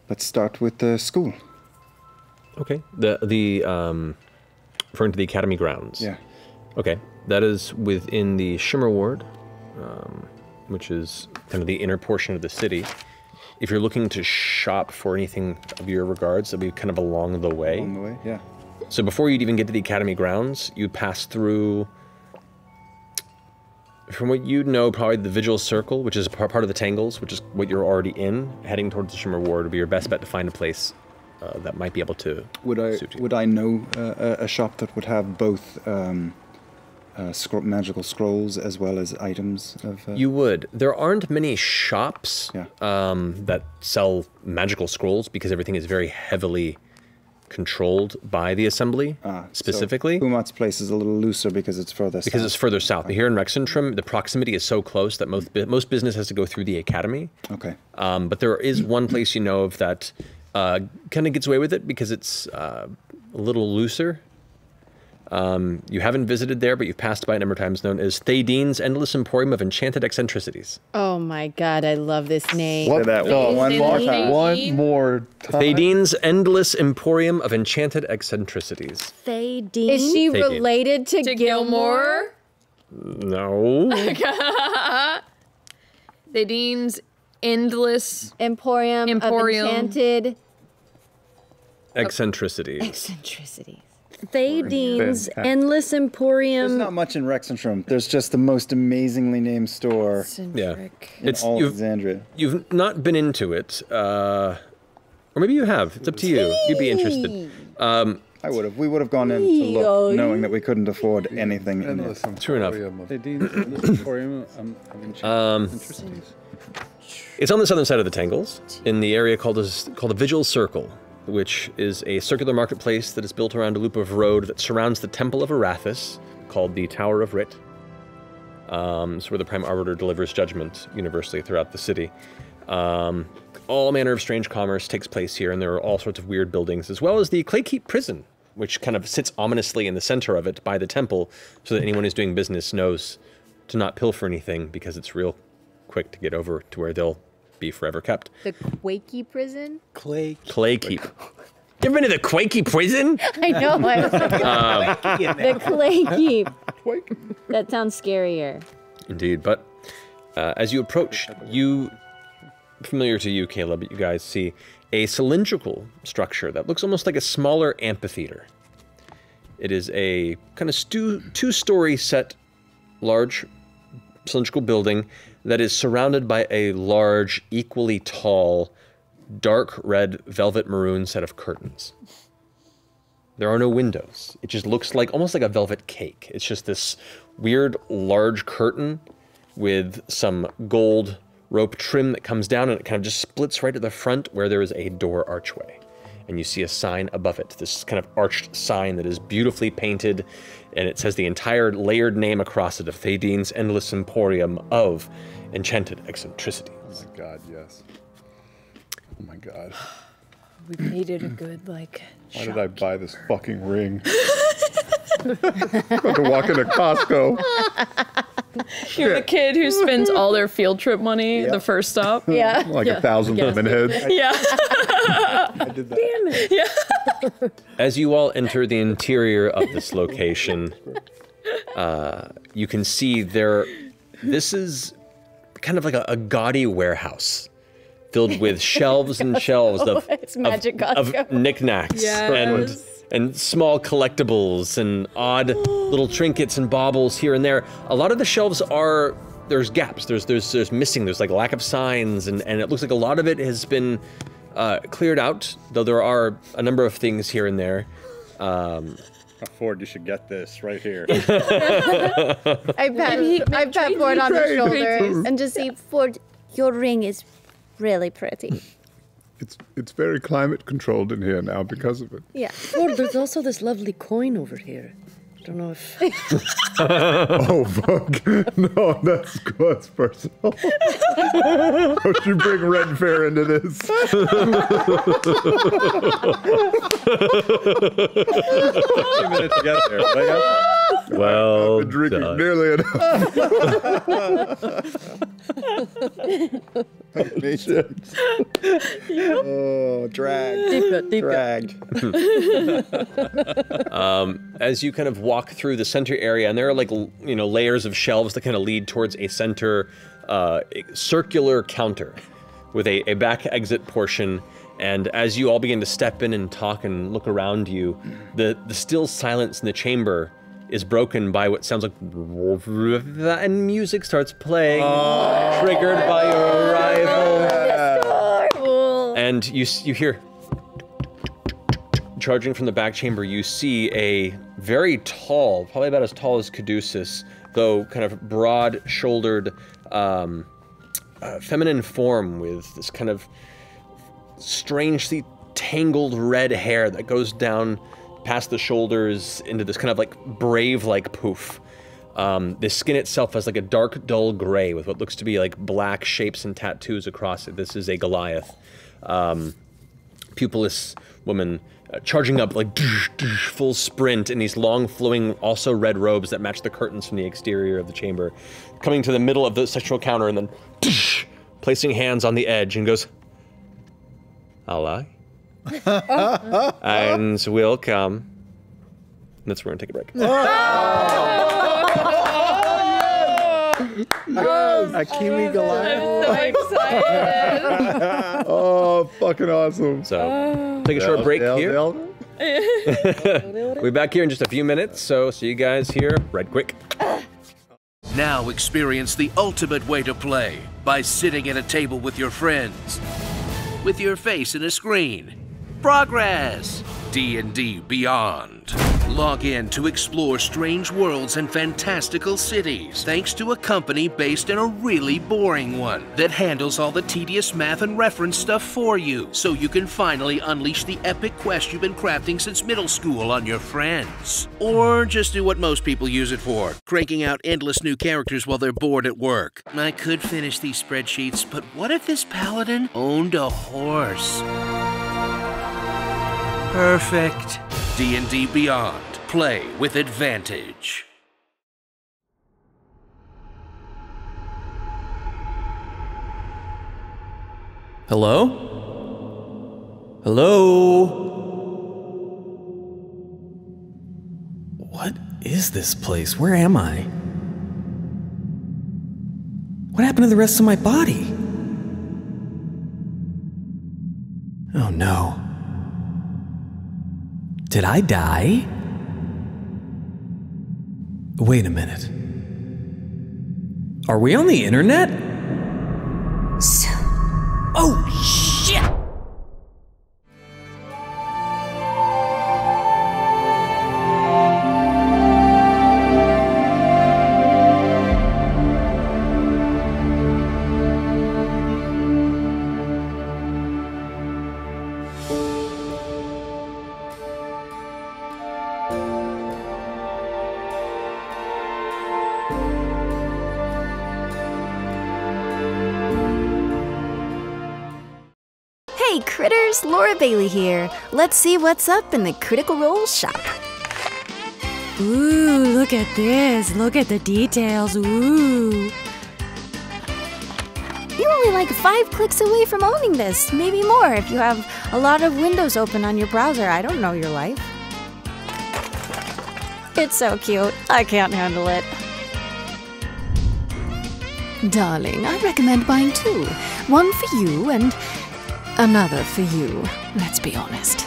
Let's start with the school. Okay. The referring to the academy grounds. Yeah. Okay. That is within the Shimmer Ward, which is kind of the inner portion of the city. If you're looking to shop for anything of your regards, it'll be kind of along the way. Along the way, yeah. So before you'd even get to the academy grounds, you pass through, from what you know, probably the Vigil Circle, which is part of the Tangles, which is what you're already in. Heading towards the Shimmer Ward would be your best bet to find a place that might be able to suit you. Would I know a shop that would have both magical scrolls as well as items of? You would. There aren't many shops that sell magical scrolls because everything is very heavily controlled by the Assembly specifically. So Umat's place is a little looser because it's further south. Because it's further south. But here in Rexentrum, the proximity is so close that most business has to go through the academy. Okay. But there is one place you know of that kind of gets away with it because it's a little looser. You haven't visited there, but you've passed by a number of times, known as Thadine's Endless Emporium of Enchanted Eccentricities. Oh my god, I love this name. Say that one more time. One more time. Thadine's Endless Emporium of Enchanted Eccentricities. Thadine? Is she Thadine. related to Gilmore? No. Thadine's Endless Emporium of Enchanted Eccentricities. Eccentricities. Thadine's Endless Emporium. There's not much in Rexentrum. There's just the most amazingly named store. Yeah. In all Alexandria. You've not been into it, or maybe you have. It's up to you. You'd be interested. I would have. We would have gone in to look, knowing that we couldn't afford anything in it. True enough. Thadine's Endless Emporium of Enchanted. It's on the southern side of the Tangles, in the area called the Vigil Circle, which is a circular marketplace that is built around a loop of road that surrounds the Temple of Arathis, called the Tower of Writ. It's where the Prime Arbiter delivers judgment universally throughout the city. All manner of strange commerce takes place here, and there are all sorts of weird buildings, as well as the Claykeep Prison, which kind of sits ominously in the center of it by the temple, so that anyone who's doing business knows to not pilfer anything because it's real quick to get over to where they'll be forever kept. The Quakey prison? Clay Keep. You ever been to the Quakey prison? I know. I was the Clay Keep. That sounds scarier. Indeed, but as you approach, familiar to you, Caleb, you guys see a cylindrical structure that looks almost like a smaller amphitheater. It is a kind of two-story set, large cylindrical building that is surrounded by a large, equally tall, dark red velvet maroon set of curtains. There are no windows. It just looks like almost like a velvet cake. It's just this weird, large curtain with some gold rope trim that comes down, and it kind of just splits right at the front where there is a door archway. And you see a sign above it, this kind of arched sign that is beautifully painted, and it says the entire layered name across it of Thadine's Endless Emporium of Enchanted Eccentricity. Oh my god, yes. Oh my god. We made it a good, Why did I buy this fucking ring? I'm about to walk into Costco. You're the kid who spends all their field trip money the first stop. Yeah. Like 1,000 lemon heads. Yeah. I did that. Damn it. Yeah. As you all enter the interior of this location, you can see this is kind of like a gaudy warehouse filled with shelves and shelves It's Magic of Costco. knickknacks Yes. and small collectibles and odd little trinkets and baubles here and there. A lot of the shelves there's gaps, there's missing, there's like lack of signs, and it looks like a lot of it has been cleared out, though there are a number of things here and there. Ford, you should get this right here. I pat Ford on the shoulders And just say, Ford, your ring is really pretty. It's very climate controlled in here now because of it. Yeah. Ford, there's also this lovely coin over here. I don't know if... Oh, fuck. No, that's personal. Don't you bring Red Fair into this. 2 minutes to get there. Well, I've been drinking nearly enough. Oh, dragged. Deep cut. Dragged. As you kind of walk through the center area, and there are like, layers of shelves that kind of lead towards a center circular counter with a back exit portion. And as you all begin to step in and talk and look around you, the still silence in the chamber is broken by what sounds like, and music starts playing, triggered by your arrival. And you hear, charging from the back chamber, you see a very tall, probably about as tall as Caduceus, though kind of broad-shouldered, feminine form with this kind of strangely tangled red hair that goes down past the shoulders into this kind of like brave-like poof. The skin itself has like a dark, dull gray with what looks to be like black shapes and tattoos across it. This is a Goliath. Pupilless woman charging up like full sprint in these long flowing, also red robes that match the curtains from the exterior of the chamber, coming to the middle of the central counter and then placing hands on the edge and goes, "Allah." And we'll come. And that's where we're gonna take a break. Akimi Goliath. So excited. Oh, fucking awesome. So, take a short break here. We'll be back here in just a few minutes, so see you guys here right quick. Now experience the ultimate way to play by sitting at a table with your friends, with your face in a screen. Progress! D&D Beyond. Log in to explore strange worlds and fantastical cities, thanks to a company based in a really boring one that handles all the tedious math and reference stuff for you, so you can finally unleash the epic quest you've been crafting since middle school on your friends. Or just do what most people use it for, cranking out endless new characters while they're bored at work. I could finish these spreadsheets, but what if this paladin owned a horse? Perfect. D&D Beyond. Play with advantage. Hello? Hello? What is this place? Where am I? What happened to the rest of my body? Oh no. Did I die? Wait a minute. Are we on the internet? Oh, shit! Hey critters, Laura Bailey here. Let's see what's up in the Critical Role shop. Ooh, look at this. Look at the details. Ooh. You're only like 5 clicks away from owning this. Maybe more if you have a lot of windows open on your browser. I don't know your life. It's so cute. I can't handle it. Darling, I recommend buying 2. One for you and another for you. Let's be honest.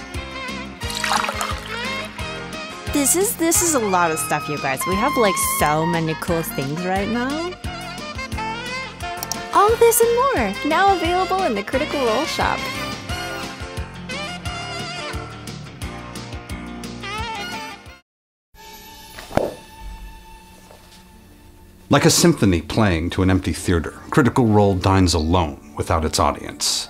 This is a lot of stuff, you guys. We have like so many cool things right now. All this and more, now available in the Critical Role shop. Like a symphony playing to an empty theater, Critical Role dines alone without its audience.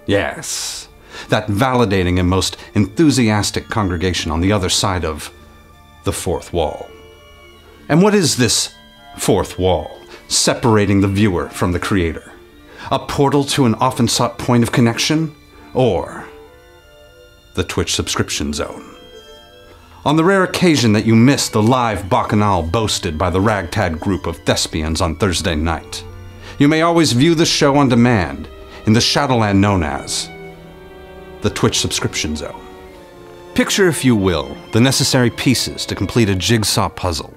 Yes, that validating and most enthusiastic congregation on the other side of the fourth wall. And what is this fourth wall, separating the viewer from the creator? A portal to an often sought point of connection? Or the Twitch subscription zone? On the rare occasion that you miss the live bacchanal boasted by the ragtag group of thespians on Thursday night, you may always view the show on demand in the Shadowland known as the Twitch subscription zone. Picture, if you will, the necessary pieces to complete a jigsaw puzzle,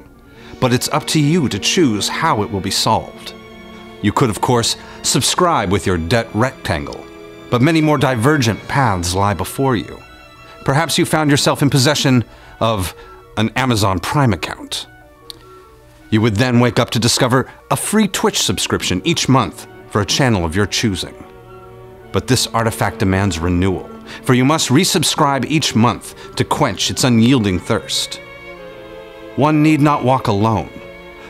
but it's up to you to choose how it will be solved. You could, of course, subscribe with your debt rectangle, but many more divergent paths lie before you. Perhaps you found yourself in possession of an Amazon Prime account. You would then wake up to discover a free Twitch subscription each month for a channel of your choosing. But this artifact demands renewal, for you must resubscribe each month to quench its unyielding thirst. One need not walk alone.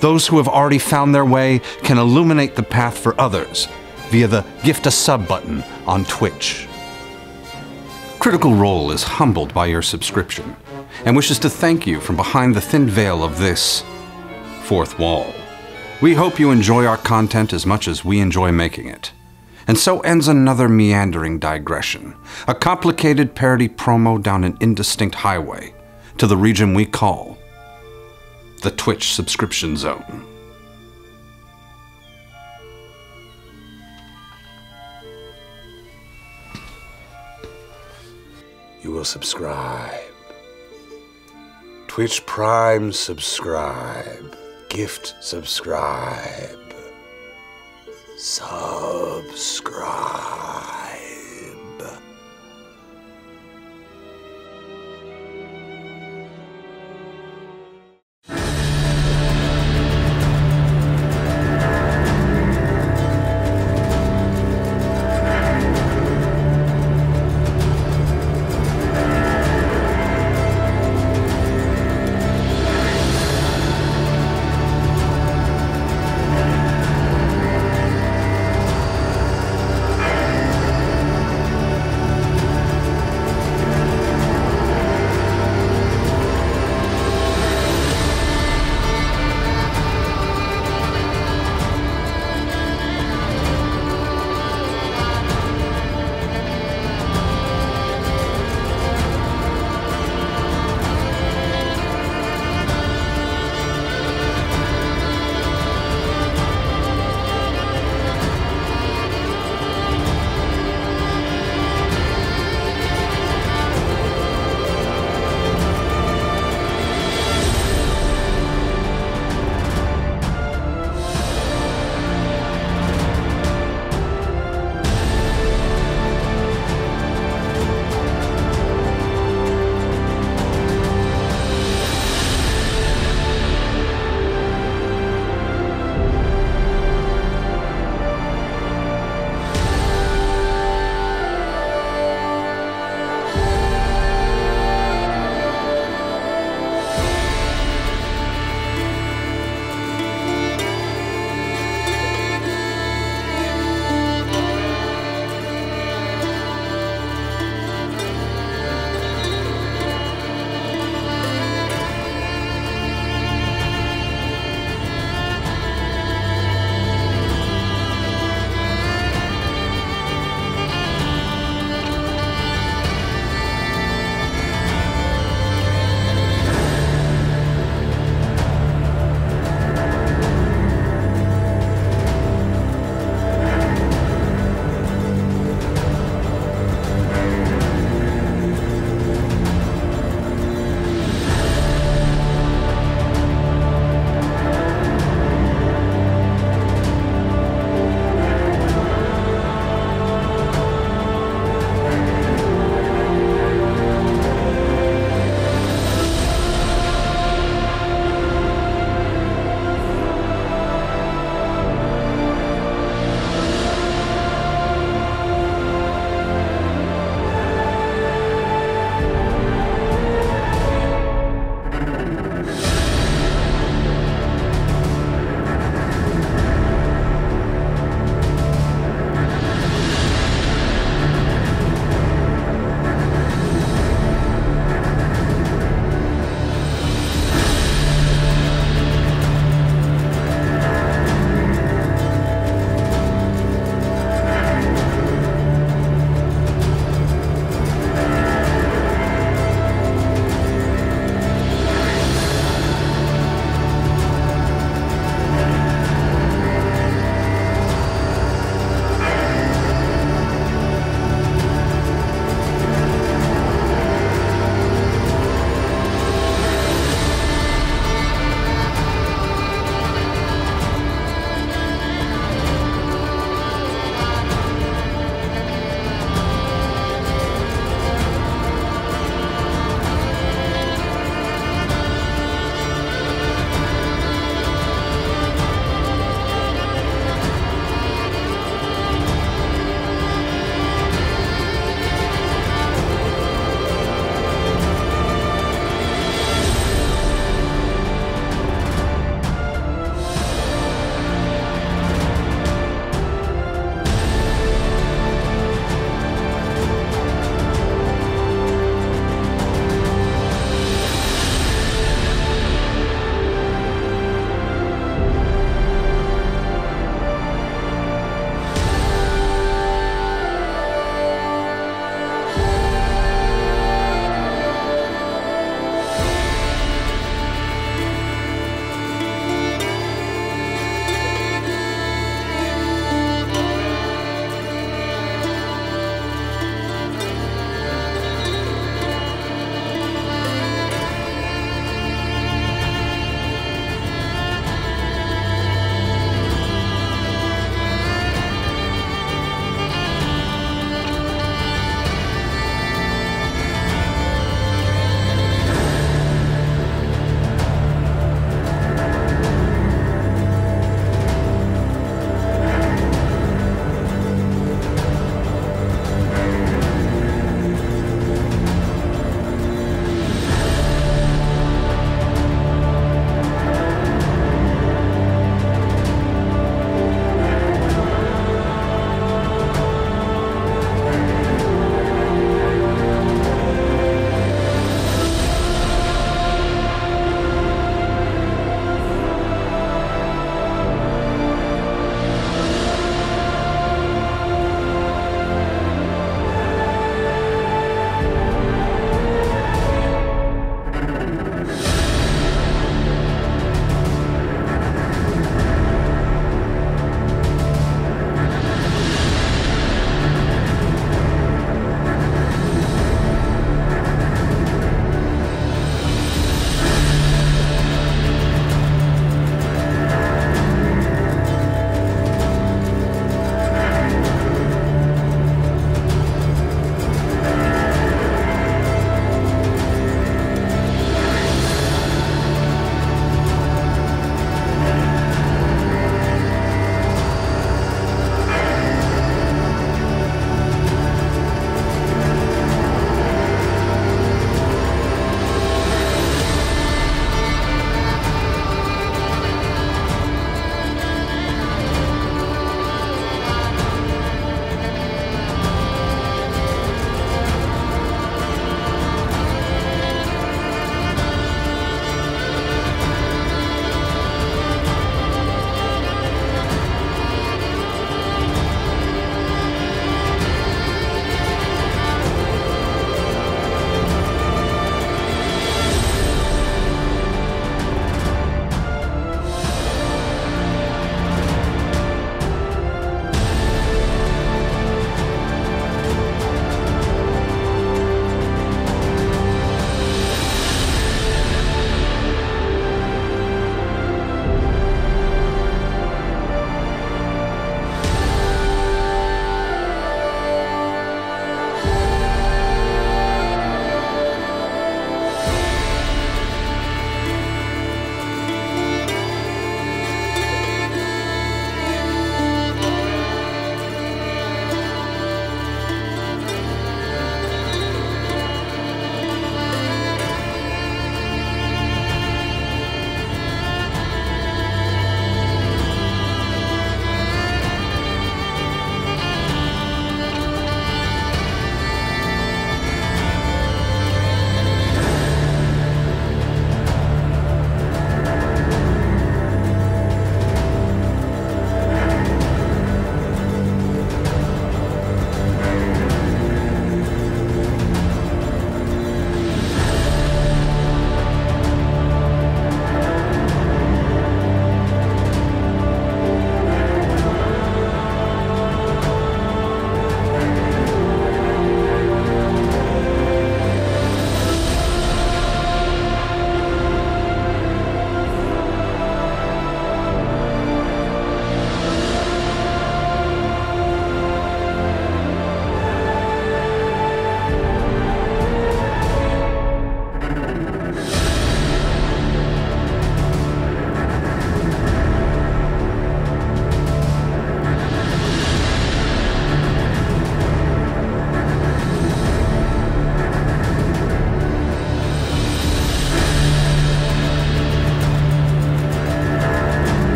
Those who have already found their way can illuminate the path for others via the Gift a Sub button on Twitch. Critical Role is humbled by your subscription and wishes to thank you from behind the thin veil of this fourth wall. We hope you enjoy our content as much as we enjoy making it. And so ends another meandering digression, a complicated parody promo down an indistinct highway to the region we call the Twitch subscription zone. You will subscribe. Twitch Prime subscribe. Gift subscribe. Subscribe.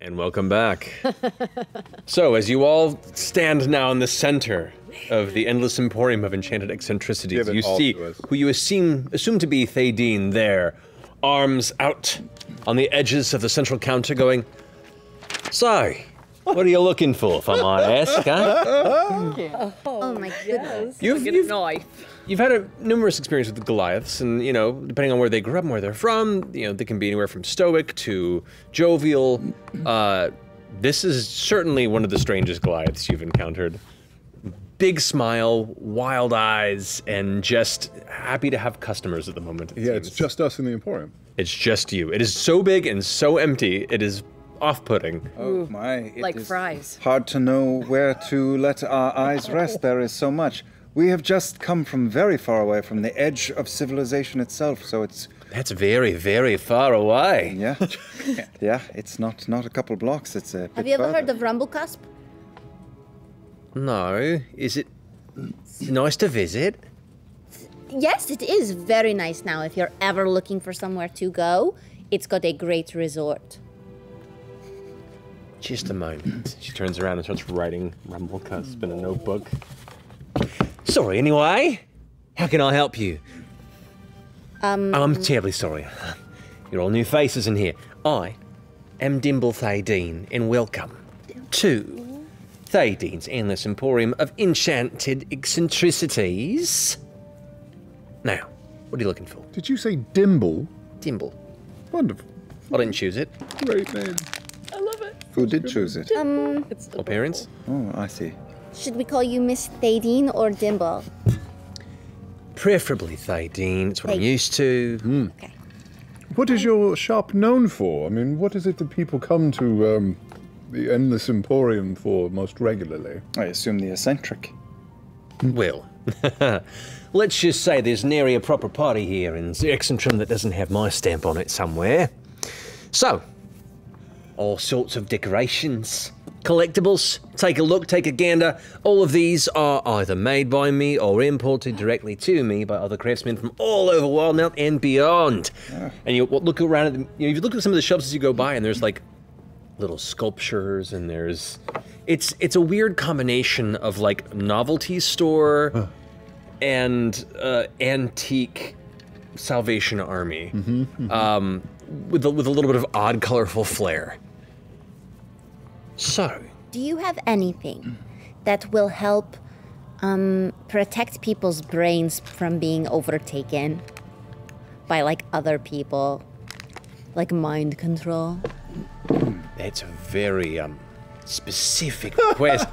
And welcome back. So, as you all stand now in the center of the endless emporium of enchanted eccentricities, you see who you assume to be Thadine there, arms out on the edges of the central counter going, "So, what are you looking for, if I might ask, huh?" Oh my goodness. You've had numerous experience with Goliaths, and, you know, depending on where they grew up and where they're from, you know, they can be anywhere from stoic to jovial. This is certainly one of the strangest Goliaths you've encountered. Big smile, wild eyes, and just happy to have customers at the moment. It's just us in the Emporium. It's just you. It is so big and so empty, it is off-putting. Oh my. It Like is fries. hard to know where to let our eyes rest. There is so much. We have just come from very far away from the edge of civilization itself, so it's... That's very, very far away. Yeah. Yeah, it's not a couple blocks, it's a bit Have you ever further. heard of Rumblecusp? No. Is it nice to visit? Yes, it is very nice now. If you're ever looking for somewhere to go, it's got a great resort. Just a moment. She turns around and starts writing Rumblecusp in a notebook. Sorry, anyway. How can I help you? I'm terribly sorry. You're all new faces in here. I am Dimble Thadine, and welcome to Thadine's Endless Emporium of Enchanted Eccentricities. Now, what are you looking for? Did you say Dimble? Dimble. Wonderful. I didn't choose it. Great name. I love it. Who did choose it? Or parents? Oh, I see. Should we call you Miss Thadine or Dimble? Preferably Thadine. It's what I'm used to. Okay. What is your shop known for? I mean, what is it that people come to the Endless Emporium for most regularly? I assume the eccentric. Well, let's just say there's nary a proper party here in Exentrum that doesn't have my stamp on it somewhere. So, all sorts of decorations, collectibles. Take a look, take a gander. All of these are either made by me or imported directly to me by other craftsmen from all over Wildmount and beyond. And you look around at them, you look at some of the shelves as you go by, and there's like little sculptures, and there's it's a weird combination of like novelty store and antique Salvation Army, with a little bit of odd, colorful flair. So, Do you have anything that will help protect people's brains from being overtaken by like other people, like mind control? That's a very specific request.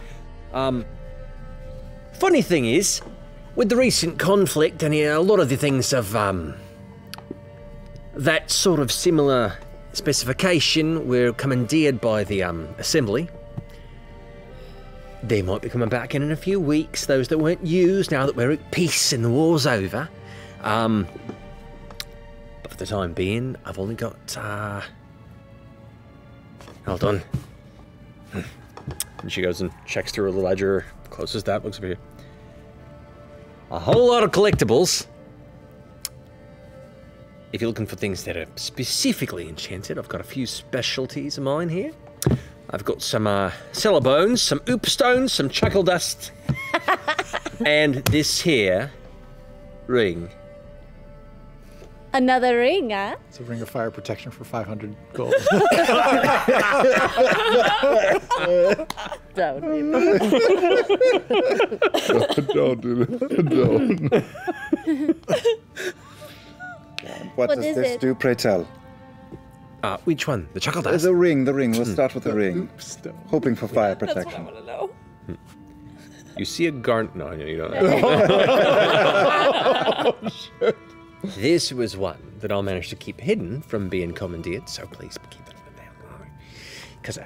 Funny thing is, with the recent conflict and a lot of the things of that sort of similar specification were commandeered by the assembly. They might be coming back in a few weeks, those that weren't used, now that we're at peace and the war's over. But for the time being, I've only got, hold on. And she goes and checks through her ledger, closes that, looks over here. A whole lot of collectibles. If you're looking for things that are specifically enchanted, I've got a few specialties of mine here. I've got some cellar bones, some oop stones, some chuckle dust, and this here ring. Another ring, huh? It's a ring of fire protection for 500 gold. Don't do it. Don't. What does is this it? do, pray tell? Which one? The chuckle dust? The ring. We'll start with the ring. Hoping for fire protection. That's what I want to know. You see a no, you don't. Oh, shit. This was one that I'll manage to keep hidden from being commandeered, so please keep it down. Because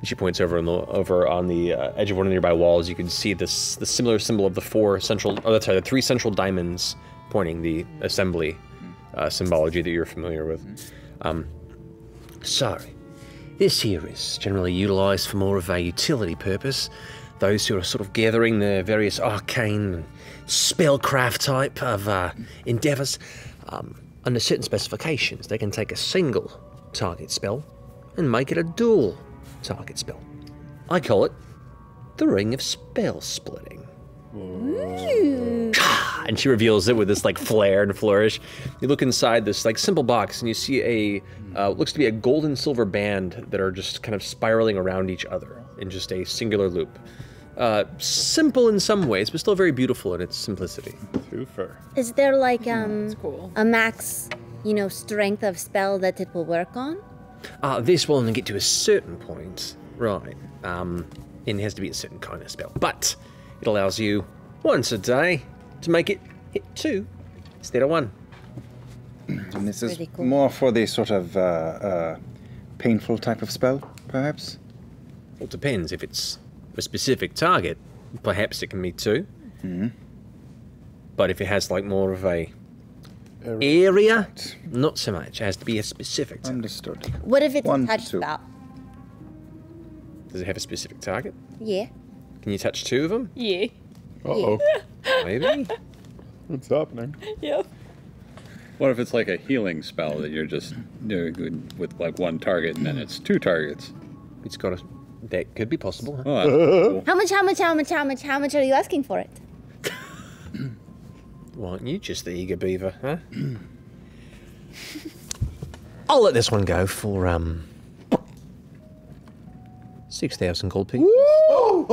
she points over on the edge of one of the nearby walls. You can see the similar symbol of the the 3 central diamonds pointing the assembly symbology that you're familiar with. So, this here is generally utilized for more of a utility purpose. Those who are sort of gathering the various arcane and spellcraft type of endeavors, under certain specifications, they can take a single target spell and make it a dual target spell. I call it the Ring of Spell Splitting. And she reveals it with this like flare and flourish. You look inside this like simple box and you see a looks to be a gold and silver band that are just kind of spiraling around each other in just a singular loop. Simple in some ways, but still very beautiful in its simplicity. Twofer. Is there like a max, strength of spell that it will work on? This will only get to a certain point, right? It has to be a certain kind of spell, but it allows you once a day to make it hit 2 instead of 1. And this is more for the sort of painful type of spell, perhaps? Well, it depends. If it's a specific target, perhaps it can be 2. But if it has like more of a area, not so much. It has to be a specific target. Understood. What if it's a touch spell? Does it have a specific target? Yeah. Can you touch 2 of them? Yeah. Uh-oh. Maybe. What's happening? Yep. What if it's like a healing spell that you're just doing with like 1 target and then it's 2 targets? It's got a... That could be possible. Huh? Oh, cool. How much are you asking for it? Why aren't you just the eager beaver, huh? I'll let this one go for 6,000 gold pieces. Whoa!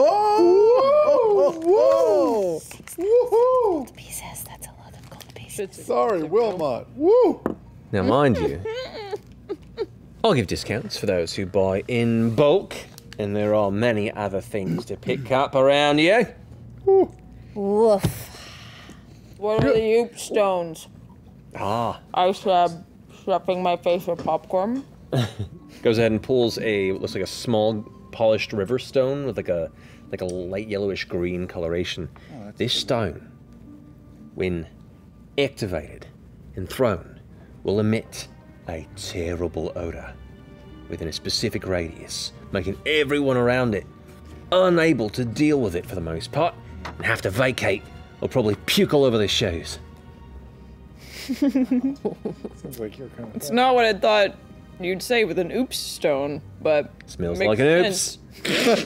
Gold pieces. That's a lot of gold pieces. Sorry, Wilmot. Woo! Now, mind you, I'll give discounts for those who buy in bulk, and there are many other things to pick up around here. Woof. What are the Oop stones? I said, stuffing my face with popcorn. Goes ahead and pulls looks like a small polished river stone with like a light yellowish green coloration. This stone, when activated and thrown, will emit a terrible odor within a specific radius, making everyone around it unable to deal with it for the most part and have to vacate or probably puke all over their shoes. Sounds like you're kind of. It's not what I thought you'd say with an oops stone, but smells makes like an sense. oops.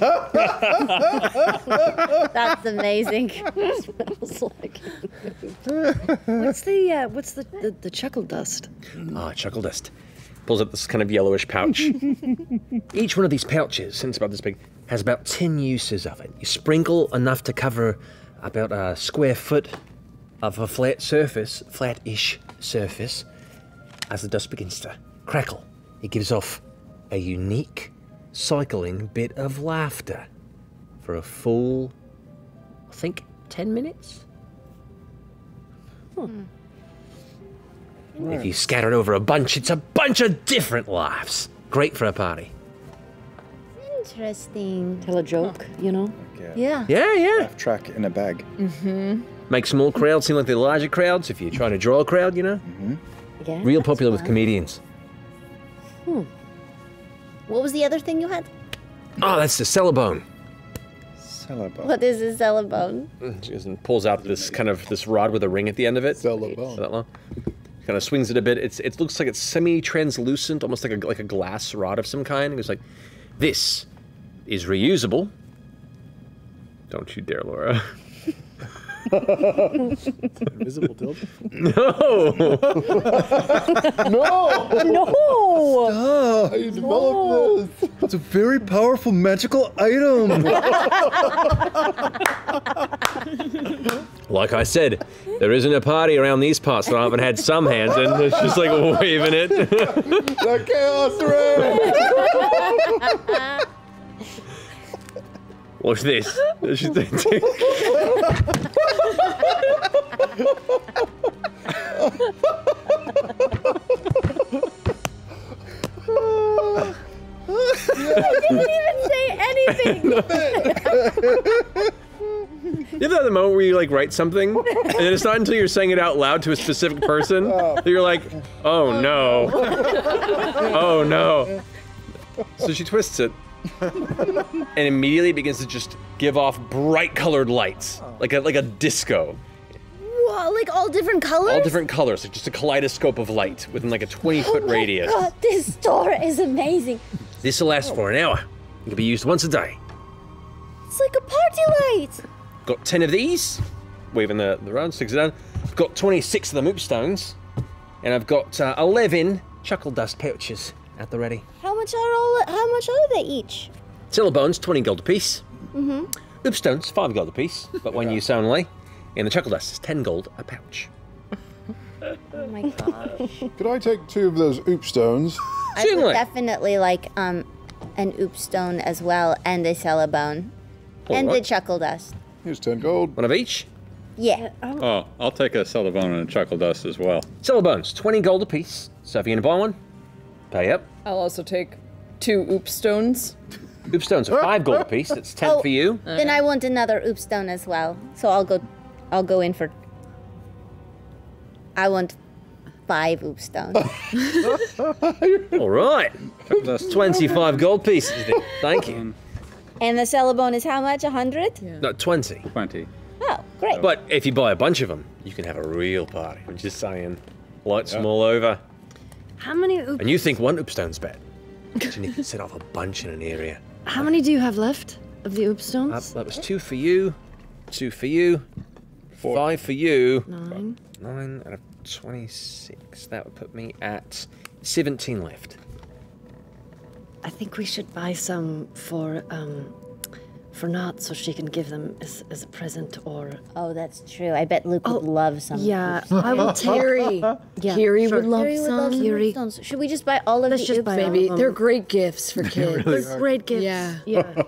That's amazing. Smells like what's the chuckle dust? Chuckle dust. Pulls up this kind of yellowish pouch. Each one of these pouches, since about this big, has about 10 uses of it. You sprinkle enough to cover about a square foot of a flat-ish surface. As the dust begins to crackle, it gives off a unique, cycling bit of laughter for a full, I think, 10 minutes? If you scatter it over a bunch, it's a bunch of different laughs. Great for a party. Interesting. Tell a joke, Yeah. Yeah. Laugh track in a bag. Make small crowds seem like they're larger crowds if you're trying to draw a crowd, Yeah, Real that's popular with fun. comedians. What was the other thing you had? Oh, that's the cellobone. Cellobone. What is a cellobone? She goes and pulls out this rod with a ring at the end of it. Cellobone. That long. Kind of swings it a bit. It looks like it's semi-translucent, almost like a glass rod of some kind. It's like, this is reusable. Don't you dare, Laura. Invisible dildo? No! No! How you develop this? It's a very powerful magical item. Like I said, there isn't a party around these parts that I haven't had some hands in. It's just like waving it. The Chaos Ring! Watch this. I didn't even say anything. You ever have the moment where you like write something, and then it's not until you're saying it out loud to a specific person that you're like, oh no. Oh no. So she twists it, and immediately begins to just give off bright colored lights, like a disco. Whoa, like all different colors? All different colors, like just a kaleidoscope of light within like a 20-foot radius. God, this store is amazing. This will last for an hour. It can be used once a day. It's like a party light. Got 10 of these. Waving the round, sticks it down. I've got 26 of the moop stones. And I've got 11 chuckle dust pouches at the ready. How much are they each? Silver bones, 20 gold apiece. Mm-hmm. Oop stones, 5 gold apiece, but one use only. And the chuckle dust is 10 gold a pouch. Oh my gosh. Could I take 2 of those oop stones? I would definitely like an oop stone as well, and a celebone. And the Alright. chuckle dust. Here's 10 gold. One of each? Yeah. Oh, I'll take a Celebone and a Chuckle Dust as well. Silver bones, 20 gold apiece. So if you're gonna buy one, pay up. I'll also take 2 oop stones. Oop stones are 5 gold apiece. That's 10 for you. Then I want another oop stone as well. So I'll go in for. I want 5 oop stones. All right. That's 25 gold pieces. Then. Thank you. And the celebone is how much? 100? No, 20. 20. Oh, great. But if you buy a bunch of them, you can have a real party. I'm just saying. Lights them all over. How many oops? And you think one oop stone's bad. But you can set off a bunch in an area. How many do you have left of the oop stones? That was 2 for you, 2 for you, 5 for you. 9. 9 out of 26. That would put me at 17 left. I think we should buy some for Nott so she can give them as a present or... Oh, that's true. I bet Luke would love some. Yeah, I will take... Kiri. Yeah, Kiri sure. would love Kiri would some. love some Kiri. oop stones. Should we just buy all of Let's the just oop buy stones? all Maybe. of them. They're great gifts for kids. They're great gifts. Yeah. Yeah.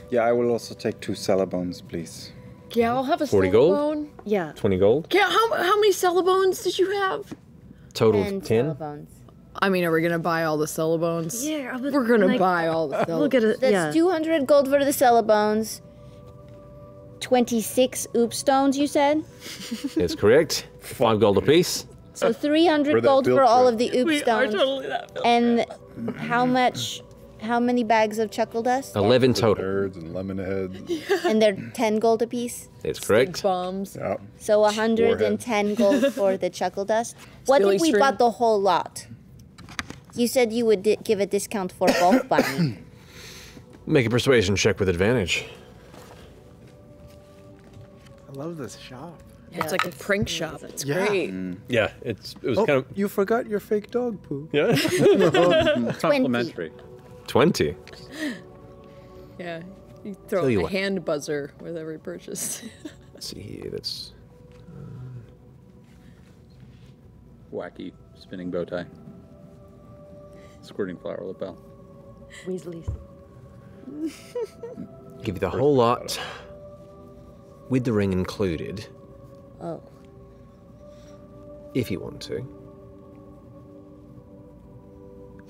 Yeah, I will also take 2 Celabones, please. Yeah, I'll have a 40 gold? celebone. Yeah. 20 gold. Yeah, how many celabones did you have? Total And of 10. celabones. I mean, are we gonna buy all the celabones? Yeah, We're gonna buy all the celabones. We'll get it. That's Yeah. 200 gold for the celabones. 26 oop stones, you said? That's correct. 5 gold apiece. So 300 gold for all of the oop stones. And how many bags of chuckle dust? 11 total. Nerds and lemon heads. And they're 10 gold apiece? That's correct. Bombs. Yeah. So 110 gold for the chuckle dust. What Skilly if we string. bought the whole lot? You said you would give a discount for bulk buying. Make a persuasion check with advantage. I love this shop. Yeah, it's like a prank shop. It's Yeah. great. Yeah, it was Oh, kind of. you forgot your fake dog poo. Yeah. Complimentary. 20. Yeah. You throw Tell you a what. hand buzzer with every purchase. Let's see here. That's. Wacky spinning bow tie. Squirting flower lapel. Weasleys. Give you the whole lot with the ring included, Oh. if you want to.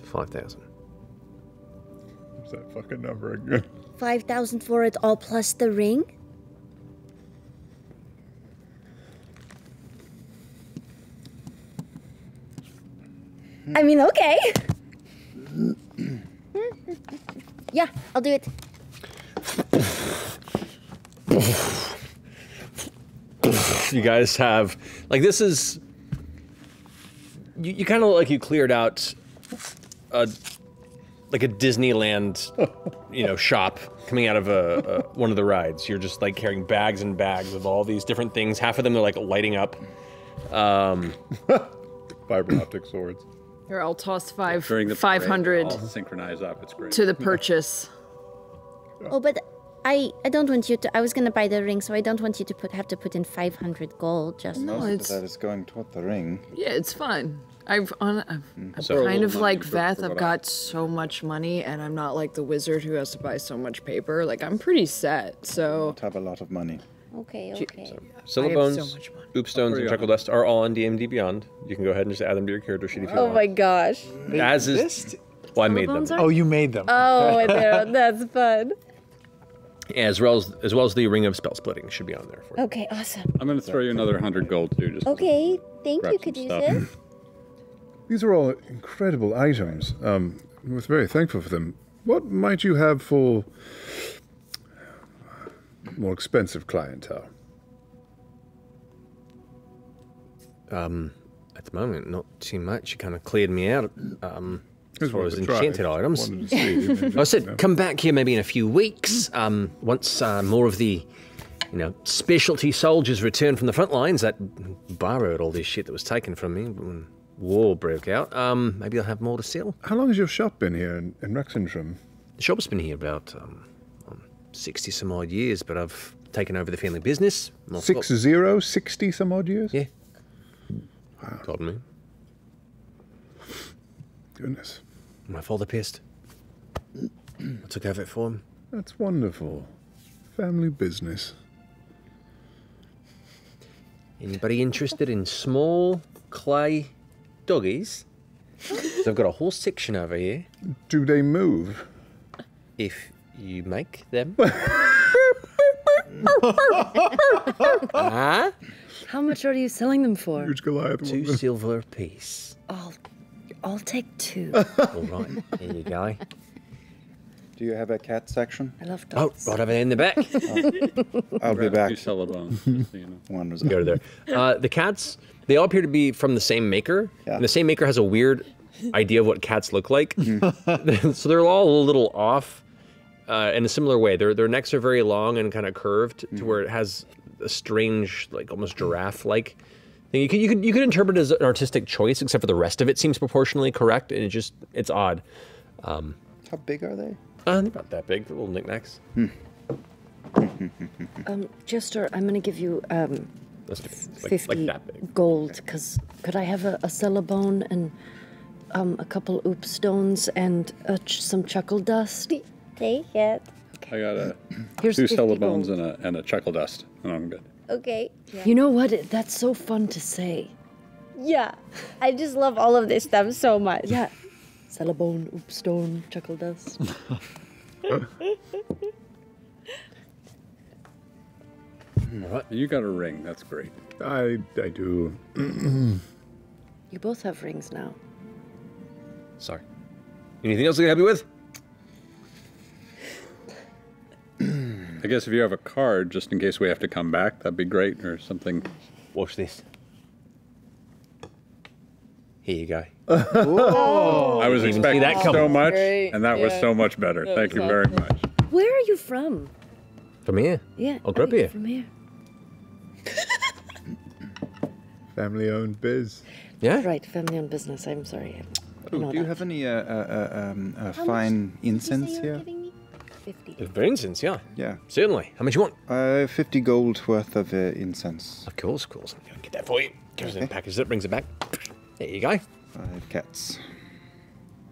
5,000. What's that fucking number again? 5,000 for it all plus the ring? I mean, okay. Yeah, I'll do it. You guys have, like, this is. You kind of look like you cleared out like a Disneyland, shop coming out of one of the rides. You're just like carrying bags and bags of all these different things. Half of them are like lighting up. Fiber optic swords. Here, I'll toss During the 500 parade, all synchronize up. It's great. to the purchase. Oh, but I don't want you to. I was gonna buy the ring, so I don't want you to have to put in 500 gold. Just Most of that is going toward the ring. Yeah, it's fine. I'm So- kind of like for Veth. what I've got so much money, and I'm not like the wizard who has to buy so much paper. Like, I'm pretty set, so... Have a lot of money. Okay, okay. Silver I have bones, so much money. oop stones, and chuckle dust are all on DMD Beyond. You can go ahead and just add them to your character sheet if you Oh want. my gosh. As is. Well, I made them. Oh, you made them. Oh, that's fun. As well as the ring of spell splitting should be on there for you. Okay, awesome. I'm going to throw you another 100 gold too. Just Okay, thank grab you, some Caduceus. stuff. These are all incredible items. We're very thankful for them. What might you have for more expensive clientele? At the moment, not too much. You kind of cleared me out. as far as worth a try. enchanted items. Wanted to see, maybe, I said, come back here maybe in a few weeks. Once more of the, specialty soldiers return from the front lines that borrowed all this shit that was taken from me when war broke out. Maybe I'll have more to sell. How long has your shop been here in Wrexham? The shop's been here about 60 some odd years, but I've taken over the family business. 60 some odd years? Yeah. Wow. Pardon me. Goodness. My father pissed. I took over it for him. That's wonderful. Family business. Anybody interested in small clay doggies? I've got a whole section over here. Do they move? If you make them. How much are you selling them for? Huge Goliath. 2 silver apiece. I'll take 2. All right, there you go. Do you have a cat section? I love dogs. Oh, right over there in the back. I'll be back. You sell a bone. So you know. One was Go to there. The cats, they all appear to be from the same maker. Yeah. And the same maker has a weird idea of what cats look like. So they're all a little off in a similar way. Their necks are very long and kind of curved to where it has a strange, like almost giraffe-like thing. You could interpret it as an artistic choice, except for the rest of it seems proportionally correct, and it's odd. How big are they? They're not that big. They're little knickknacks. Jester, I'm going to give you Like 50 that big. gold, because could I have a celebone and a couple oop stones and some chuckle dust? Take it. I got Here's 2 50 cellobones gold. and a chuckle dust, and I'm good. Okay. You know what? That's so fun to say. Yeah. I just love all of this stuff so much. Yeah. Celebone, oop stone, chuckle dust. What? You got a ring. That's great. I do. You both have rings now. Sorry. Anything else I can help you with? I guess if you have a card, just in case we have to come back, that'd be great, or something. Watch this. Here you go. I was Didn't even expecting see that so coming. much, Great. and that was Yeah. so much better. That Thank was you very awesome. much. Where are you from? From here. Yeah. I'll grab you. From here. Family-owned biz. Yeah. Right, family-owned business. I'm sorry. I know Do you that. have any fine incense here? 50. For instance, yeah. Yeah. Certainly. How much you want? 50 gold worth of incense. Of course. I'm going to get that for you. Goes in, packages it, brings it back. There you go. 5 cats.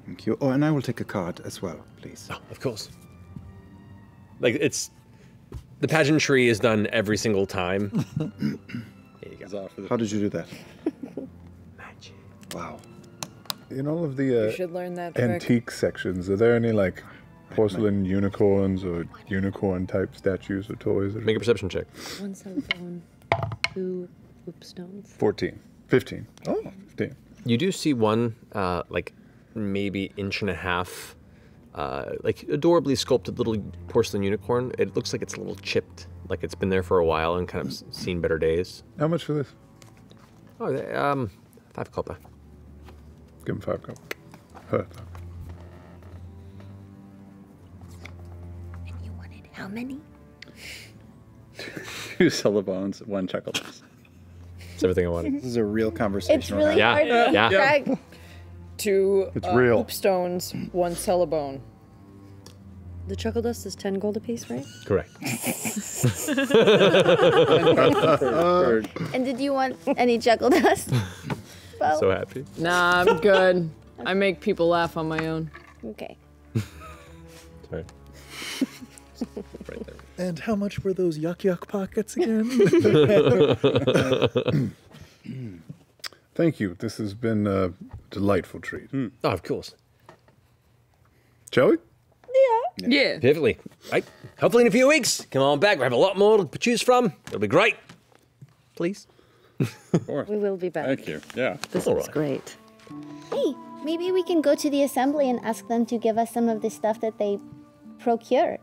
Thank you. Oh, and I will take a card as well, please. Oh, of course. Like, the pageantry is done every single time. There you go. How did you do that? Magic. Wow. In all of You the should learn that trick. antique sections, are there any like porcelain unicorns or unicorn-type statues or toys? Make a perception check. 1 cellophone, 2 oop stones. 14. 15. Oh, 15. You do see one, like, maybe inch and a half, like, adorably sculpted little porcelain unicorn. It looks like it's a little chipped, like it's been there for a while and kind of seen better days. How much for this? Oh, 5 copper. Give him 5 copper. Huh. And you wanted how many? 2 cellobones, 1 chuckle dust. That's everything I wanted. This is a real conversation. It's really Yeah, hard to yeah. track. 2 It's real. hoop stones, 1 cellobone. The chuckle dust is 10 gold apiece, right? Correct. And did you want any chuckle dust? Well, So happy. Nah, I'm good. I make people laugh on my own. okay. Sorry. Right there. And how much were those yuck pockets again? Thank you. This has been a delightful treat. Oh, of course. Shall we? Yeah. Perfectly. Right. Hopefully in a few weeks, come on back. We have a lot more to choose from. It'll be great. Please. Of course. We will be back. Thank you. Yeah. This All is right. great. Hey, maybe we can go to the assembly and ask them to give us some of the stuff that they procured.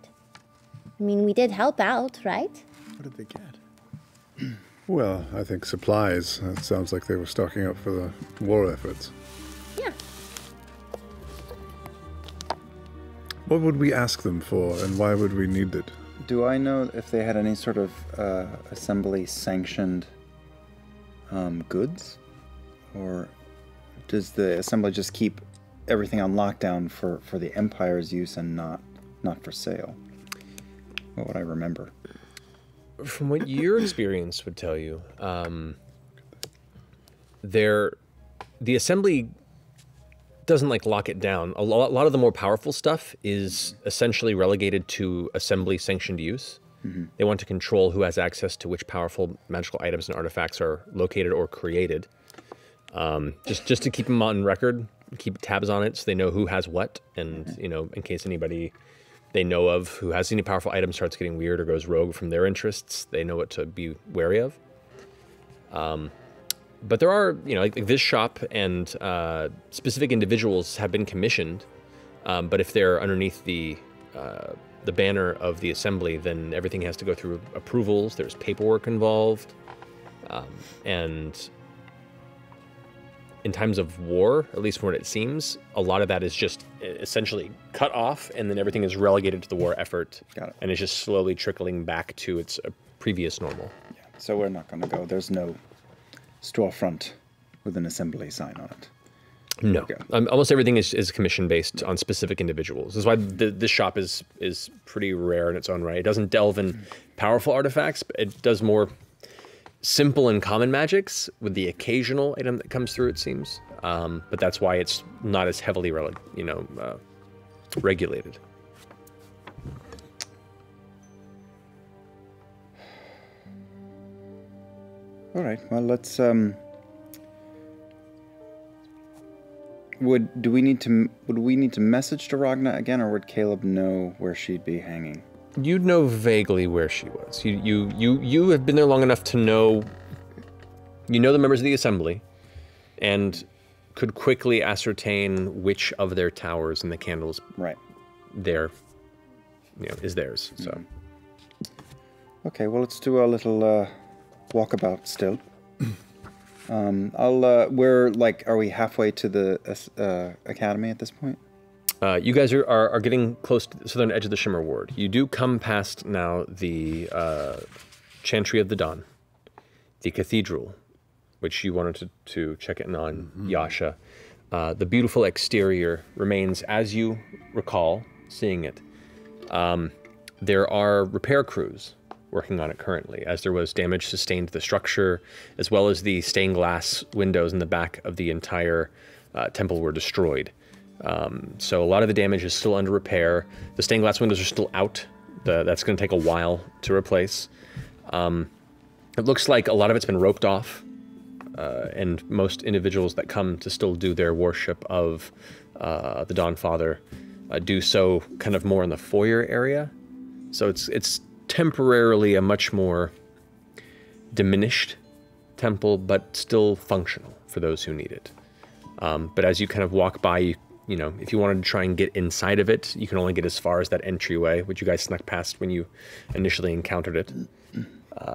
I mean, we did help out, right? What did they get? Well, I think supplies. It sounds like they were stocking up for the war efforts. Yeah. What would we ask them for, and why would we need it? Do I know if they had any sort of assembly-sanctioned goods? Or does the assembly just keep everything on lockdown for the Empire's use and not for sale? What would I remember? From what your experience would tell you, the assembly doesn't like lock it down. A lot of the more powerful stuff is essentially relegated to assembly sanctioned use. Mm-hmm. They want to control who has access to which powerful magical items and artifacts are located or created. Just to keep them on record, keep tabs on it so they know who has what, and in case anybody they know of who has any powerful items starts getting weird or goes rogue from their interests, they know what to be wary of. But there are, like this shop and specific individuals have been commissioned, but if they're underneath the banner of the assembly, then everything has to go through approvals. There's paperwork involved, and in times of war, at least from what it seems, a lot of that is just essentially cut off, and then everything is relegated to the war effort. Got it. And it's just slowly trickling back to its previous normal. Yeah. So we're not going to go. There's no storefront with an assembly sign on it. No. Okay. Almost everything is commission based on specific individuals. That's why this shop is pretty rare in its own right. It doesn't delve in powerful artifacts, but it does more simple and common magics with the occasional item that comes through, it seems. But that's why it's not as heavily regulated. All right. Well, let's. Would we need to message to Ragna again, or would Caleb know where she'd be hanging? You'd know vaguely where she was. You have been there long enough to know. You know the members of the assembly, and could quickly ascertain which of their towers and the candles there, is theirs. So. Okay. Well, let's do a little walkabout still. Are we halfway to the academy at this point? You guys are getting close to the southern edge of the Shimmer Ward. You do come past now the Chantry of the Dawn, the cathedral, which you wanted to check in on, Yasha. The beautiful exterior remains as you recall seeing it. There are repair crews working on it currently, as there was damage sustained to the structure, as well as the stained glass windows in the back of the entire temple were destroyed. So a lot of the damage is still under repair. The stained glass windows are still out. That's going to take a while to replace. It looks like a lot of it's been roped off, and most individuals that come to still do their worship of the Dawn Father do so kind of more in the foyer area. So it's temporarily a much more diminished temple, but still functional for those who need it. But as you kind of walk by, if you wanted to try and get inside of it, you can only get as far as that entryway, which you guys snuck past when you initially encountered it.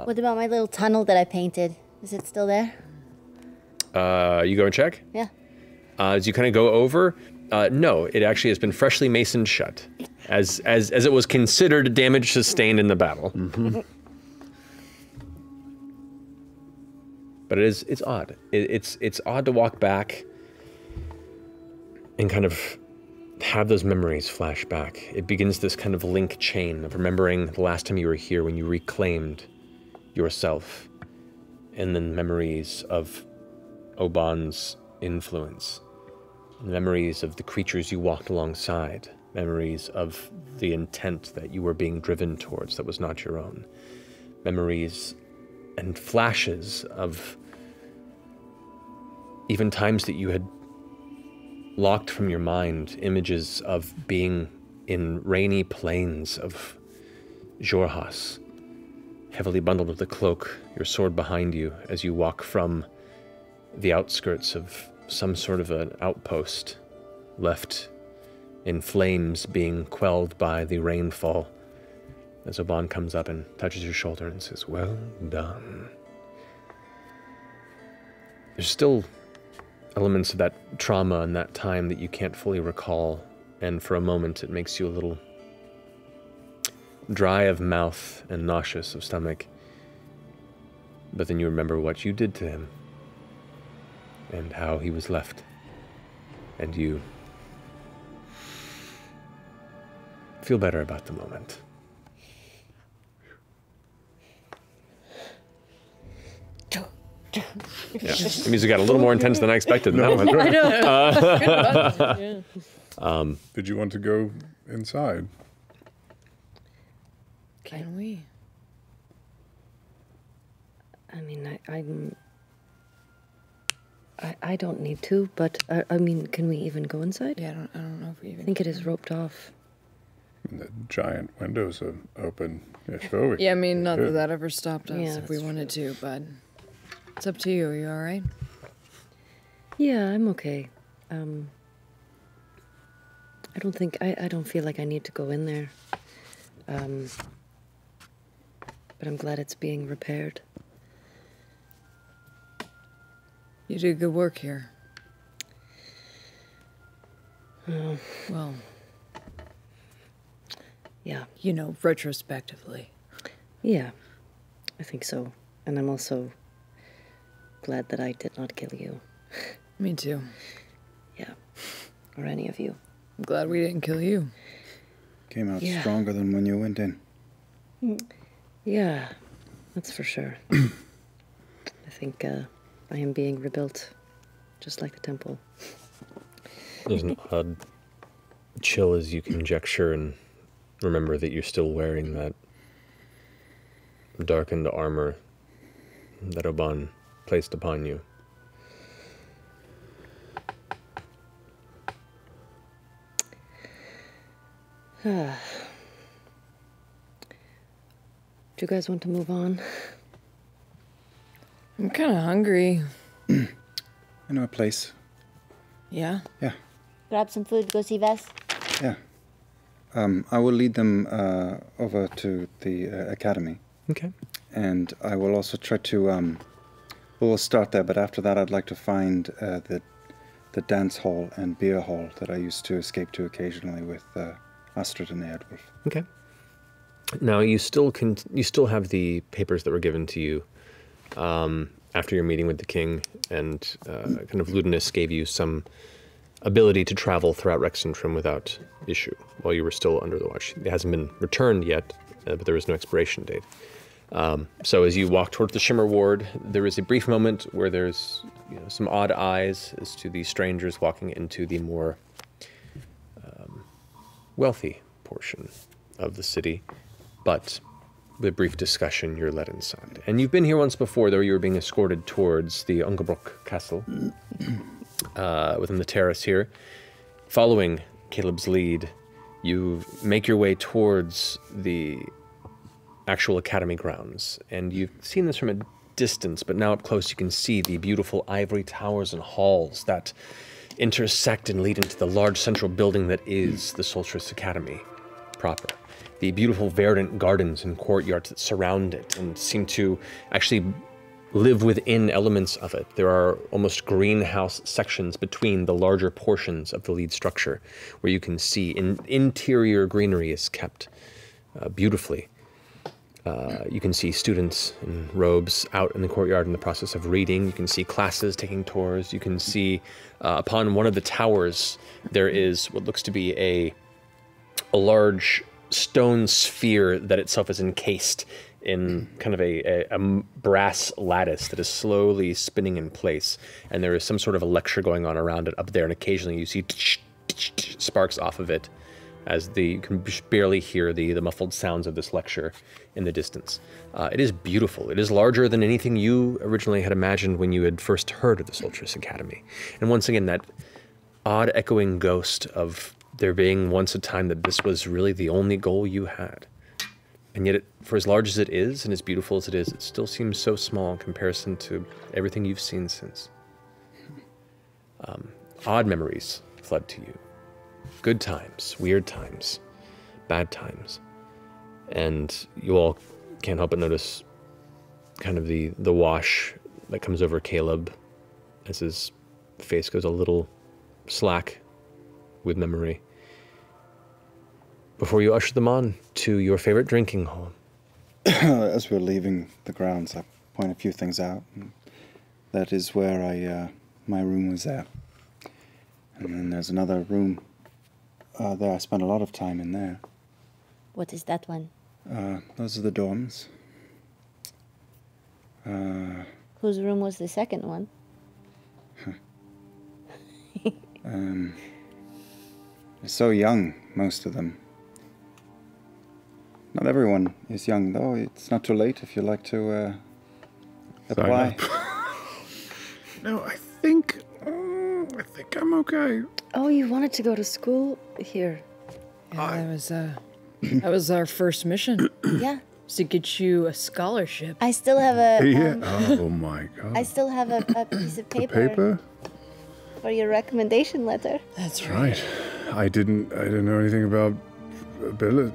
What about my little tunnel that I painted? Is it still there? You go and check? Yeah. As you kind of go over, no, it actually has been freshly masoned shut, as it was considered damage sustained in the battle. But it's odd. It's odd to walk back and kind of have those memories flash back. It begins this kind of link chain of remembering the last time you were here when you reclaimed yourself, and then memories of Oban's influence, memories of the creatures you walked alongside, memories of the intent that you were being driven towards that was not your own, memories and flashes of even times that you had locked from your mind, images of being in rainy plains of Jorhas, heavily bundled with a cloak, your sword behind you as you walk from the outskirts of some sort of an outpost left in flames being quelled by the rainfall, as Oban comes up and touches your shoulder and says, "Well done." There's still elements of that trauma and that time that you can't fully recall and for a moment it makes you a little dry of mouth and nauseous of stomach. But then you remember what you did to him, and how he was left, and you feel better about the moment. Yeah, the music got a little more intense than I expected in that one. I know. Yeah. Did you want to go inside? Can we? I mean, I don't need to, but I mean, can we even go inside? Yeah, I don't know if we even. I think it is roped off. And the giant windows are open. Yeah, sure. Yeah, I mean, not that could. that ever stopped us Yeah, if we wanted to, but it's up to you. Are you all right? Yeah, I'm okay. I don't think I don't feel like I need to go in there. But I'm glad it's being repaired. You did good work here. Well, yeah. You know, retrospectively. Yeah, I think so. And I'm also glad that I did not kill you. Me too. Yeah. Or any of you. I'm glad we didn't kill you. Came out stronger than when you went in. Yeah, that's for sure. I think I am being rebuilt, just like the temple. There's an odd chill as you conjecture and remember that you're still wearing that darkened armor that Oban placed upon you. Do you guys want to move on? I'm kind of hungry. I know a place. Yeah? Yeah. Grab some food, go see Vess. Yeah. I will lead them over to the academy. Okay. And I will also try to. We'll start there, but after that, I'd like to find the dance hall and beer hall that I used to escape to occasionally with Astrid and the Edwolf. Okay. Now you still have the papers that were given to you after your meeting with the king, and kind of Ludinus gave you some ability to travel throughout Rexentrum without issue while you were still under the watch. It hasn't been returned yet, but there was no expiration date. So as you walk towards the Shimmer Ward, there is a brief moment where there's some odd eyes as to the strangers walking into the more wealthy portion of the city, but with a brief discussion, you're led inside. And you've been here once before, though. You were being escorted towards the Ungebrook Castle within the terrace here. Following Caleb's lead, you make your way towards the actual academy grounds, and you've seen this from a distance, but now up close you can see the beautiful ivory towers and halls that intersect and lead into the large central building that is the Solstice Academy proper. The beautiful verdant gardens and courtyards that surround it and seem to actually live within elements of it. There are almost greenhouse sections between the larger portions of the lead structure where you can see interior greenery is kept beautifully. You can see students in robes out in the courtyard in the process of reading. You can see classes taking tours. You can see upon one of the towers there is what looks to be a large stone sphere that itself is encased in kind of a brass lattice that is slowly spinning in place. And there is some sort of a lecture going on around it up there, and occasionally you see sparks off of it as you can barely hear the muffled sounds of this lecture in the distance. It is beautiful. It is larger than anything you originally had imagined when you had first heard of the Solstice Academy. And once again, that odd echoing ghost of there being once a time that this was really the only goal you had. And yet, for as large as it is and as beautiful as it is, it still seems so small in comparison to everything you've seen since. Odd memories flood to you. Good times, weird times, bad times. And you all can't help but notice kind of the wash that comes over Caleb as his face goes a little slack with memory. before you usher them on to your favorite drinking hole. As we're leaving the grounds, I point a few things out. And that is where my room was at. And then there's another room there. I spent a lot of time in there. What is that one? Those are the dorms. Whose room was the second one? They're so young, most of them. Not everyone is young, though. It's not too late if you like to apply. No, I think I'm okay. Oh, you wanted to go to school here? Yeah, that was our first mission. Yeah. To get you a scholarship. I still have a. Oh my god. I still have a piece of paper. Paper? For your recommendation letter. That's Right. I didn't know anything about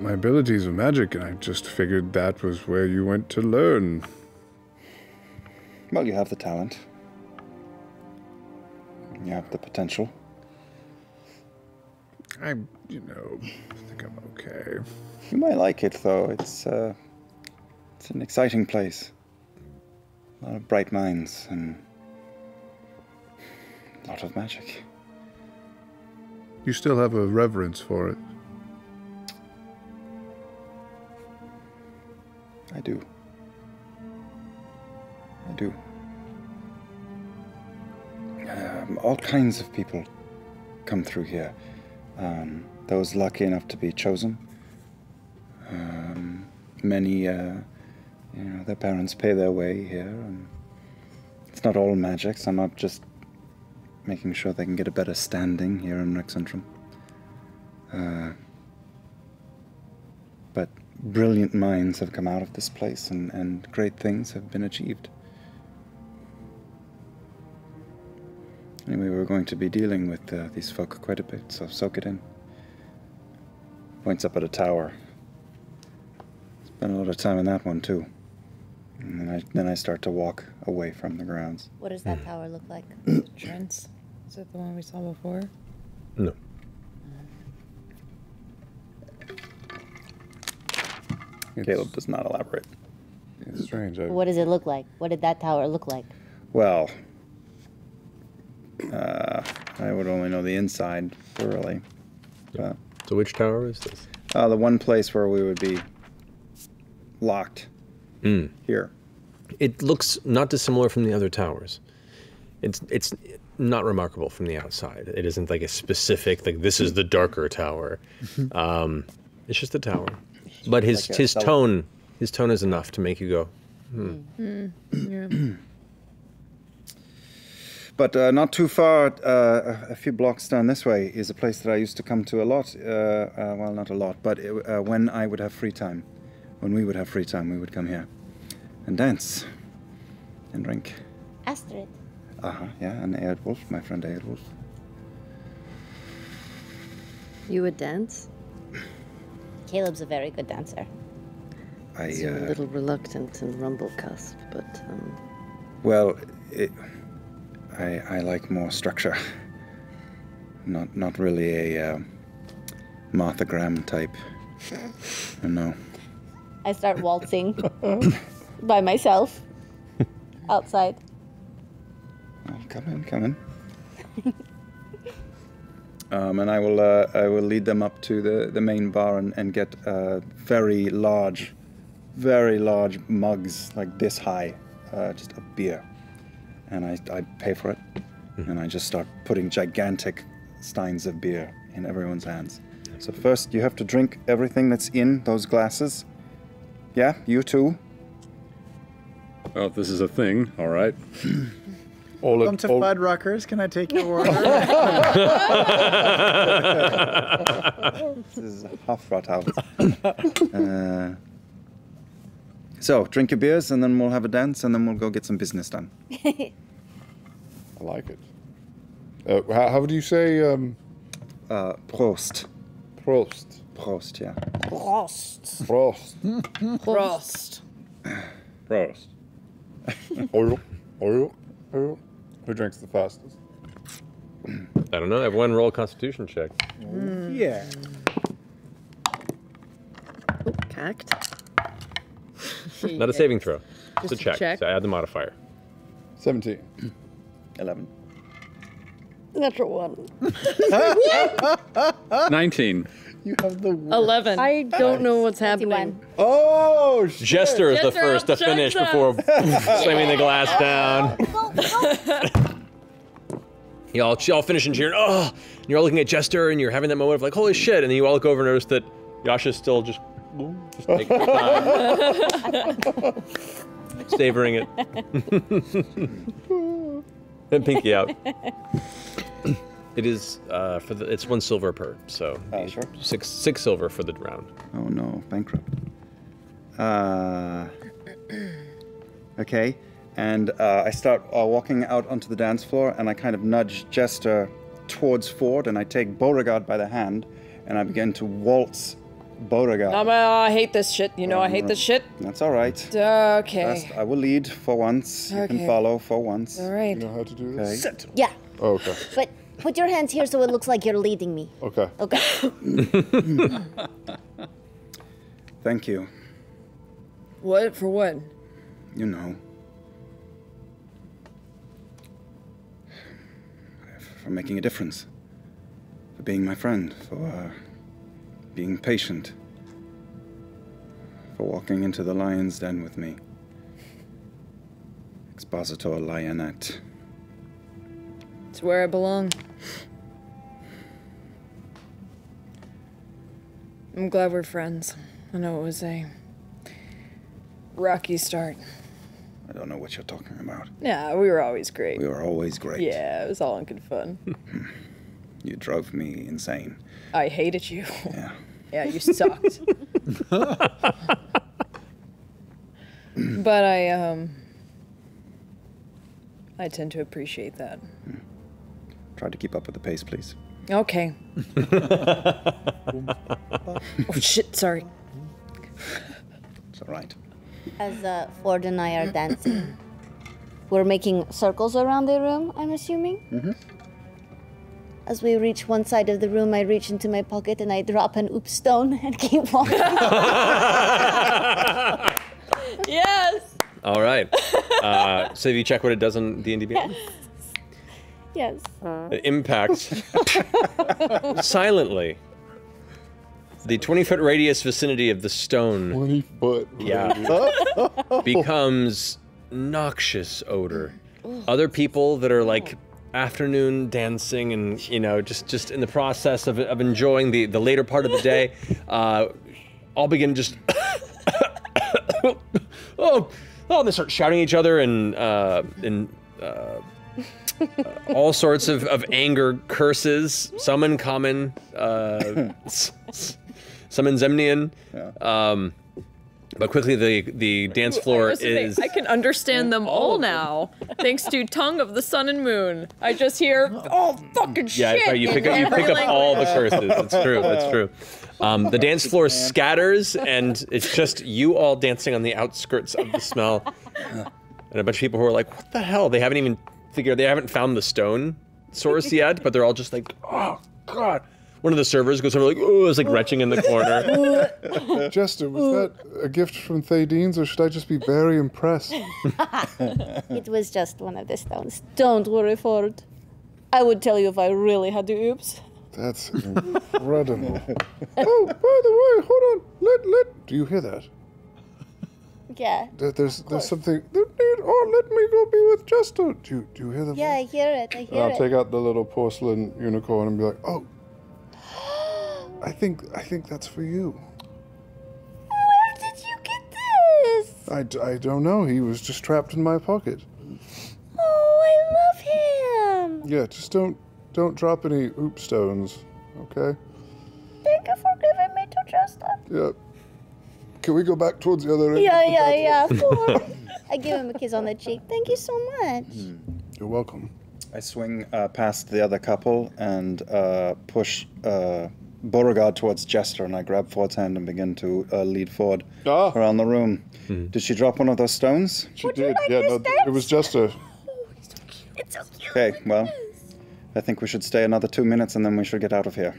my abilities of magic, and I just figured that was where you went to learn. Well, you have the talent. You have the potential. I think I'm okay. You might like it, though. It's an exciting place. A lot of bright minds and a lot of magic. You still have a reverence for it. I do. All kinds of people come through here. Those lucky enough to be chosen. Many, their parents pay their way here. And it's not all magic. Some are just making sure they can get a better standing here in Rexentrum. But brilliant minds have come out of this place, and great things have been achieved. Anyway, we're going to be dealing with these folk quite a bit, so soak it in. Points up at a tower. Spent a lot of time in that one, too. And then I start to walk away from the grounds. What does that tower look like? Trent's? Is it the one we saw before? No. Caleb does not elaborate. It's strange. What does it look like? What did that tower look like? Well, I would only know the inside thoroughly. But, so which tower is this? The one place where we would be locked. Here. It looks not dissimilar from the other towers. It's not remarkable from the outside. It isn't like a specific, like this is the darker tower. It's just a tower. But his tone is enough to make you go, Yeah. But not too far, a few blocks down this way, is a place that I used to come to a lot. Well, not a lot, but when I would have free time. When we would have free time, we would come here and dance and drink. Astrid. Yeah, and Eardwolf, my friend Eardwolf. You would dance? Caleb's a very good dancer. He's a little reluctant and rumble-cussed, but... Well, I like more structure. Not really a Martha Graham type. No. I start waltzing by myself outside. Oh, come in. And I will lead them up to the main bar and get very large mugs, like this high, just of beer. And I pay for it, and I just start putting gigantic steins of beer in everyone's hands. So first, you have to drink everything that's in those glasses. Yeah, you too. Oh, this is a thing, all right. Welcome to Fuddruckers. Can I take your order? This is Hofbrothaus. So, drink your beers, and then we'll have a dance, and then we'll go get some business done. I like it. How do you say? Prost. Prost. Prost, yeah. Prost. Prost. Prost. Prost. Oil. Who drinks the fastest? I don't know. Everyone roll a Constitution check. Yeah. Tact. Not a saving throw. Just Just a a check. check. So add the modifier. 17. 11. Natural 1. 19. You have the 11. I don't know what's happening. Oh, shit. Jester is the Jester first to upsets finish us. before slamming the glass down. Y'all finish and cheering. Oh! And you're all looking at Jester and you're having that moment of like, holy shit. And then you all look over and notice that Yasha's still just taking her time. Savoring it. And Pinky out. It is it's 1 silver per, so sure. six silver for the round. Oh no, bankrupt. Okay, and I start walking out onto the dance floor, and I kind of nudge Jester towards Ford, and I take Beauregard by the hand, and I begin to waltz Beauregard. I hate this shit. You know I hate this shit. That's all right. Okay. I will lead for once. You can Okay. follow for once. All right. You know how to do this? Okay. Yeah, Oh, okay. but put your hands here so it looks like you're leading me. Okay. Okay. Thank you. What? For what? You know. For making a difference. For being my friend. For being patient. For walking into the lion's den with me. Expositor Lionette. It's where I belong. I'm glad we're friends. I know it was a rocky start. I don't know what you're talking about. Yeah, we were always great. We were always great. Yeah, it was all in good fun. You drove me insane. I hated you. Yeah. Yeah, you sucked. But I tend to appreciate that. Try to keep up with the pace, please. Okay. Oh shit, sorry. It's all right. As Ford and I are dancing, we're making circles around the room, I'm assuming? Mm-hmm. As we reach one side of the room, I reach into my pocket and I drop an oop stone and keep walking. Yes! All right. So have you check what it does on D&D Beyond? Yes. It impacts silently the 20-foot radius vicinity of the stone. 20-foot. Yeah. Becomes noxious odor. Other people that are like afternoon dancing and just in the process of enjoying the later part of the day, all begin just oh, and they start shouting at each other and all sorts of anger curses, some in common, some in Zemnian. Yeah. But quickly the dance floor is... I can understand them all now, thanks to Tongue of the Sun and Moon. I just hear, oh, fucking shit. Yeah, you pick up all the curses. It's true, that's true. The dance floor scatters, and it's just you all dancing on the outskirts of the smell. And a bunch of people who are like, what the hell? They haven't found the stone source yet, but they're all just like, oh, God. One of the servers goes over like, oh, it's like retching in the corner. Jester, was that a gift from Thadeen's, or should I just be very impressed? It was just one of the stones. Don't worry, Ford. I would tell you if I really had to oops. That's incredible. Oh, by the way, hold on. Do you hear that? Yeah. There's something. Let me go be with Jester. Do you hear that? Yeah, I hear it. I And hear I'll it. take out the little porcelain unicorn and be like, oh, I think that's for you. Where did you get this? I don't know. He was just trapped in my pocket. Oh, I love him. Yeah, just don't drop any hoop stones, okay? Thank you for giving me to Jester. Yeah. Can we go back towards the other end? Yeah, Ford. I give him a kiss on the cheek. Thank you so much. You're welcome. I swing past the other couple and push Beauregard towards Jester, and I grab Ford's hand and begin to lead Ford around the room. Did she drop one of those stones? She did. Yeah, no, it was Jester. It's so cute. Okay, well, I think we should stay another 2 minutes and then we should get out of here.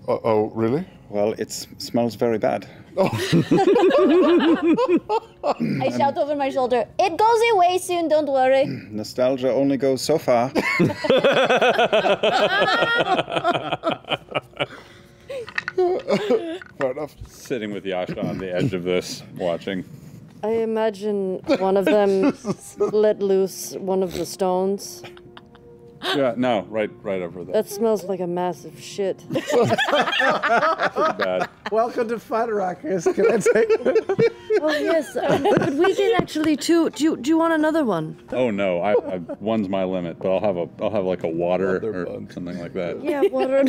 Oh, really? Well, it smells very bad. I shout over my shoulder, it goes away soon, don't worry. Nostalgia only goes so far. Fair enough. Sitting with Yasha on the edge of this, watching. I imagine one of them let loose one of the stones. Yeah, no, right over there. That smells like a massive shit. Pretty bad. Welcome to Fun Rockers. Can I take? Oh yes, but we did actually too. Do you want another one? Oh no, I one's my limit, but I'll have like a water or something like that. Yeah, water.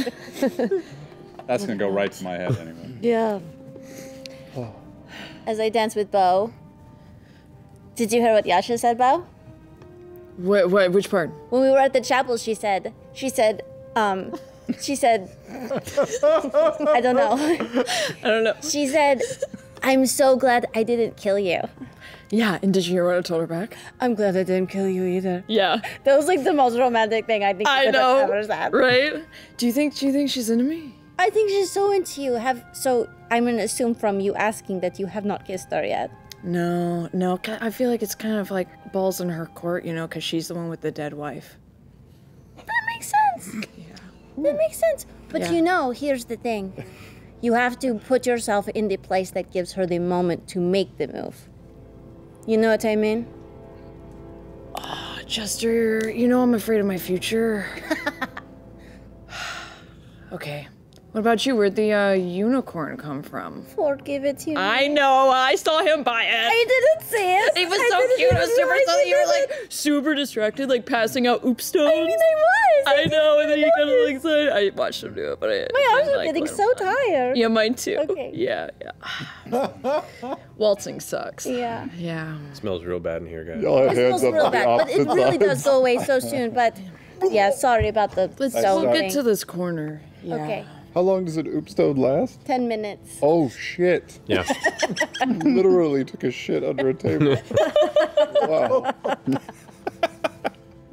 That's gonna go right to my head anyway. Yeah. As I dance with Bo. Did you hear what Yasha said, Bo? Which part? When we were at the chapel, she said, I don't know. I don't know. She said, I'm so glad I didn't kill you. Yeah, and did you hear what I told her back? I'm glad I didn't kill you either. Yeah. That was like the most romantic thing I think you could have ever said. Right? Do you think she's into me? I think she's so into you. So I'm gonna assume from you asking that you have not kissed her yet. No. I feel like it's kind of like balls in her court, because she's the one with the dead wife. That makes sense. Yeah. That makes sense. But here's the thing. You have to put yourself in the place that gives her the moment to make the move. You know what I mean? Oh, Chester, I'm afraid of my future. Okay. What about you? Where'd the unicorn come from? Ford gave it to me. I know. I saw him buy it. I didn't see it. He was so cute. It was super funny. You were like super distracted, like passing out oop stones. I mean, I was. I know. And then you kind of like said, I watched him do it, but my arms are getting so tired. Yeah, mine too. Okay. Yeah. Waltzing sucks. Yeah. Yeah. It smells real bad in here, guys. It smells real bad, but it really does go away so soon. But yeah, sorry about the stone We'll thing. get to this corner. Yeah. Okay. How long does an oopstone last? 10 minutes. Oh, shit. Yeah. Literally took a shit under a table. Wow.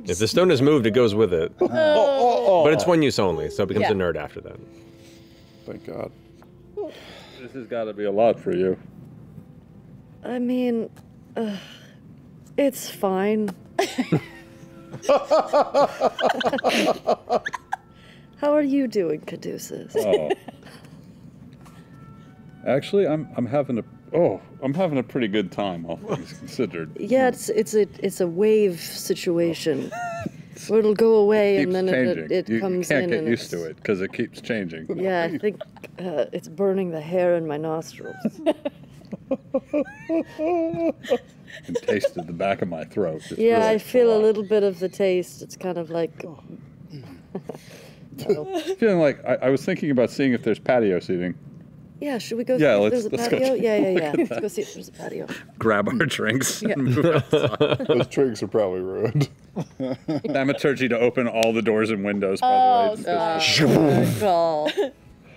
If the stone is moved, it goes with it. But it's one use only, so it becomes Yeah. a nerd after that. Thank God. This has got to be a lot for you. I mean, it's fine. How are you doing, Caduceus? Oh. Actually, I'm having a pretty good time, all things considered. Yeah, it's a wave situation. Where it'll go away and then it comes in. You can't get and used to it because it keeps changing. Yeah, I think it's burning the hair in my nostrils. And tasted the back of my throat. It's Yeah, really I feel a little bit of the taste. It's kind of like. feeling like I was thinking about seeing if there's patio seating. Yeah, should we go see Yeah, if let's- there's a let's go patio? check- Yeah. look at Let's that. go see if there's a patio. Grab our drinks Yeah. and move outside. Those drinks are probably ruined. Thaumaturgy to open all the doors and windows, by the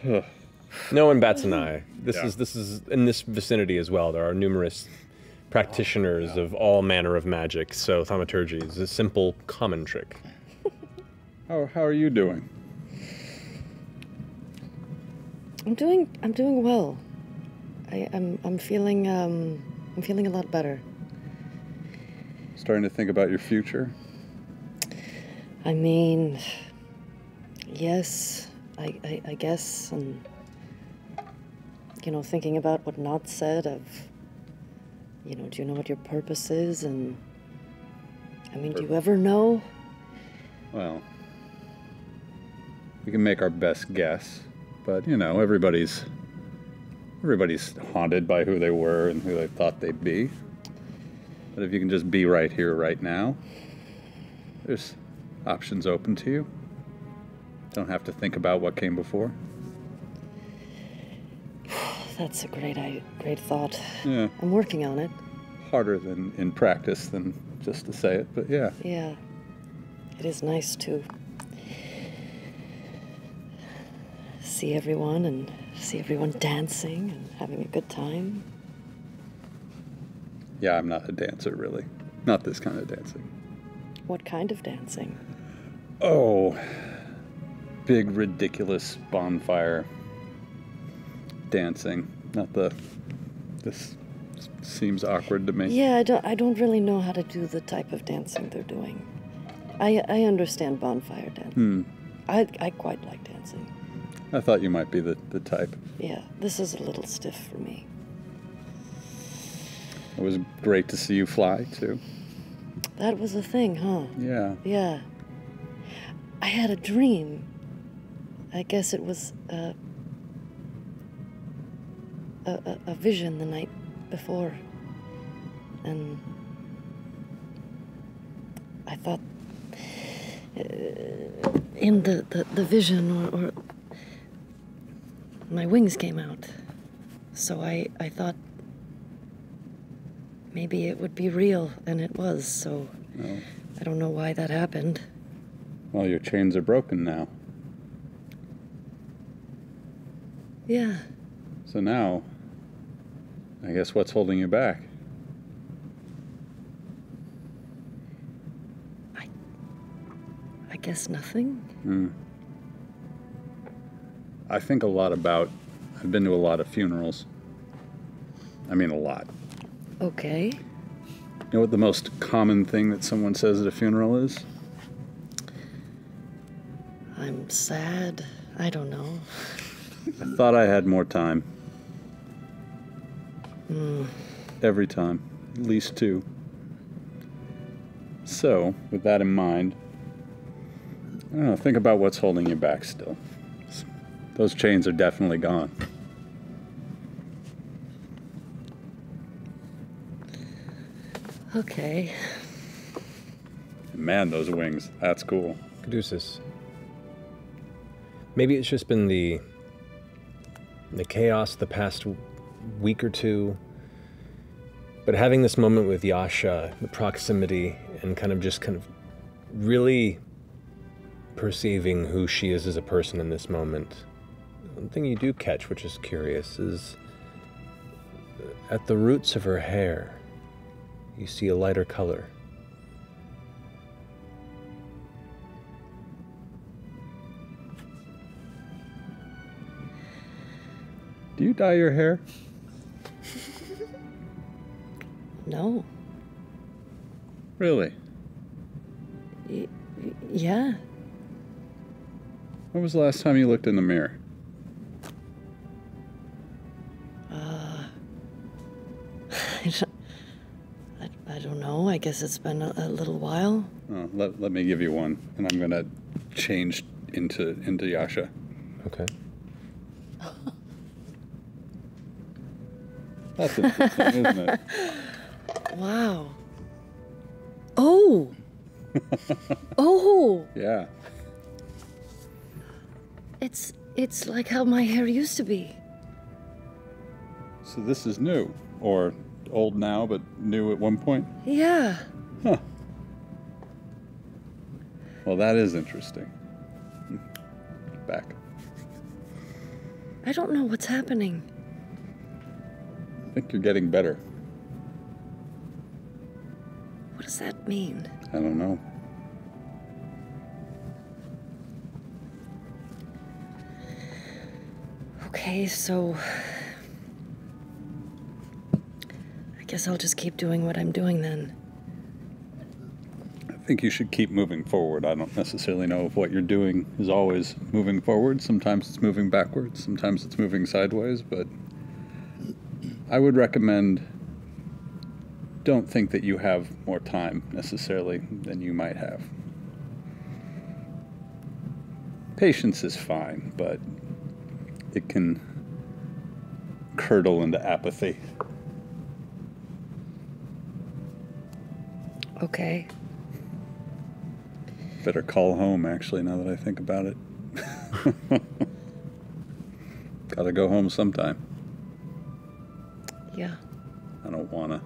way. No one bats an eye. This Yeah. is in this vicinity as well. There are numerous practitioners of all manner of magic, so thaumaturgy is a simple, common trick. How are you doing? I'm doing well. I'm feeling a lot better. Starting to think about your future? I mean, yes, I guess, and thinking about what Nott said of, do you know what your purpose is? And I mean, do you ever know? Well, we can make our best guess, but everybody's haunted by who they were and who they thought they'd be. But if you can just be right here, right now, there's options open to you. Don't have to think about what came before. That's a great thought. Yeah. I'm working on it. Harder than in practice than just to say it, but yeah. Yeah. It is nice to see everyone dancing and having a good time. Yeah, I'm not a dancer, really. Not this kind of dancing. What kind of dancing? Oh, big, ridiculous bonfire. dancing, not the. This seems awkward to me. Yeah, I don't really know how to do the type of dancing they're doing. I understand bonfire dancing. I quite like dancing. I thought you might be the type. Yeah, this is a little stiff for me. It was great to see you fly, too. That was a thing, huh? Yeah. Yeah. I had a dream. I guess it was a vision the night before. And I thought in the vision or my wings came out. So I thought maybe it would be real, and it was, so Oh. I don't know why that happened. Well, your chains are broken now. Yeah. So now, I guess what's holding you back? I guess nothing. I think a lot about, I've been to a lot of funerals. I mean, a lot. Okay. You know what the most common thing that someone says at a funeral is? I'm sad. I don't know. I thought I had more time. Every time. At least 2. So, with that in mind, I don't know, think about what's holding you back still. Those chains are definitely gone. Okay. Man, those wings. That's cool. Caduceus. Maybe it's just been the chaos the past week or two, but having this moment with Yasha, the proximity, and kind of really perceiving who she is as a person in this moment. One thing you do catch, which is curious, is at the roots of her hair, you see a lighter color. Do you dye your hair? No. Really? Yeah. When was the last time you looked in the mirror? I don't know. I guess it's been a little while. Oh, let me give you one, and I'm gonna change into Yasha. Okay. That's interesting, isn't it? Wow. Oh. Oh. Yeah. It's like how my hair used to be. So this is new, or old now, but new at one point? Yeah. Huh. Well, that is interesting. Back. I don't know what's happening. I think you're getting better. What does that mean? I don't know. Okay, so I guess I'll just keep doing what I'm doing then. I think you should keep moving forward. I don't necessarily know if what you're doing is always moving forward. Sometimes it's moving backwards, sometimes it's moving sideways, but I would recommend, don't think that you have more time necessarily than you might have. Patience is fine, but it can curdle into apathy. Okay. Better call home, actually, now that I think about it. Gotta go home sometime. Yeah. I don't wanna.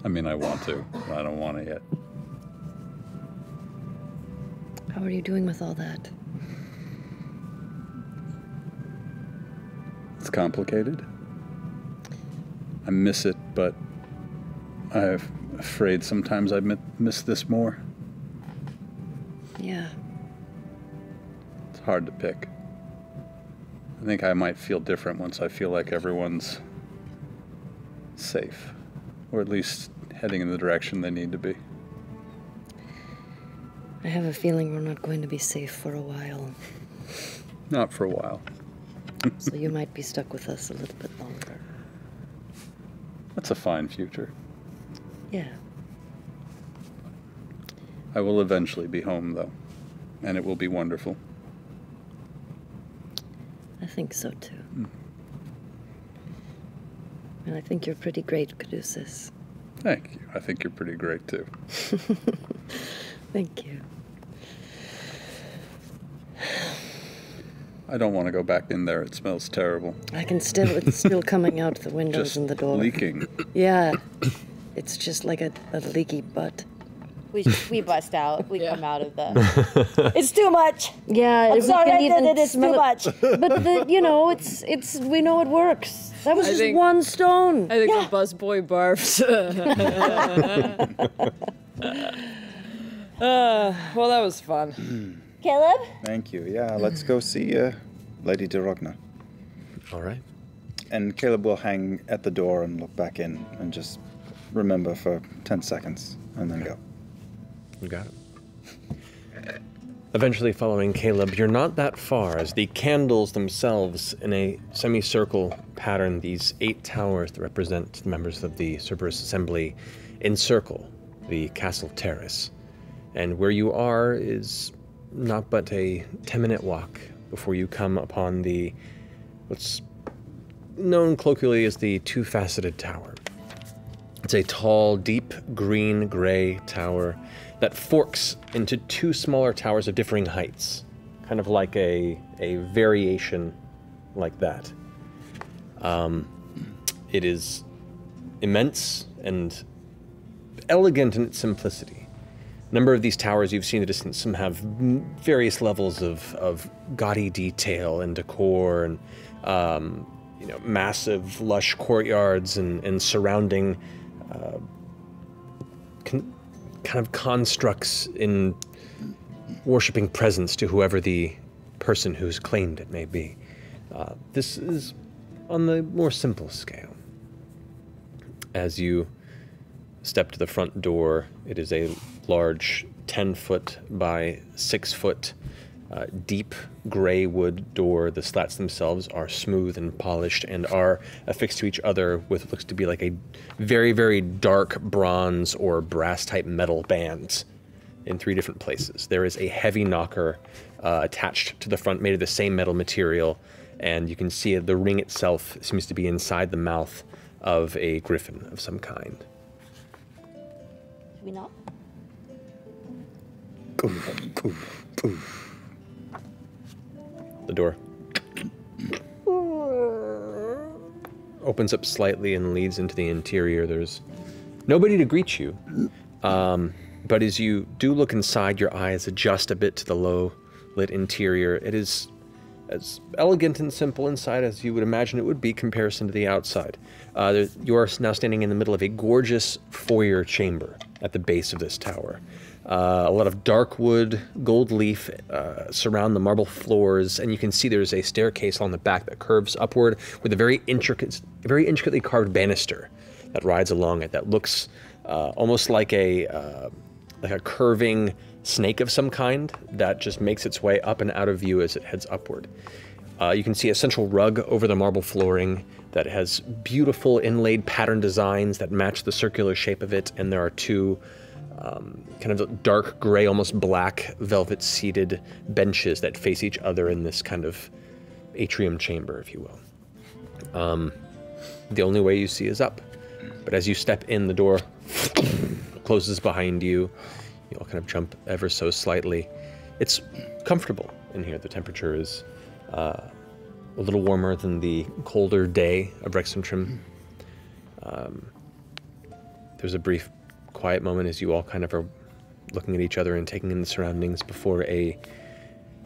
I mean, I want to, but I don't want to yet. How are you doing with all that? It's complicated. I miss it, but I'm afraid sometimes I miss this more. Yeah. It's hard to pick. I think I might feel different once I feel like everyone's safe, or at least heading in the direction they need to be. I have a feeling we're not going to be safe for a while. Not for a while. So you might be stuck with us a little bit longer. That's a fine future. Yeah. I will eventually be home, though, and it will be wonderful. I think so, too. And I think you're pretty great, Caduceus. Thank you. I think you're pretty great, too. Thank you. I don't want to go back in there. It smells terrible. I can still, it's still coming out the windows Just and the door. leaking. Yeah. It's just like a leaky butt. We bust out. We come out of the. It's too much. Yeah, I'm we sorry, can I even did it. It's too smell much. But you know, it's we know it works. That was just one stone. I think the busboy barfs. Well, that was fun. Caleb? Thank you. Yeah, let's go see Lady Derogna. All right. And Caleb will hang at the door and look back in and just remember for 10 seconds and then go. You got it. Eventually following Caleb, you're not that far as the candles themselves in a semicircle pattern, these 8 towers that represent the members of the Cerberus Assembly encircle the castle terrace. And where you are is not but a 10-minute walk before you come upon the what's known colloquially as the Two-Faceted Tower. It's a tall, deep green-gray tower that forks into 2 smaller towers of differing heights, kind of like a variation like that. It is immense and elegant in its simplicity. A number of these towers you've seen in the distance, some have various levels of gaudy detail and decor and massive, lush courtyards and surrounding kind of constructs in worshipping presence to whoever the person who's claimed it may be. This is on the more simple scale. As you step to the front door, it is a large 10-foot by 6-foot deep gray wood door. The slats themselves are smooth and polished and are affixed to each other with what looks to be like a very, very dark bronze or brass-type metal band in 3 different places. There is a heavy knocker attached to the front made of the same metal material, and you can see the ring itself seems to be inside the mouth of a griffin of some kind. Should we knock? The door opens up slightly and leads into the interior. There's nobody to greet you, but as you do look inside, your eyes adjust a bit to the low-lit interior. It is as elegant and simple inside as you would imagine it would be in comparison to the outside. You are now standing in the middle of a gorgeous foyer chamber at the base of this tower. A lot of dark wood, gold leaf surround the marble floors, and you can see there's a staircase along the back that curves upward with a very intricately carved banister that rides along it that looks almost like a curving snake of some kind that just makes its way up and out of view as it heads upward. You can see a central rug over the marble flooring that has beautiful inlaid pattern designs that match the circular shape of it, and there are 2 kind of dark gray, almost black, velvet-seated benches that face each other in this kind of atrium chamber, if you will. The only way you see is up, but as you step in, the door closes behind you. You all kind of jump ever so slightly. It's comfortable in here. The temperature is a little warmer than the colder day of Rexentrim. There's a brief quiet moment as you all kind of are looking at each other and taking in the surroundings before a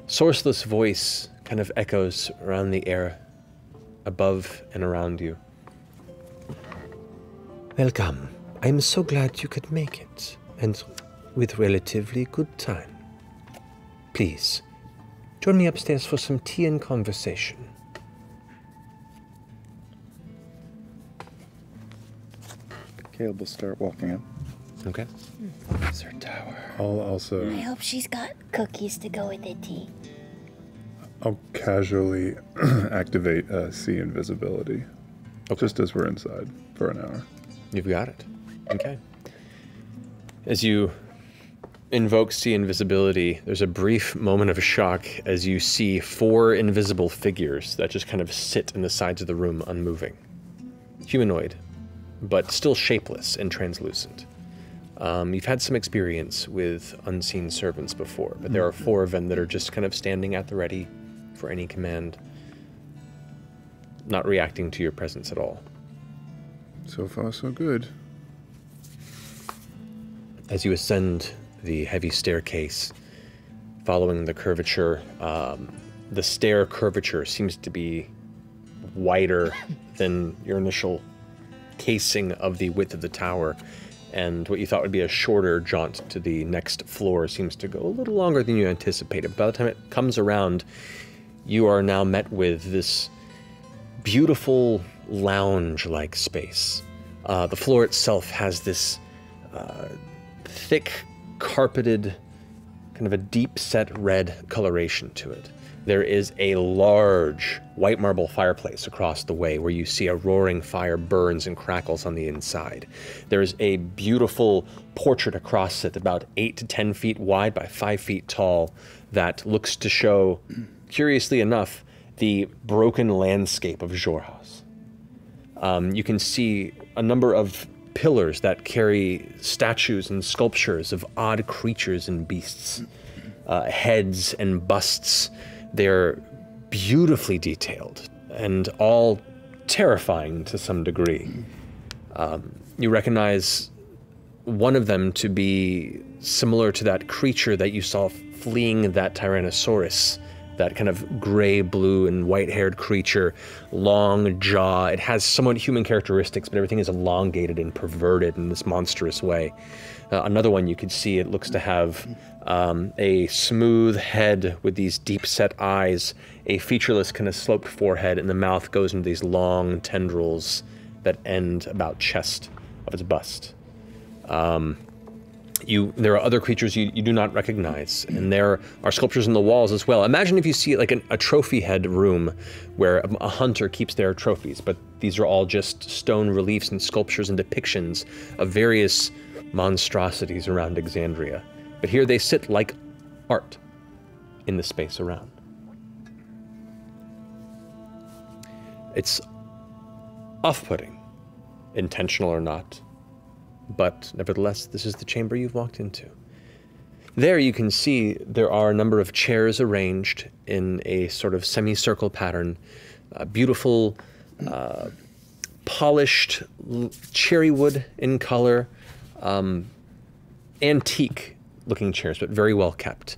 sourceless voice kind of echoes around the air above and around you. Welcome. I'm so glad you could make it, and with relatively good time. Please, join me upstairs for some tea and conversation. Caleb will start walking up. Okay. Officer Tower. I'll also. I hope she's got cookies to go with the tea. I'll casually activate see invisibility. Just as we're inside for an hour. You've got it. Okay. As you invoke see invisibility, there's a brief moment of shock as you see 4 invisible figures that just kind of sit in the sides of the room unmoving. Humanoid, but still shapeless and translucent. You've had some experience with unseen servants before, but there are 4 of them that are just kind of standing at the ready for any command, not reacting to your presence at all. So far, so good. As you ascend the heavy staircase, following the curvature, the stair curvature seems to be wider than your initial casing of the width of the tower, and what you thought would be a shorter jaunt to the next floor seems to go a little longer than you anticipated. By the time it comes around, you are now met with this beautiful lounge-like space. The floor itself has this thick, carpeted, kind of a deep-set red coloration to it. There is a large white marble fireplace across the way where you see a roaring fire burns and crackles on the inside. There's a beautiful portrait across it, about 8 to 10 feet wide by 5 feet tall, that looks to show, curiously enough, the broken landscape of Xhorhas. You can see a number of pillars that carry statues and sculptures of odd creatures and beasts, heads and busts. They're beautifully detailed and all terrifying to some degree. You recognize one of them to be similar to that creature that you saw fleeing that Tyrannosaurus, that kind of gray, blue, and white-haired creature, long jaw. It has somewhat human characteristics, but everything is elongated and perverted in this monstrous way. Another one you could see, it looks to have a smooth head with these deep-set eyes, a featureless kind of sloped forehead, and the mouth goes into these long tendrils that end about chest of its bust. There are other creatures you do not recognize, and there are sculptures in the walls as well. Imagine if you see like a trophy head room where a hunter keeps their trophies, but these are all just stone reliefs and sculptures and depictions of various monstrosities around Exandria. But here they sit like art in the space around. It's off-putting, intentional or not. But nevertheless, this is the chamber you've walked into. There you can see there are a number of chairs arranged in a sort of semicircle pattern, beautiful, polished cherry wood in color, antique-looking chairs, but very well kept.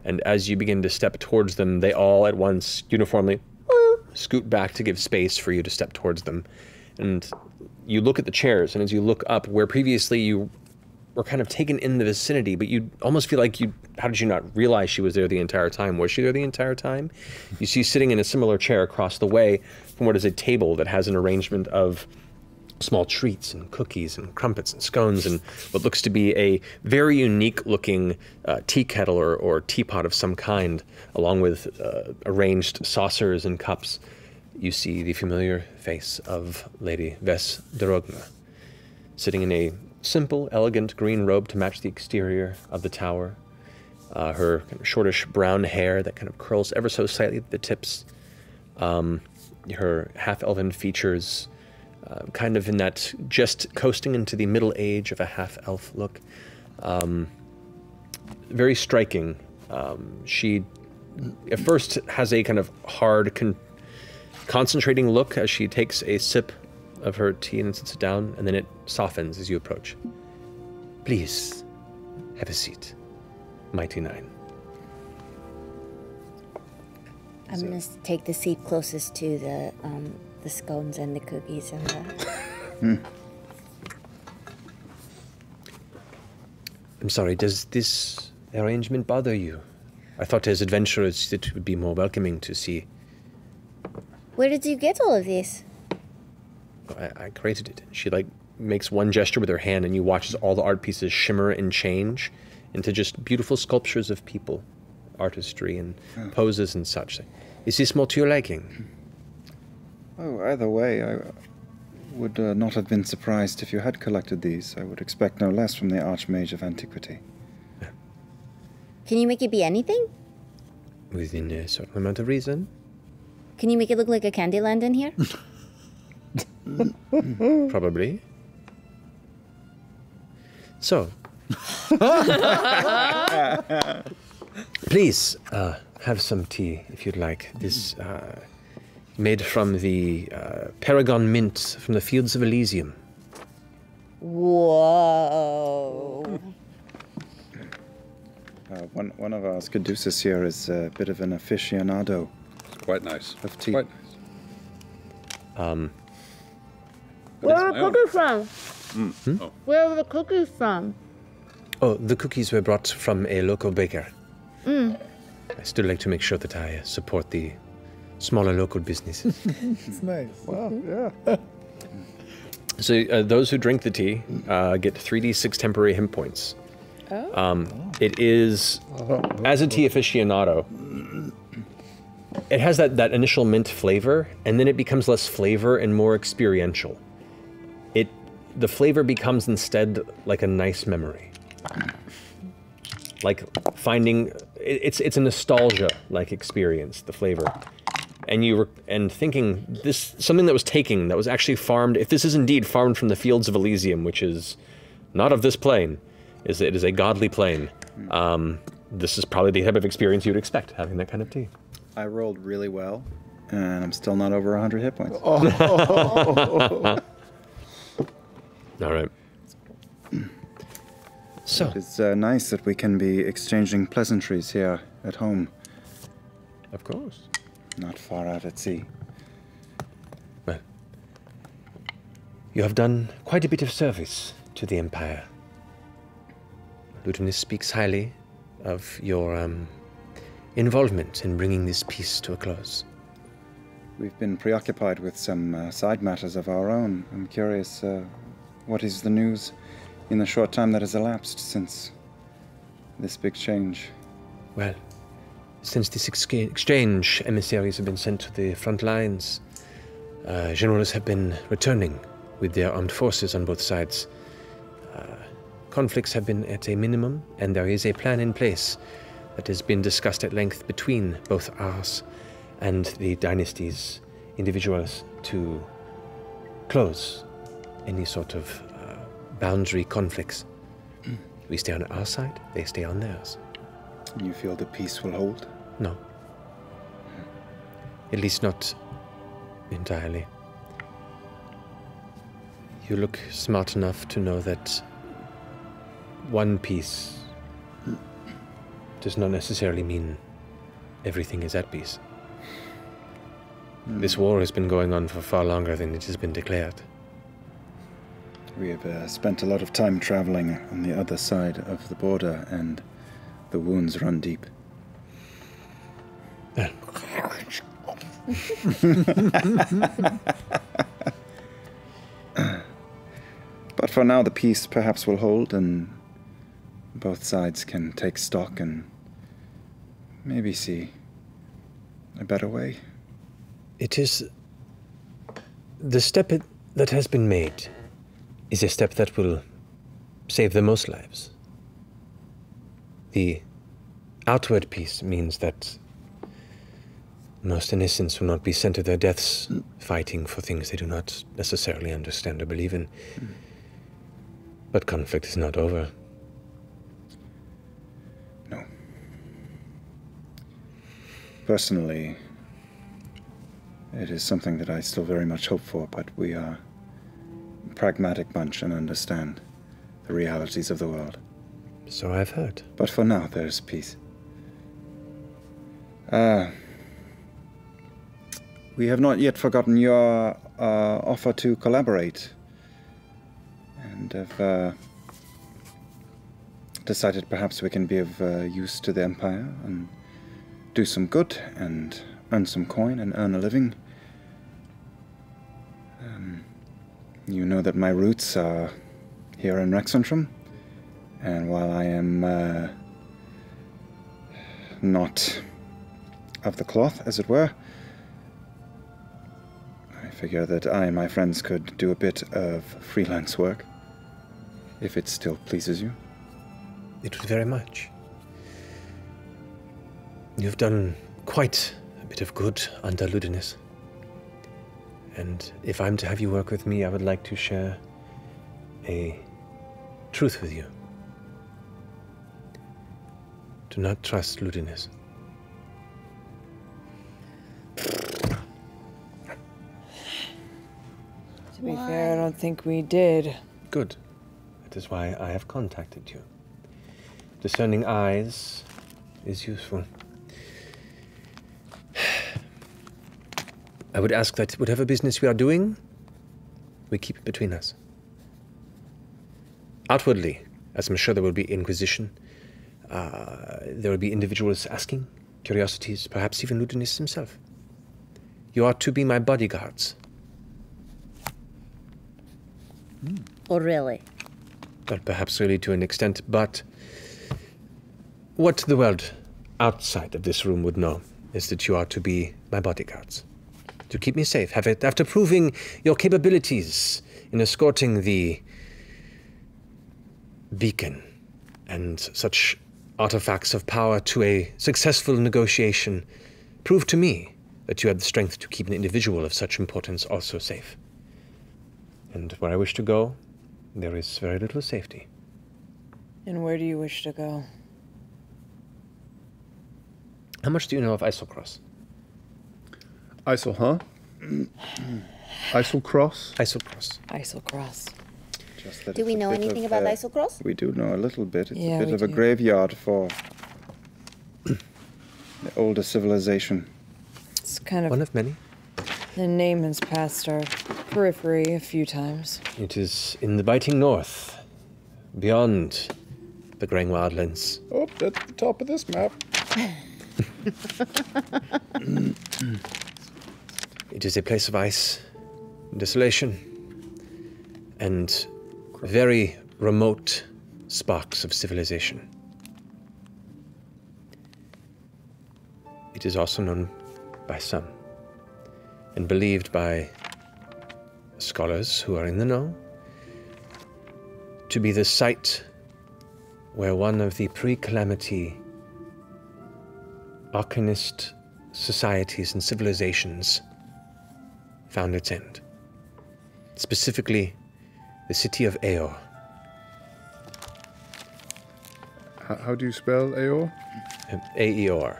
And as you begin to step towards them, they all at once uniformly scoot back to give space for you to step towards them. And you look at the chairs, and as you look up, where previously you were kind of taken in the vicinity, but you almost feel like how did you not realize she was there the entire time? Was she there the entire time? You see sitting in a similar chair across the way from what is a table that has an arrangement of small treats and cookies and crumpets and scones and what looks to be a very unique looking tea kettle or teapot of some kind, along with arranged saucers and cups. You see the familiar face of Lady Ves Dorogna, sitting in a simple, elegant green robe to match the exterior of the tower. Her kind of shortish brown hair that kind of curls ever so slightly at the tips. Her half-elven features, kind of in that just coasting into the middle age of a half-elf look. Very striking. She, at first, has a kind of hard, concentrating look as she takes a sip of her tea and sits down, and then it softens as you approach. Please, have a seat, Mighty Nein. I'm gonna take the seat closest to the scones and the cookies and the... I'm sorry, does this arrangement bother you? I thought as adventurers it would be more welcoming to see. Where did you get all of this? I created it. She makes one gesture with her hand, and you watch as all the art pieces shimmer and change into just beautiful sculptures of people, artistry and poses and such. Is this more to your liking? Oh, either way, I would not have been surprised if you had collected these. I would expect no less from the Archmage of Antiquity. Can you make it be anything? Within a certain amount of reason. Can you make it look like a Candyland in here? Probably. So, please have some tea if you'd like. This made from the Paragon mint from the fields of Elysium. Whoa. One of our Caduceus here is a bit of an aficionado. It's quite nice. Of tea. Quite nice. Where are the cookies from? Oh. Where are the cookies from? Oh, the cookies were brought from a local baker. Mm. I still like to make sure that I support the smaller local businesses. It's nice. Wow, yeah. So those who drink the tea get 3d6 temporary hit points. Oh. It is, as a tea aficionado, it has that initial mint flavor, and then it becomes less flavor and more experiential. The flavor becomes instead like a nice memory. Like finding, it's a nostalgia-like experience, the flavor. And thinking this, something that was actually farmed, if this is indeed farmed from the fields of Elysium, which is not of this plane, it is a godly plane. This is probably the type of experience you'd expect, having that kind of tea. I rolled really well, and I'm still not over 100 hit points. All right. So it's nice that we can be exchanging pleasantries here at home. Of course. Not far out at sea. Well, you have done quite a bit of service to the Empire. Ludonis speaks highly of your involvement in bringing this peace to a close. We've been preoccupied with some side matters of our own. I'm curious, what is the news in the short time that has elapsed since this big change? Well, since this exchange, emissaries have been sent to the front lines. Generals have been returning with their armed forces on both sides. Conflicts have been at a minimum, and there is a plan in place that has been discussed at length between both ours and the dynasty's individuals to close any sort of boundary conflicts. We stay on our side, they stay on theirs. You feel the peace will hold? No. At least not entirely. You look smart enough to know that one peace does not necessarily mean everything is at peace. This war has been going on for far longer than it has been declared. We have spent a lot of time traveling on the other side of the border, and the wounds run deep. But for now, the peace perhaps will hold, and both sides can take stock and maybe see a better way. It is the step that has been made is a step that will save the most lives. The outward peace means that most innocents will not be sent to their deaths fighting for things they do not necessarily understand or believe in. But conflict is not over. No. Personally, it is something that I still very much hope for, but we are a pragmatic bunch and understand the realities of the world. So I've heard. But for now, there's peace. We have not yet forgotten your offer to collaborate, and have decided perhaps we can be of use to the Empire and do some good and earn some coin and earn a living. You know that my roots are here in Rexentrum, and while I am not of the cloth, as it were, I figure that I and my friends could do a bit of freelance work, if it still pleases you. It would very much. You've done quite a bit of good under Ludinus. And if I'm to have you work with me, I would like to share a truth with you. Do not trust Ludinus. To be fair, I don't think we did. Good. That is why I have contacted you. Discerning eyes is useful. I would ask that whatever business we are doing, we keep it between us. Outwardly, as I'm sure there will be inquisition, there will be individuals asking, curiosities, perhaps even Ludinus himself. You are to be my bodyguards. Oh, really? Well, perhaps really to an extent, but what the world outside of this room would know is that you are to be my bodyguards. To keep me safe, after proving your capabilities in escorting the beacon and such artifacts of power to a successful negotiation, prove to me that you have the strength to keep an individual of such importance also safe. And where I wish to go, there is very little safety. And where do you wish to go? How much do you know of Isocross? Isol, huh? Isocross? Isocross. Isocross. Just Do we know anything about Isocross? We do know a little bit. It's Yeah, a bit we of a do. graveyard for the older civilization. It's kind of one of many. The name has passed our periphery a few times. It is in the biting north, beyond the graying wildlands. Oh, at the top of this map. It is a place of ice, desolation, and very remote sparks of civilization. It is also known by some, and believed by scholars who are in the know, to be the site where one of the pre-calamity Arcanist societies and civilizations found its end. Specifically, the city of Aor. How do you spell Aor? A-E-O-R.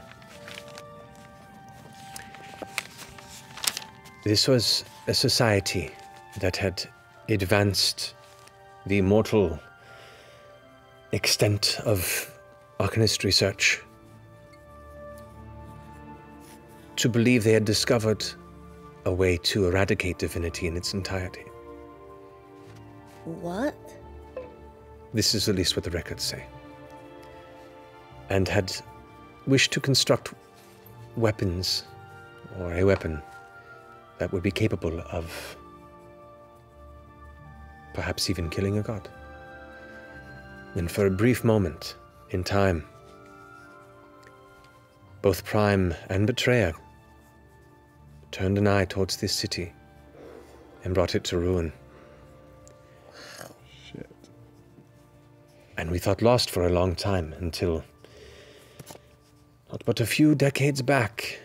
This was a society that had advanced the immortal extent of Arcanist research to believe they had discovered a way to eradicate divinity in its entirety. What? This is at least what the records say. And had wished to construct weapons, or a weapon, that would be capable of perhaps even killing a god. And for a brief moment in time, both Prime and Betrayer turned an eye towards this city and brought it to ruin. Shit. And we thought lost for a long time until, not but a few decades back,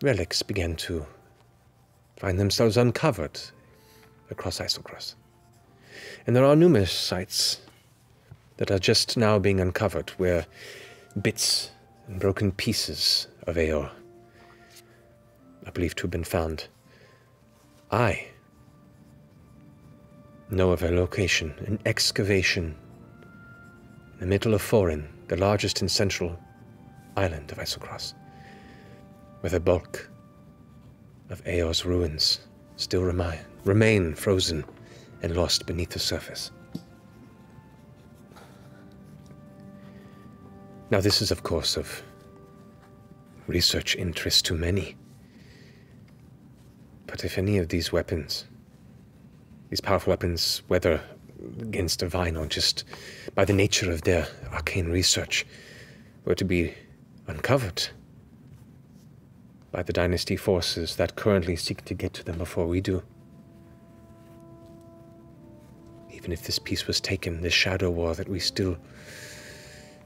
relics began to find themselves uncovered across Isocross. And there are numerous sites that are just now being uncovered where bits and broken pieces of Aor are believed to have been found. I know of a location, an excavation in the middle of Foreign, the largest and central island of Isocross, where the bulk of Aor's ruins still remain frozen and lost beneath the surface. Now, this is, of course, of research interest to many. But if any of these weapons these powerful weapons, whether against divine or just by the nature of their arcane research, were to be uncovered by the Dynasty forces that currently seek to get to them before we do. Even if this peace was taken, this shadow war that we still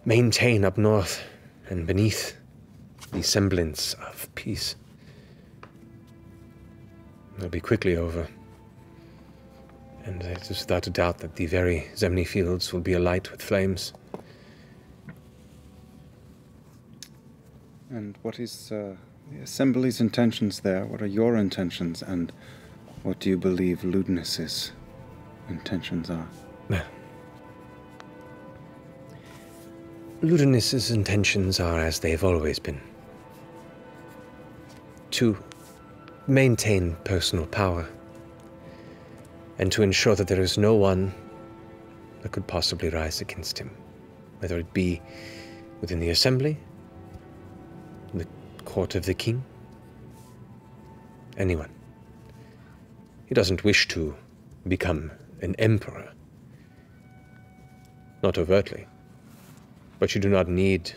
maintain up north and beneath the semblance of peace, will be quickly over. And it is without a doubt that the very Zemni fields will be alight with flames. And what is the Assembly's intentions there? What are your intentions? And what do you believe Ludinus's intentions are? Ludinus's intentions are as they've always been. To maintain personal power, and to ensure that there is no one that could possibly rise against him, whether it be within the Assembly, the court of the king, anyone. He doesn't wish to become an emperor. Not overtly. But you do not need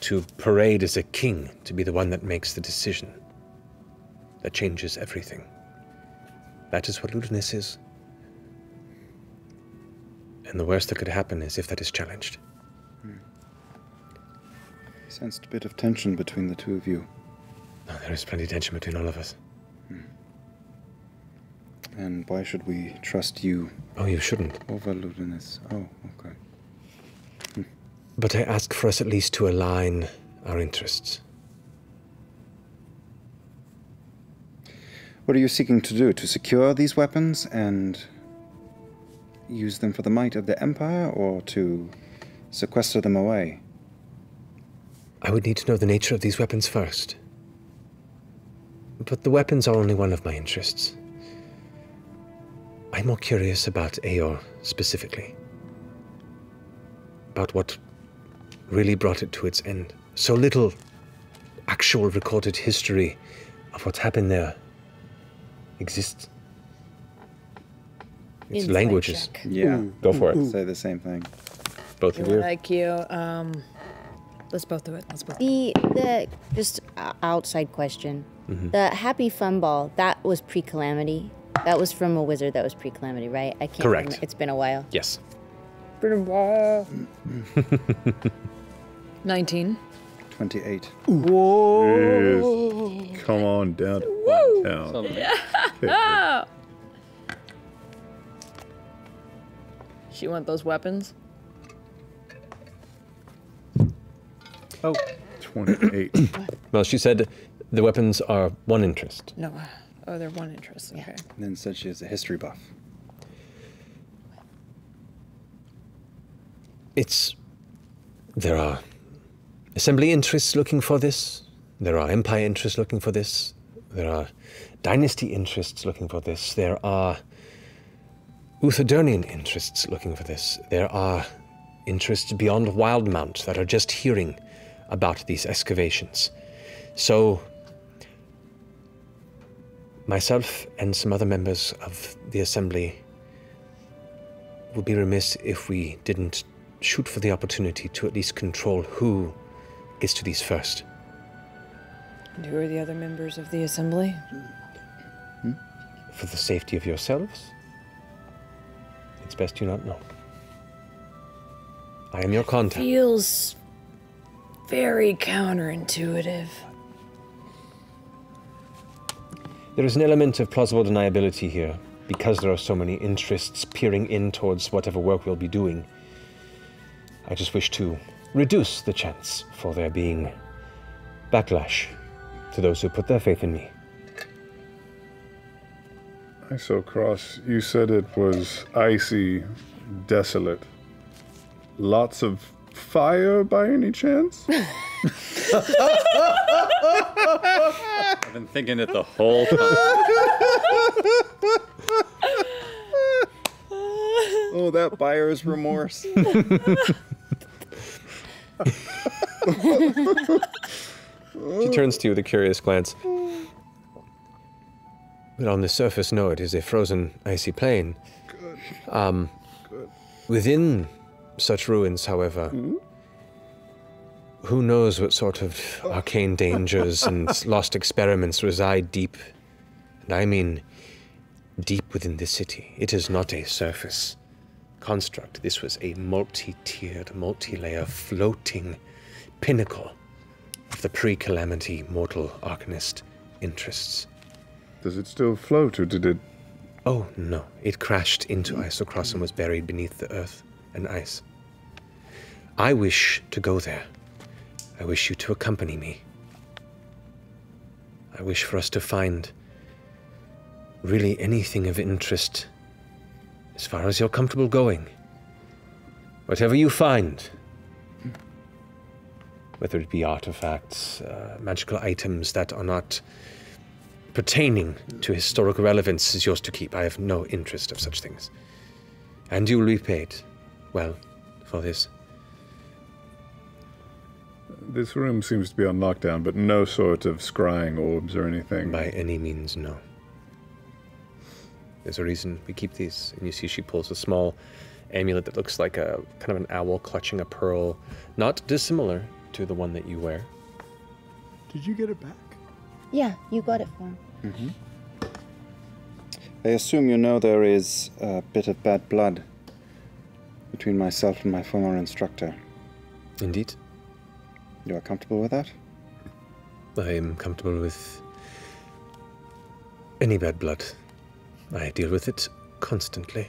to parade as a king to be the one that makes the decision. That changes everything. That is what Ludinus is. And the worst that could happen is if that is challenged. I sensed a bit of tension between the two of you. No, there is plenty of tension between all of us. And why should we trust you? Oh, you shouldn't. Over Ludinus. Oh, okay. But I ask for us at least to align our interests. What are you seeking to do? To secure these weapons and use them for the might of the Empire, or to sequester them away? I would need to know the nature of these weapons first. But the weapons are only one of my interests. I'm more curious about Aeor specifically. About what really brought it to its end. So little actual recorded history of what's happened there exists. Its Insight languages. check. Yeah. Go for it. Say the same thing. Both of you. Like you. Let's both do it. Let's both. The just outside question. Mm-hmm. The Happy Fun Ball, that was pre-Calamity. That was from a wizard that was pre-Calamity, right? I can't Correct. remember. It's been a while. Yes. Been a while. 19. 28. Whoa! Come on down. Woo! Down. Yeah. She want those weapons? Oh. 28. Well, she said the weapons are one interest. No. Oh, they're one interest. Okay. And then said she has a history buff. There are Assembly interests looking for this. There are Empire interests looking for this. There are Dynasty interests looking for this. There are Uthodurnian interests looking for this. There are interests beyond Wildmount that are just hearing about these excavations. So, myself and some other members of the Assembly would be remiss if we didn't shoot for the opportunity to at least control who gets to these first. And who are the other members of the Assembly? For the safety of yourselves, it's best you not know. I am your contact. Feels very counterintuitive. There is an element of plausible deniability here, because there are so many interests peering in towards whatever work we'll be doing. I just wish to reduce the chance for there being backlash to those who put their faith in me. I saw Cross. You said it was icy, desolate. Lots of fire by any chance? I've been thinking it the whole time. Oh, that buyer's remorse. She turns to you with a curious glance. But on the surface, no, it is a frozen, icy plain. Within such ruins, however, who knows what sort of arcane dangers and lost experiments reside deep, and I mean deep within the city. It is not a surface construct. This was a multi-tiered, multi-layer floating pinnacle of the pre-calamity mortal arcanist interests. Does it still float, or did it... Oh, no. It crashed into Isocross and was buried beneath the earth and ice. I wish to go there. I wish you to accompany me. I wish for us to find really anything of interest as far as you're comfortable going. Whatever you find, whether it be artifacts, magical items that are not pertaining to historical relevance, is yours to keep. I have no interest of such things. And you will be paid well for this. This room seems to be on lockdown, but no sort of scrying orbs or anything. By any means, no. There's a reason we keep these. And you see she pulls a small amulet that looks like a kind of an owl clutching a pearl, not dissimilar to the one that you wear. Did you get it back? Yeah, you got it for him. Mm-hmm. I assume you know there is a bit of bad blood between myself and my former instructor. Indeed. You are comfortable with that? I am comfortable with any bad blood. I deal with it constantly.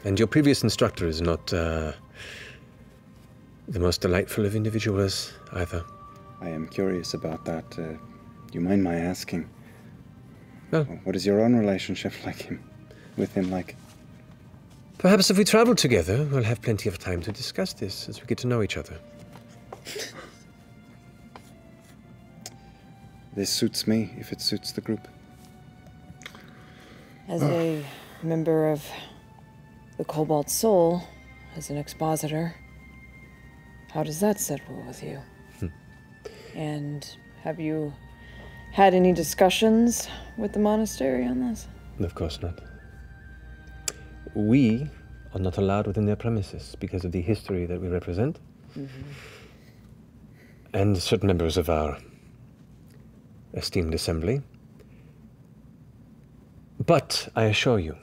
And your previous instructor is not the most delightful of individuals either. I am curious about that. Do you mind my asking? Well, what is your own relationship with him like? Perhaps if we travel together, we'll have plenty of time to discuss this as we get to know each other. This suits me, if it suits the group. As a member of the Cobalt Soul, as an expositor, how does that sit well with you? And have you had any discussions with the monastery on this? Of course not. We are not allowed within their premises because of the history that we represent. And certain members of our esteemed assembly. But I assure you,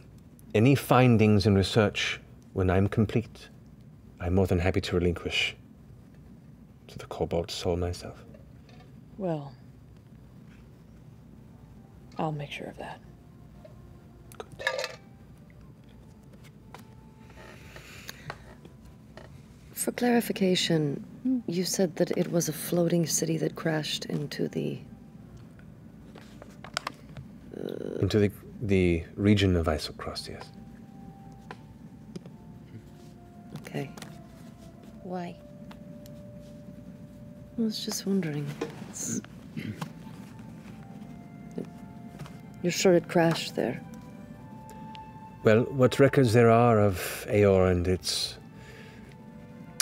any findings and research, when I'm complete, I'm more than happy to relinquish to the Cobalt Soul myself. Well, I'll make sure of that. For clarification, you said that it was a floating city that crashed into the... Into the region of Isocross, yes. Okay. Why? I was just wondering. You're sure it crashed there? Well, what records there are of Aor and its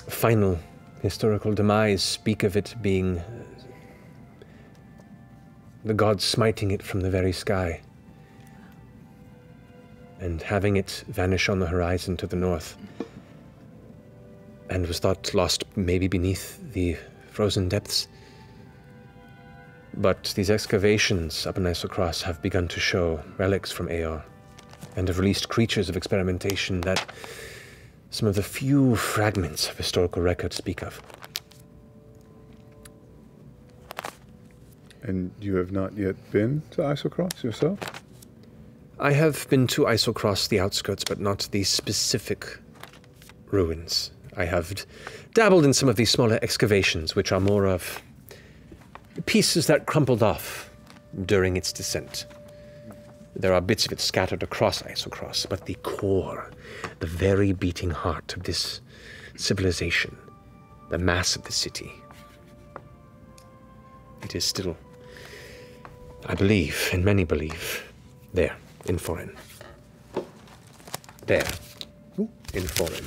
final historical demise speak of it being the gods smiting it from the very sky and having it vanish on the horizon to the north, and was thought lost maybe beneath the frozen depths. But these excavations up in Isocross have begun to show relics from Aor and have released creatures of experimentation that some of the few fragments of historical records speak of. And you have not yet been to Isocross yourself? I have been to Isocross, the outskirts, but not the specific ruins. I have dabbled in some of these smaller excavations, which are more of pieces that crumpled off during its descent. There are bits of it scattered across Isocross, but the core, the very beating heart of this civilization, the mass of the city, it is still, I believe, and many believe, there, in Foreign. There, in Foreign.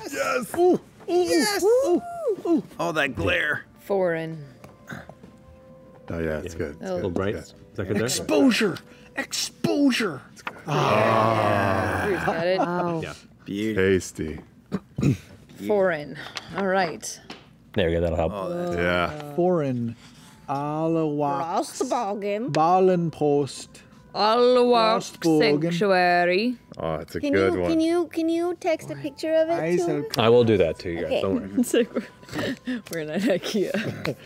Yes! Ooh! Ooh! Yes! Ooh! Ooh! Oh, that glare. Foreign. Oh yeah, it's good. A little bright. Is that good there? Exposure! Exposure! Drew's got it. Wow. Yeah. Tasty. Foreign. All right. There we go. That'll help. Yeah. Foreign. Alawak. Cross the ballgame. Ballenpost. Alawak Frostbogen. Sanctuary. Oh, it's a Can good you one. can you text a picture of it to me? I will do that to you guys. Okay. Don't worry. It's like we're in an IKEA.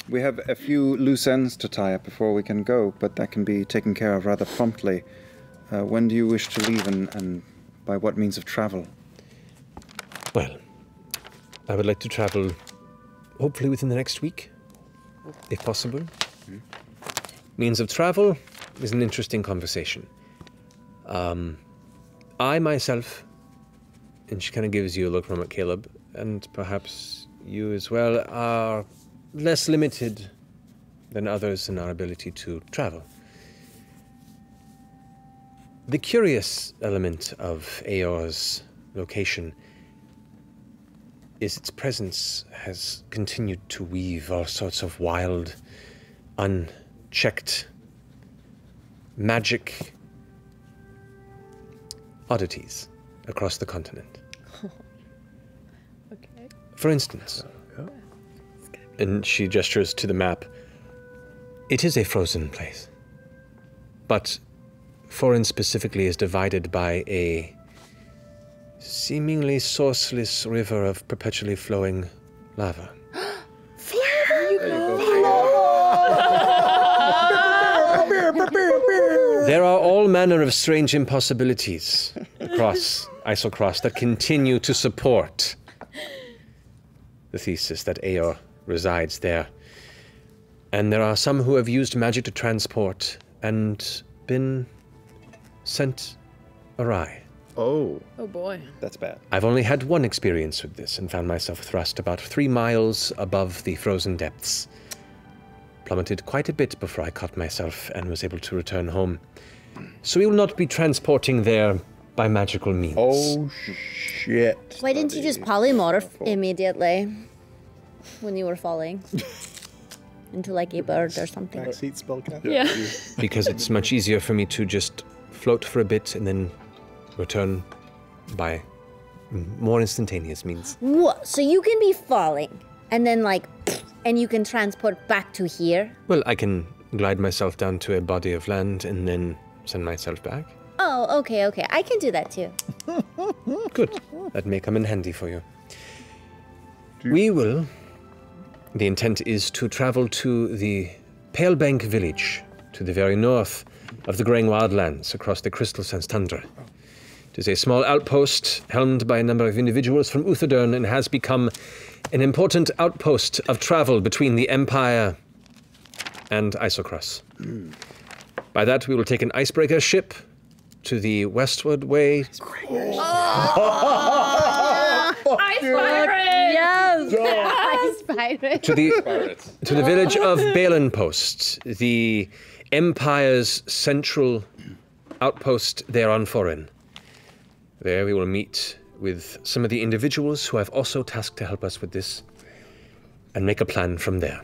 We have a few loose ends to tie up before we can go, but that can be taken care of rather promptly. When do you wish to leave and by what means of travel? Well, I would like to travel hopefully within the next week, if possible. Means of travel is an interesting conversation. I myself, and she kind of gives you a look from at Caleb, and perhaps you as well, are less limited than others in our ability to travel. The curious element of Aor's location is its presence has continued to weave all sorts of wild, unchecked, magic oddities across the continent. Okay. For instance, and she gestures to the map, it is a frozen place, but Foreign specifically is divided by a seemingly sourceless river of perpetually flowing lava. There are all manner of strange impossibilities across Isocross that continue to support the thesis that Aor resides there. And there are some who have used magic to transport and been sent awry. Oh. Oh boy. That's bad. I've only had one experience with this and found myself thrust about 3 miles above the frozen depths. Plummeted quite a bit before I caught myself and was able to return home. So we will not be transporting there by magical means. Oh, shit. Why didn't you just polymorph immediately when you were falling? Into like a bird or something. Backseat spell cap. Yeah. Because it's much easier for me to just float for a bit and then return by more instantaneous means. What? So you can be falling and then like, and you can transport back to here? Well, I can glide myself down to a body of land and then send myself back. Oh, okay. I can do that too. Good. That may come in handy for you. We will. The intent is to travel to the Palebank village, to the very north of the Graying Wildlands, across the Crystal Sands Tundra. It is a small outpost helmed by a number of individuals from Uthadern and has become an important outpost of travel between the Empire and Isocross. By that, we will take an icebreaker ship to the westward way. Ice pirate! Yes! Ice pirate. To the village of Balin Post, the Empire's central outpost there on Foreign. There we will meet with some of the individuals who I've also tasked to help us with this and make a plan from there.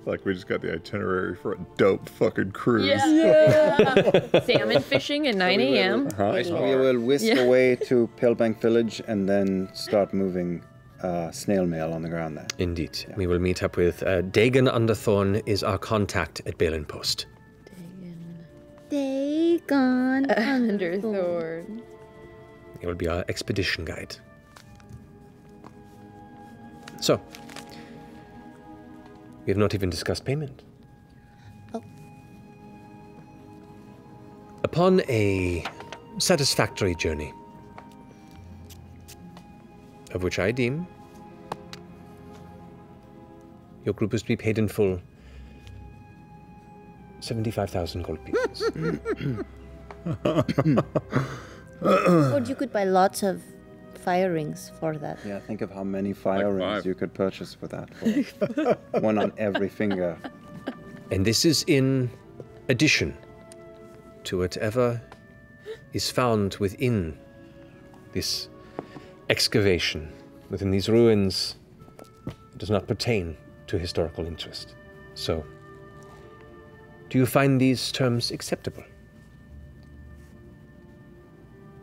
Like we just got the itinerary for a dope fucking cruise. Yeah. Salmon fishing at 9 a.m. We will whisk away to Palebank Village and then start moving snail mail on the ground there. Indeed. Yeah. We will meet up with Dagon Underthorn is our contact at Balin Post. Dagon Underthorn. He will be our expedition guide. So, we have not even discussed payment. Oh. Upon a satisfactory journey, of which I deem your group is to be paid in full 75,000 gold pieces. Or you could buy lots of fire rings for that. Yeah, think of how many fire rings you could purchase with that. For one on every finger. And this is in addition to whatever is found within this excavation, within these ruins. It does not pertain to historical interest. So, do you find these terms acceptable?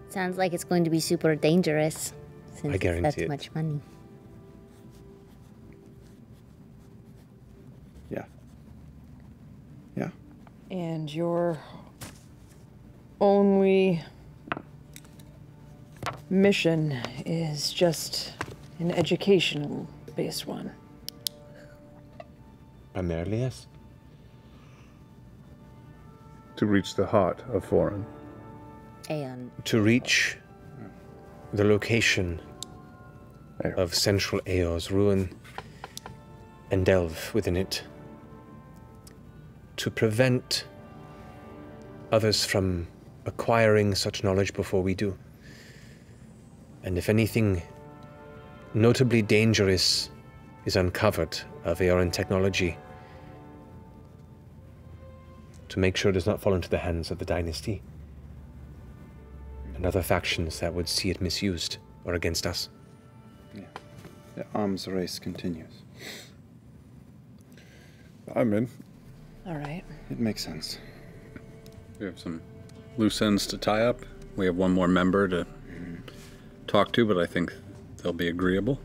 Sounds like it's going to be super dangerous since I guarantee it's that it. much money. Yeah. Yeah. And your only mission is just an educational-based one. Primarily, yes. To reach the heart of foreign. Aeon. To reach the location of Central Eor's ruin and delve within it. To prevent others from acquiring such knowledge before we do. And if anything notably dangerous is uncovered of Eoran technology, to make sure it does not fall into the hands of the dynasty and other factions that would see it misused or against us. Yeah. The arms race continues. I'm in. All right. It makes sense. We have some loose ends to tie up. We have one more member to talk to, but I think they'll be agreeable.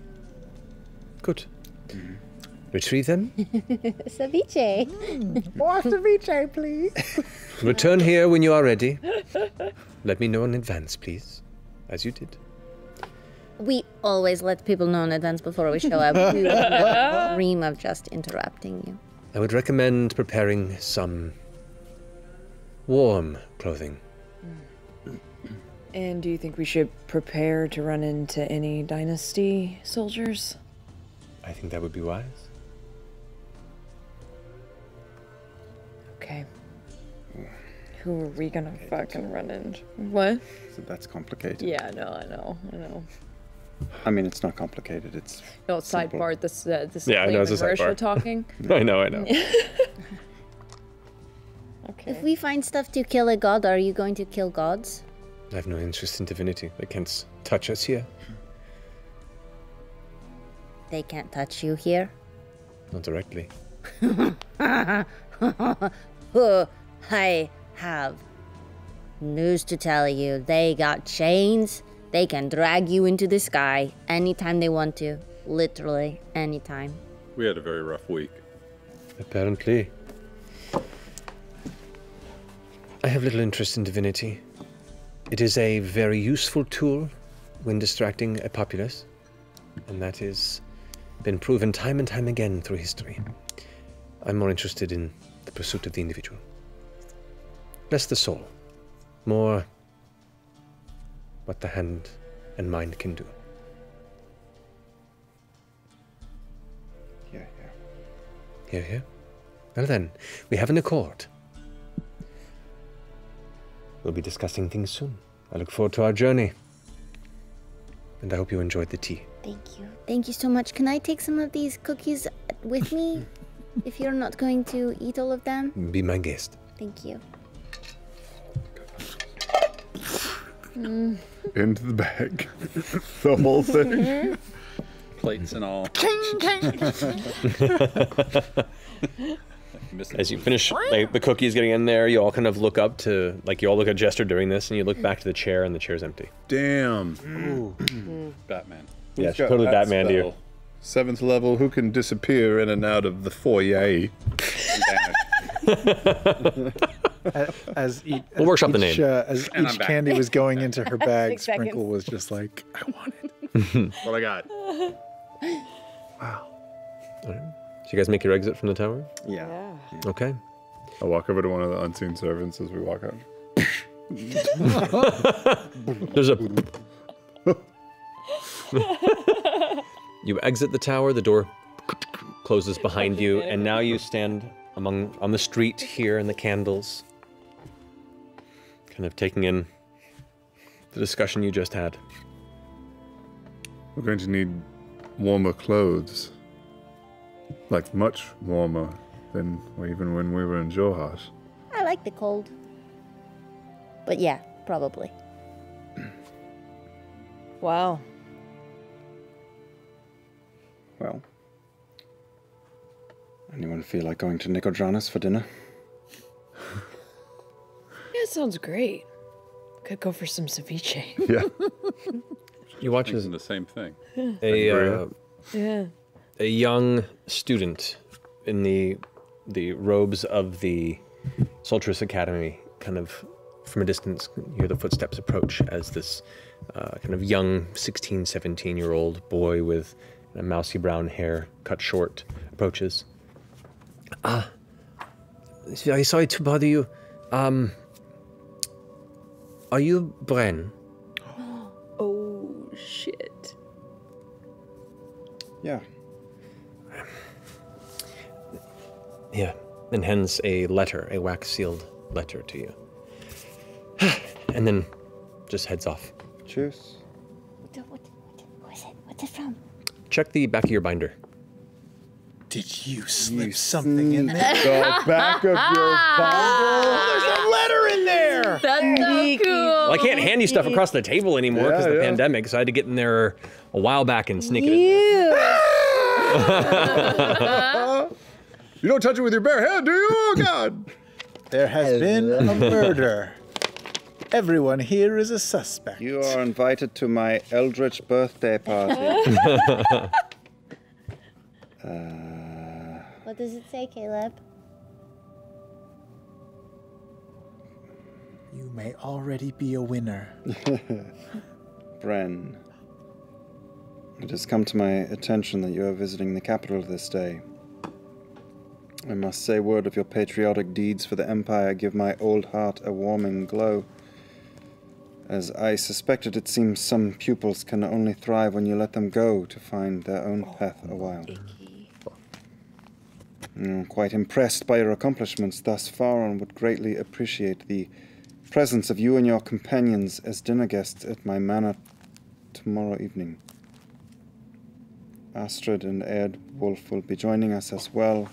Good. Retrieve them. Ceviche. More ceviche, please. Return here when you are ready. Let me know in advance, please, as you did. We always let people know in advance before we show up. We would never dream of just interrupting you. I would recommend preparing some warm clothing. And do you think we should prepare to run into any dynasty soldiers? I think that would be wise. Okay. Who are we gonna fucking run into? What? So that's complicated. Yeah, I know. I mean, it's not complicated. It's No, side simple. part. This Yeah, I know, Liam it's a and side Marisha part. talking. I know. If we find stuff to kill a god, are you going to kill gods? I have no interest in divinity. They can't touch us here. They can't touch you here. Not directly. I have news to tell you. They got chains. They can drag you into the sky anytime they want to. Literally anytime. We had a very rough week. Apparently. I have little interest in divinity. It is a very useful tool when distracting a populace, and that has been proven time and time again through history. I'm more interested in the pursuit of the individual. Less the soul, more what the hand and mind can do. Yeah. Here. Well then, we have an accord. We'll be discussing things soon. I look forward to our journey. And I hope you enjoyed the tea. Thank you. Thank you so much. Can I take some of these cookies with me? If you're not going to eat all of them? Be my guest. Thank you. Into the bag. The whole thing. Plates and all. As you finish the cookies getting in there, you all kind of look up to, you all look at Jester doing this, and you look back to the chair, and the chair's empty. Damn. Batman. Yeah, Who's got totally that Batman to you. spell? 7th level, who can disappear in and out of the foyer? As We'll workshop the name. As And I'm each back. candy was going into her bag, 6 seconds. Sprinkle was just like, I want it. That's what I got. Wow. So you guys make your exit from the tower? Yeah. Okay. I walk over to one of the unseen servants as we walk out. There's a... You exit the tower, the door closes behind you, and now you stand on the street here in the candles, kind of taking in the discussion you just had. We're going to need warmer clothes. Like, much warmer than even when we were in Jorhat. I like the cold. But yeah, probably. Wow. Well, Anyone feel like going to Nicodranus for dinner? Yeah, sounds great. Could go for some ceviche. Yeah. You watch as the same thing. Yeah. A young student in the robes of the Soltris Academy, kind of from a distance, you hear the footsteps approach as this kind of young 16, 17-year-old boy with mousy brown hair, cut short, approaches. Very sorry to bother you. Are you Bren? Oh, shit. Yeah. Yeah, and hands a letter, a wax-sealed letter to you. And then just heads off. Cheers. What is it? What's it from? Check the back of your binder. Did you slip something in there? The back of your Bible. There's a letter in there. That's so cool. Well, I can't hand you stuff across the table anymore because of the pandemic, so I had to get in there a while back and sneak it in there. You don't touch it with your bare hand, do you? Oh, God. There has been a murder. Everyone here is a suspect. You are invited to my eldritch birthday party. What does it say, Caleb? You may already be a winner. Bren, it has come to my attention that you are visiting the capital this day. I must say word of your patriotic deeds for the Empire give my old heart a warming glow. As I suspected, it seems some pupils can only thrive when you let them go to find their own path a while. I'm quite impressed by your accomplishments thus far and would greatly appreciate the presence of you and your companions as dinner guests at my manor tomorrow evening. Astrid and Ed Wolf will be joining us as well,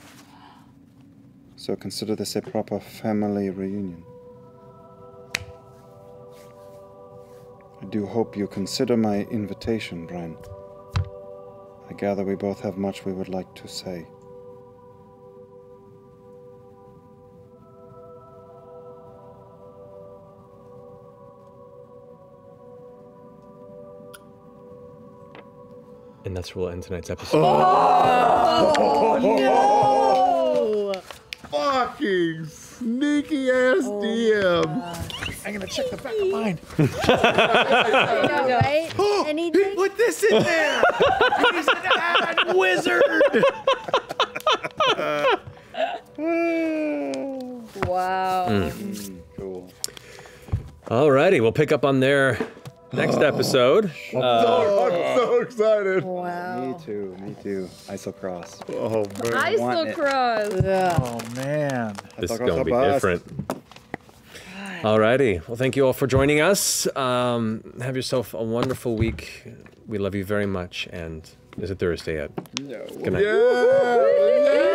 so consider this a proper family reunion. I do hope you consider my invitation, Bren. I gather we both have much we would like to say. And that's where we'll end tonight's episode. Oh, no! Fucking sneaky ass DM. I'm gonna check the back of mine. I know, right? He put this in there. He's an ad wizard. Wow. Cool. Alrighty, we'll pick up on there next episode. I'm so excited. Wow. Me too. Isocross. Oh, man. Isocross. Oh, man. This is going to be different. Alrighty, well, thank you all for joining us. Have yourself a wonderful week. We love you very much, and is it Thursday yet? No. Good night. Yeah.